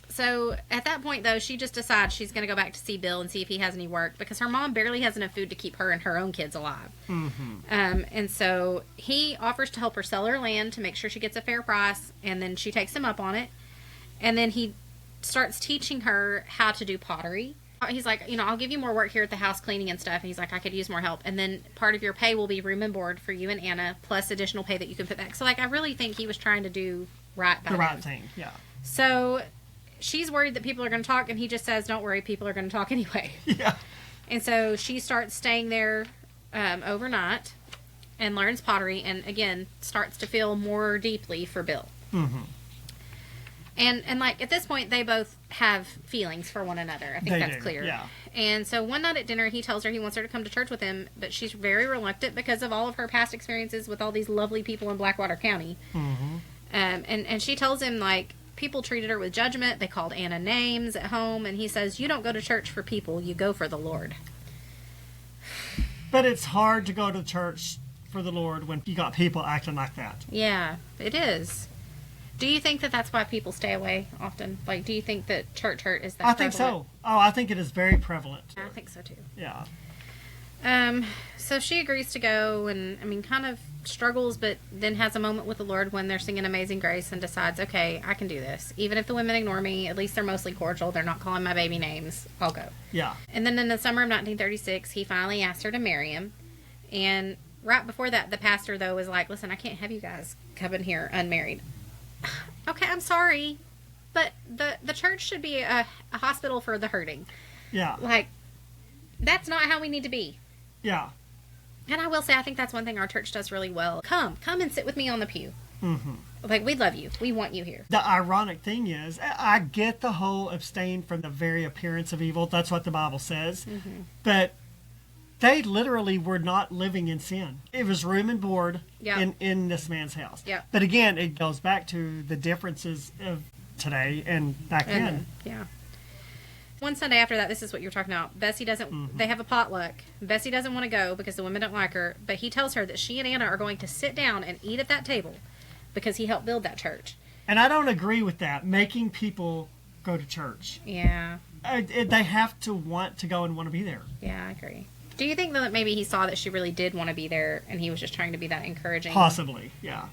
So at that point, though, she just decides she's going to go back to see Bill and see if he has any work, because her mom barely has enough food to keep her and her own kids alive. And so he offers to help her sell her land to make sure she gets a fair price, and then she takes him up on it. And then he starts teaching her how to do pottery. He's like, I'll give you more work here at the house cleaning and stuff. And he's like, I could use more help. And then part of your pay will be room and board for you and Anna, plus additional pay that you can put back. So, like, I really think he was trying to do right by the right them. thing, yeah. So she's worried that people are going to talk, and he just says, don't worry, people are going to talk anyway. Yeah. And so she starts staying there overnight and learns pottery, and again starts to feel more deeply for Bill. And like at this point, they both have feelings for one another. I think that's clear. Yeah. And so one night at dinner, he tells her he wants her to come to church with him, but she's very reluctant because of all of her past experiences with all these lovely people in Blackwater County. And she tells him, like, people treated her with judgment. They called Anna names at home, and he says, you don't go to church for people, you go for the Lord. But it's hard to go to church for the Lord when you got people acting like that. Yeah, it is. Do you think that that's why people stay away often? Like, do you think that church hurt is that prevalent? I think so. Oh, I think it is very prevalent. I think so, too. Yeah. So she agrees to go, and, kind of struggles, but then has a moment with the Lord when they're singing Amazing Grace and decides, okay, I can do this. Even if the women ignore me, at least they're mostly cordial. They're not calling my baby names. I'll go. Yeah. And then in the summer of 1936, he finally asked her to marry him. And right before that, the pastor, though, was like, listen, I can't have you guys come in here unmarried. Okay, I'm sorry, but the church should be a hospital for the hurting. Yeah. Like, that's not how we need to be. Yeah. And I will say, I think that's one thing our church does really well. Come and sit with me on the pew. Like, we love you. We want you here. The ironic thing is, I get the whole abstain from the very appearance of evil. That's what the Bible says. But they literally were not living in sin. It was room and board in this man's house. Yeah. But again, it goes back to the differences of today and back then. Yeah. One Sunday after that, this is what you're talking about. Bessie doesn't, they have a potluck. Bessie doesn't want to go because the women don't like her, but he tells her that she and Anna are going to sit down and eat at that table because he helped build that church. And I don't agree with that, making people go to church. Yeah. They have to want to go and want to be there. Yeah, I agree. Do you think that maybe he saw that she really did want to be there and he was just trying to be that encouraging? Possibly, yeah.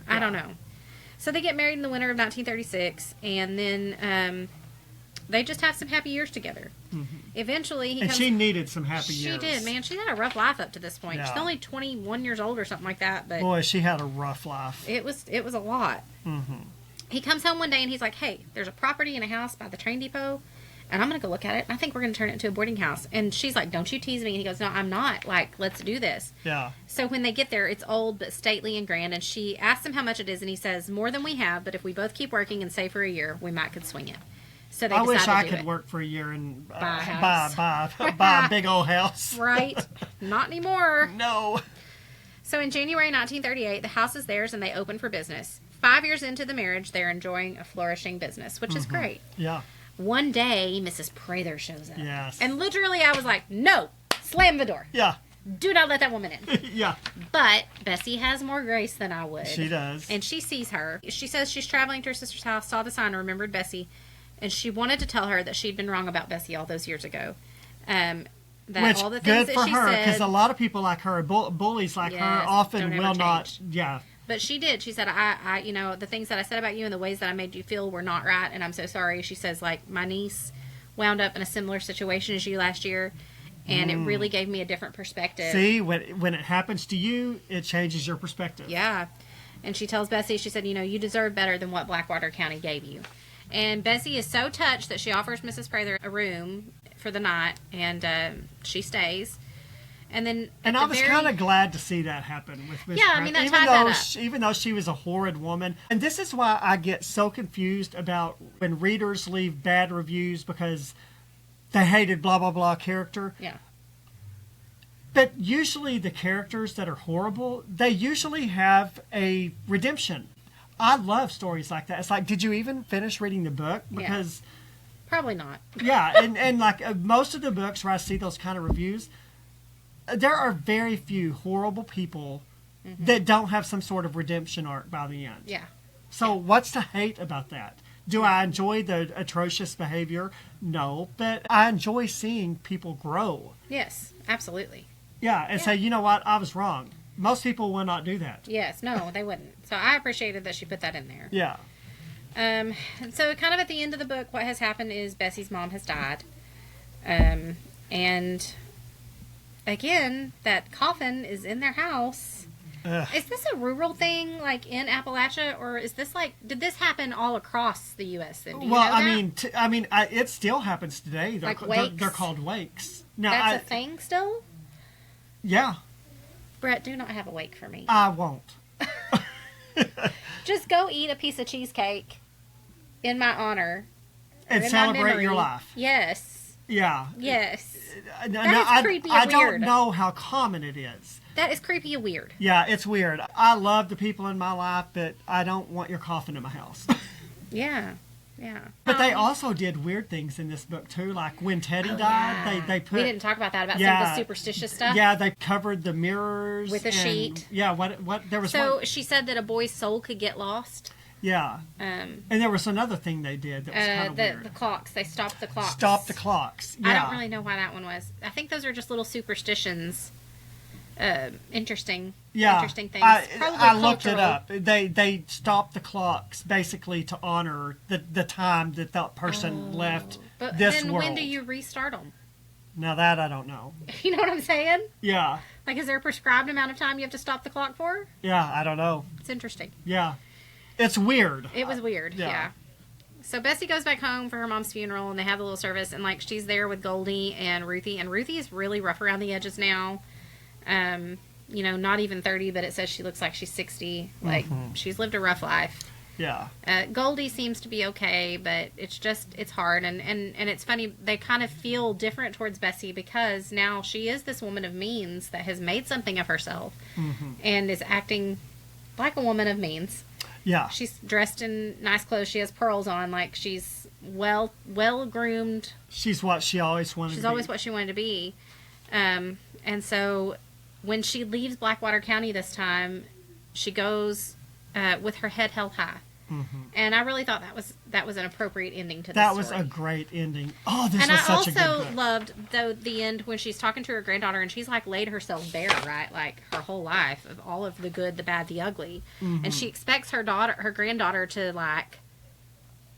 I don't know. So they get married in the winter of 1936, and then they just have some happy years together. Eventually, she needed some happy years. She did, man. She had a rough life up to this point. Yeah. She's only 21 years old or something like that. But boy, she had a rough life. It was a lot. He comes home one day and he's like, hey, there's a property and a house by the train depot, and I'm going to go look at it, and I think we're going to turn it into a boarding house. And she's like, don't you tease me. And he goes, no, I'm not. Like, let's do this. Yeah. So when they get there, it's old but stately and grand, and she asks him how much it is, and he says, more than we have, but if we both keep working and save for a year, we might could swing it. So they I wish I to do could it. work for a year and buy a big old house. Right? Not anymore. No. So in January 1938, the house is theirs, and they open for business. 5 years into the marriage, they're enjoying a flourishing business, which is great. Yeah. One day, Mrs. Prather shows up. Yes. And literally, I was like, no, slam the door. Yeah. Do not let that woman in. Yeah. But Bessie has more grace than I would. She does. And she sees her. She says she's traveling to her sister's house, saw the sign, and remembered Bessie. And she wanted to tell her that she'd been wrong about Bessie all those years ago. That which, all the things good that for she her, said, because a lot of people like her, bullies like her, often will not. Yeah. But she did. She said, I, you know, the things that I said about you and the ways that I made you feel were not right, and I'm so sorry. She says, like, my niece wound up in a similar situation as you last year, and it really gave me a different perspective. See, when it happens to you, it changes your perspective. Yeah. And she tells Bessie, she said, you know, you deserve better than what Blackwater County gave you. And Bessie is so touched that she offers Mrs. Prather a room for the night, and she stays. And then, and I was kind of glad to see that happen with Miss. Yeah, I mean, that tied that up. Even though she was a horrid woman, and this is why I get so confused about when readers leave bad reviews because they hated blah blah blah character. Yeah. But usually the characters that are horrible, they usually have a redemption. I love stories like that. It's like, did you even finish reading the book? Because probably not. Yeah, and like most of the books where I see those kind of reviews, there are very few horrible people that don't have some sort of redemption arc by the end. Yeah. So what's to hate about that? Do I enjoy the atrocious behavior? No, but I enjoy seeing people grow. Yes, absolutely. Yeah, and say, you know what, I was wrong. Most people will not do that. Yes, no, they wouldn't. So I appreciated that she put that in there. Yeah. And so kind of at the end of the book, what has happened is Bessie's mom has died. And again, that coffin is in their house. Ugh. Is this a rural thing, like in Appalachia, or is this like, did this happen all across the U.S. then? Do you know that? I mean, it still happens today. Like wakes? They're called wakes. Now, that's a thing still? Yeah. Brett, do not have a wake for me. I won't. Just go eat a piece of cheesecake in my honor. And celebrate your life. Yes. Yeah. Yes. That is creepy and I weird. don't know how common it is. That is creepy and weird. Yeah, it's weird. I love the people in my life, but I don't want your coffin in my house. Yeah. Yeah. But they also did weird things in this book, too. Like when Teddy died, they put... We didn't talk about that, about some of the superstitious stuff. Yeah, they covered the mirrors. With a sheet. Yeah, what there was So one, she said that a boy's soul could get lost. Yeah. And there was another thing they did that was kind of weird. The clocks. They stopped the clocks. Stopped the clocks. Yeah. I don't really know why that one was. I think those are just little superstitions. Interesting things. I looked it up. They stopped the clocks basically to honor the time that person left but this then world. When do you restart them? Now that I don't know. You know what I'm saying? Yeah. Like, is there a prescribed amount of time you have to stop the clock for? Yeah, I don't know. It's interesting. Yeah. It's weird. It was weird, yeah. So Bessie goes back home for her mom's funeral, and they have a little service, and, like, she's there with Goldie and Ruthie, and Ruthie is really rough around the edges now. You know, not even 30, but it says she looks like she's 60. Like, she's lived a rough life. Yeah. Goldie seems to be okay, but it's hard. And it's funny, they kind of feel different towards Bessie because now she is this woman of means that has made something of herself and is acting like a woman of means. Yeah. She's dressed in nice clothes. She has pearls on. Like, she's well groomed. She's what she always wanted to be. She's always what she wanted to be. And so when she leaves Blackwater County this time, she goes with her head held high. And I really thought that was an appropriate ending to this That was story. a great ending. Oh, this was such a good book. And I also loved, though, the end when she's talking to her granddaughter and she's, like, laid herself bare, right? Like, her whole life of all of the good, the bad, the ugly. And she expects her granddaughter to, like,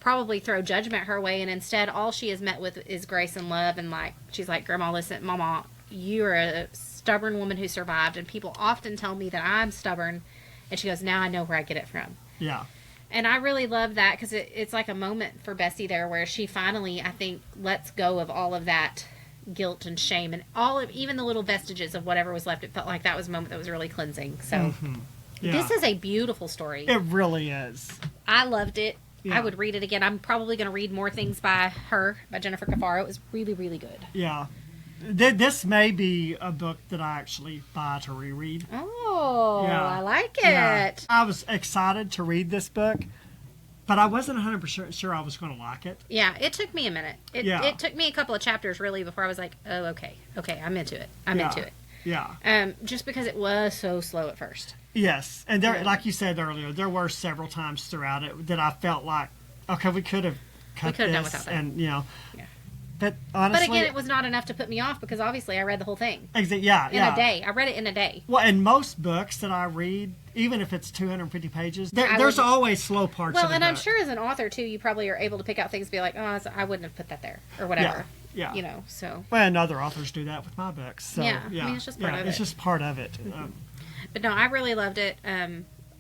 probably throw judgment her way, and instead all she is met with is grace and love. And, like, she's like, Grandma, listen, Mama, you're a stubborn woman who survived, and people often tell me that I'm stubborn. And she goes, now I know where I get it from. Yeah. And I really love that because it's like a moment for Bessie there where she finally, I think, lets go of all of that guilt and shame and even the little vestiges of whatever was left. It felt like that was a moment that was really cleansing. So This is a beautiful story. It really is. I loved it. Yeah. I would read it again. I'm probably going to read more things by Jennifer Cafaro. It was really, really good. Yeah. This may be a book that I actually buy to reread. Oh, yeah. I like it. Yeah. I was excited to read this book, but I wasn't 100% sure I was going to like it. Yeah, it took me a minute. It took me a couple of chapters, really, before I was like, oh, okay, I'm into it. I'm into it. Yeah. Just because it was so slow at first. Yes, and there, like you said earlier, there were several times throughout it that I felt like, okay, we could have cut this, done without that. and you know. Yeah. But honestly, But again, it was not enough to put me off because obviously I read the whole thing yeah, in a day. I read it in a day. Well, and most books that I read, even if it's 250 pages, there's would- always slow parts. Well, of the and I'm book. sure as an author too, you probably are able to pick out things and be like, oh, I wouldn't have put that there or whatever. Yeah. You know, so. Well, and other authors do that with my books. So, Yeah, I mean, it's just part of It's it. just part of it. But no, I really loved it.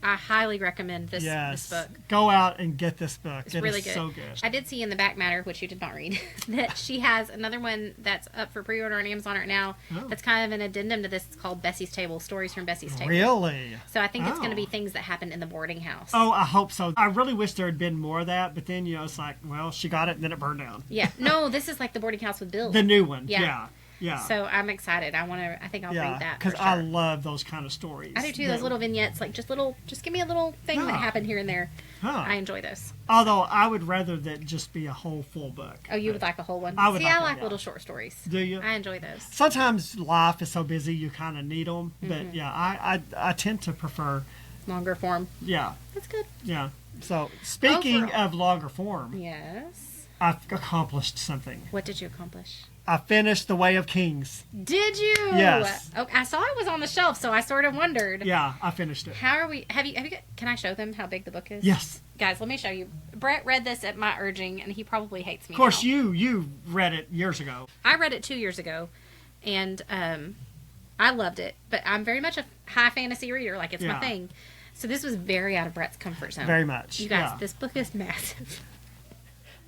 I highly recommend this book. Go out and get this book. It's really is good. So good. I did see in the back matter, which you did not read, that she has another one that's up for pre-order on Amazon right now. Oh. That's kind of an addendum to this. It's called Bessie's Table, Stories from Bessie's Table. Really? So I think it's going to Oh. be things that happened in the boarding house. Oh, I hope so. I really wish there had been more of that, but then, it's like, well, she got it and then it burned down. Yeah. No, this is like the boarding house with Bill. The new one. Yeah. Yeah. So I'm excited. I think I'll read that because for sure. I love those kind of stories. I do too. Those little vignettes, like just give me a little thing that Yeah. happened here and there. Huh. I enjoy those. Although I would rather that just be a whole full book. Oh, you would like a whole one? I would See, like I it, like yeah. little short stories. Do you? I enjoy those. Sometimes life is so busy you kind of need them, Mm-hmm. but yeah, I tend to prefer. Longer form. Yeah. That's good. Yeah. So speaking Overall. of longer form, Yes. I've accomplished something. What did you accomplish? I finished The Way of Kings. Did you? Yes. Oh, I saw it was on the shelf, so I sort of wondered. Yeah, I finished it. How are we? Have you? Can I show them how big the book is? Yes. Guys, let me show you. Brett read this at my urging, and he probably hates me. Of course, now. you read it years ago. I read it 2 years ago, and I loved it. But I'm very much a high fantasy reader. Like, it's my Yeah. thing. So this was very out of Brett's comfort zone. Very much. You guys, yeah. this book is massive.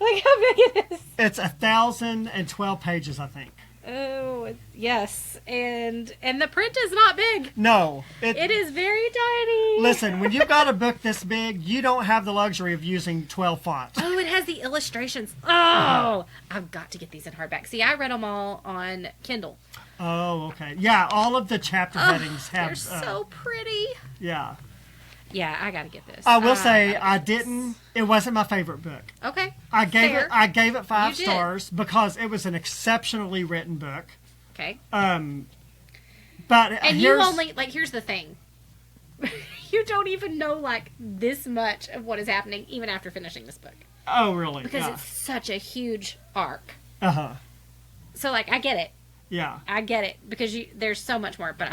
Look how big it is. It's 1,012 pages, I think. Oh, yes. And the print is not big. No. It is very tiny. Listen, when you've got a book this big, you don't have the luxury of using 12 fonts. Oh, it has the illustrations. Oh, I've got to get these in hardback. See, I read them all on Kindle. Oh, okay. Yeah, all of the chapter headings have. They're so pretty. Yeah. Yeah, I got to get this. I will say gotta I get this. didn't. It wasn't my favorite book. Okay. I gave Fair. it 5 You did. stars because it was an exceptionally written book. Okay. But And you only, like, here's the thing. You don't even know, like, this much of what is happening even after finishing this book. Oh, really? Because yeah. it's such a huge arc. Uh-huh. So, like, I get it. Yeah. I get it. Because there's so much more. But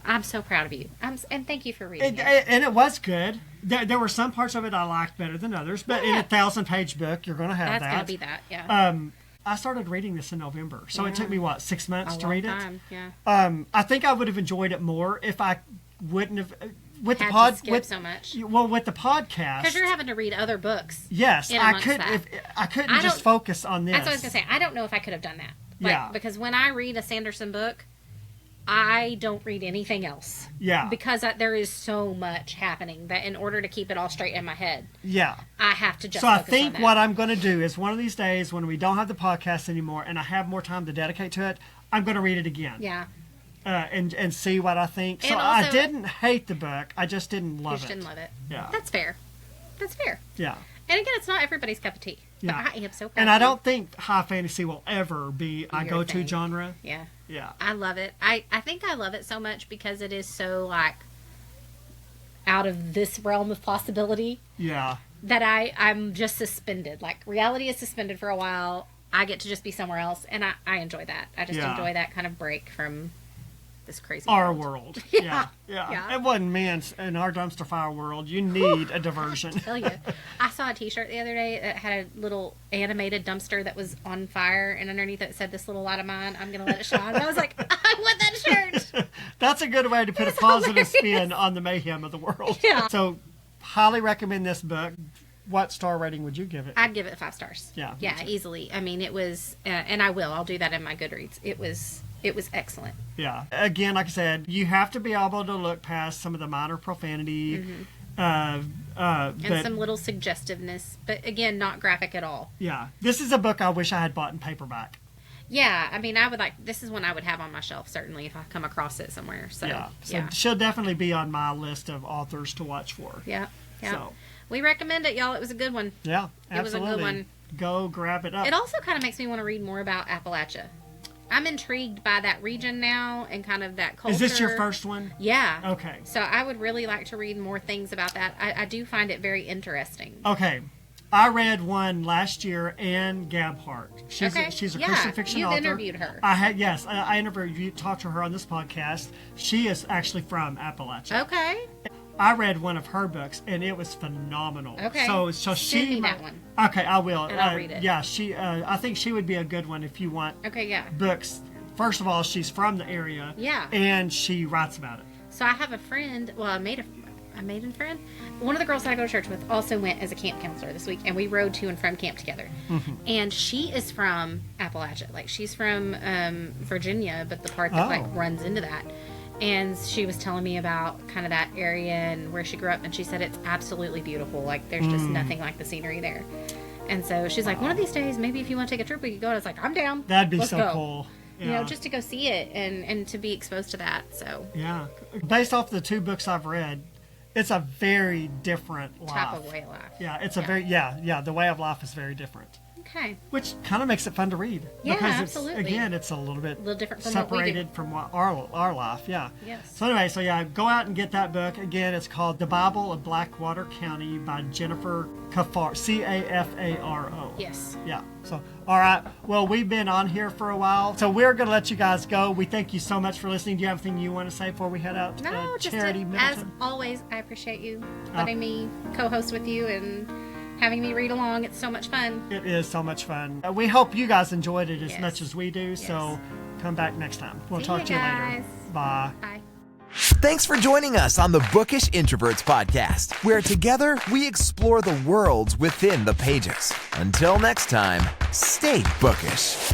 I'm so proud of you. And thank you for reading it. And it was good. There were some parts of it I liked better than others, but in a 1,000-page book, you're going to have That's that. going to be that, yeah. I started reading this in November, so it Yeah. took me, 6 months A to long read it? time, yeah. I think I would have enjoyed it more if I wouldn't have... With Had the pod, to skip with, so much. Well, with the podcast... Because you're having to read other books. Yes, in I amongst could. that. If I couldn't I just don't- focus on this. That's what I was going to say. I don't know if I could have done that. Like, Yeah. Because when I read a Sanderson book, I don't read anything else. Yeah. Because there is so much happening that in order to keep it all straight in my head, Yeah. I have to just So I focus think on that. what I'm going to do is one of these days when we don't have the podcast anymore and I have more time to dedicate to it, I'm going to read it again. Yeah. And see what I think. So And I also- didn't hate the book. I just didn't You love just it. didn't love it. Yeah. That's fair. That's fair. Yeah. And again, it's not everybody's cup of tea. Yeah. But I am so proud And of I you. don't think high fantasy will ever be my Your go-to thing. genre. Yeah. Yeah. I love it. I think I love it so much because it is so, like, out of this realm of possibility Yeah. that I'm just suspended. Like, reality is suspended for a while. I get to just be somewhere else, and I enjoy that. I just Yeah. enjoy that kind of break from this crazy Our world. world. Yeah. Yeah. Yeah. It wasn't man's in our dumpster fire world. You need a diversion. Tell you, I saw a T-shirt the other day that had a little animated dumpster that was on fire, and underneath it said, "This little light of mine, I'm gonna let it shine." And I was like, I want that shirt. That's a good way to put a It's positive hilarious. spin on the mayhem of the world. Yeah. So, highly recommend this book. What star rating would you give it? I'd give it 5 stars. Yeah, me Yeah, too. easily. I mean, it was, and I will. I'll do that in my Goodreads. It was excellent. Yeah. Again, like I said, you have to be able to look past some of the minor profanity. And But some little suggestiveness, but again, not graphic at all. yeah, this is a book I wish I had bought in paperback. Yeah, I mean, this is one I would have on my shelf, certainly, if I come across it somewhere. So, Yeah. So yeah. she'll definitely be on my list of authors to watch for. Yeah. Yeah. So, We recommend it, y'all. It was a good one. yeah, It was a good absolutely. one. Go grab it up. It also kind of makes me want to read more about Appalachia. I'm intrigued by that region now and kind of that culture. Is this your first one? Yeah. Okay. So I would really like to read more things about that. I do find it very interesting. Okay. I read one last year, Anne Gabhart. She's Okay. a Yeah, Christian fiction you've author. interviewed her. I interviewed you, talked to her on this podcast. She is actually from Appalachia. Okay. I read one of her books, and it was phenomenal. Okay. So Send she me that one. Okay, I will. And I'll read it. Yeah, I think she would be a good one if you want Okay, yeah. books. First of all, she's from the area. Yeah. And she writes about it. So I have a friend, well, a maiden friend. One of the girls that I go to church with also went as a camp counselor this week, and we rode to and from camp together. Mm-hmm. And she is from Appalachia. Like, she's from Virginia, but the part that, like, runs into that. And she was telling me about kind of that area and where she grew up, and she said it's absolutely beautiful. Like, there's just nothing like the scenery there. And so she's like, one of these days, maybe if you want to take a trip, we could go. And I was like, I'm down. That'd be Let's so go. cool. Yeah. You know, just to go see it and to be exposed to that. So Yeah. Based off the two books I've read, it's a very different life. type of way of life. Yeah, it's a very, the way of life is very different. Okay. Which kind of makes it fun to read. Yeah, because absolutely. It's a little bit different from what we do. separated from what our life, yeah. Yes. So anyway, go out and get that book. Again, it's called The Bible of Blackwater County by Jennifer Cafaro, Cafaro. Yes. Yeah. So, all right. Well, we've been on here for a while, so we're going to let you guys go. We thank you so much for listening. Do you have anything you want to say before we head out to No, just Charity as Middleton? always, I appreciate you letting me co-host with you and having me read along. It's so much fun. It is so much fun. We hope you guys enjoyed it as Yes. much as we do. So come back next time. We'll See talk you to you guys. later. Bye. Bye. Thanks for joining us on the Bookish Introverts podcast, where together we explore the worlds within the pages. Until next time, stay bookish.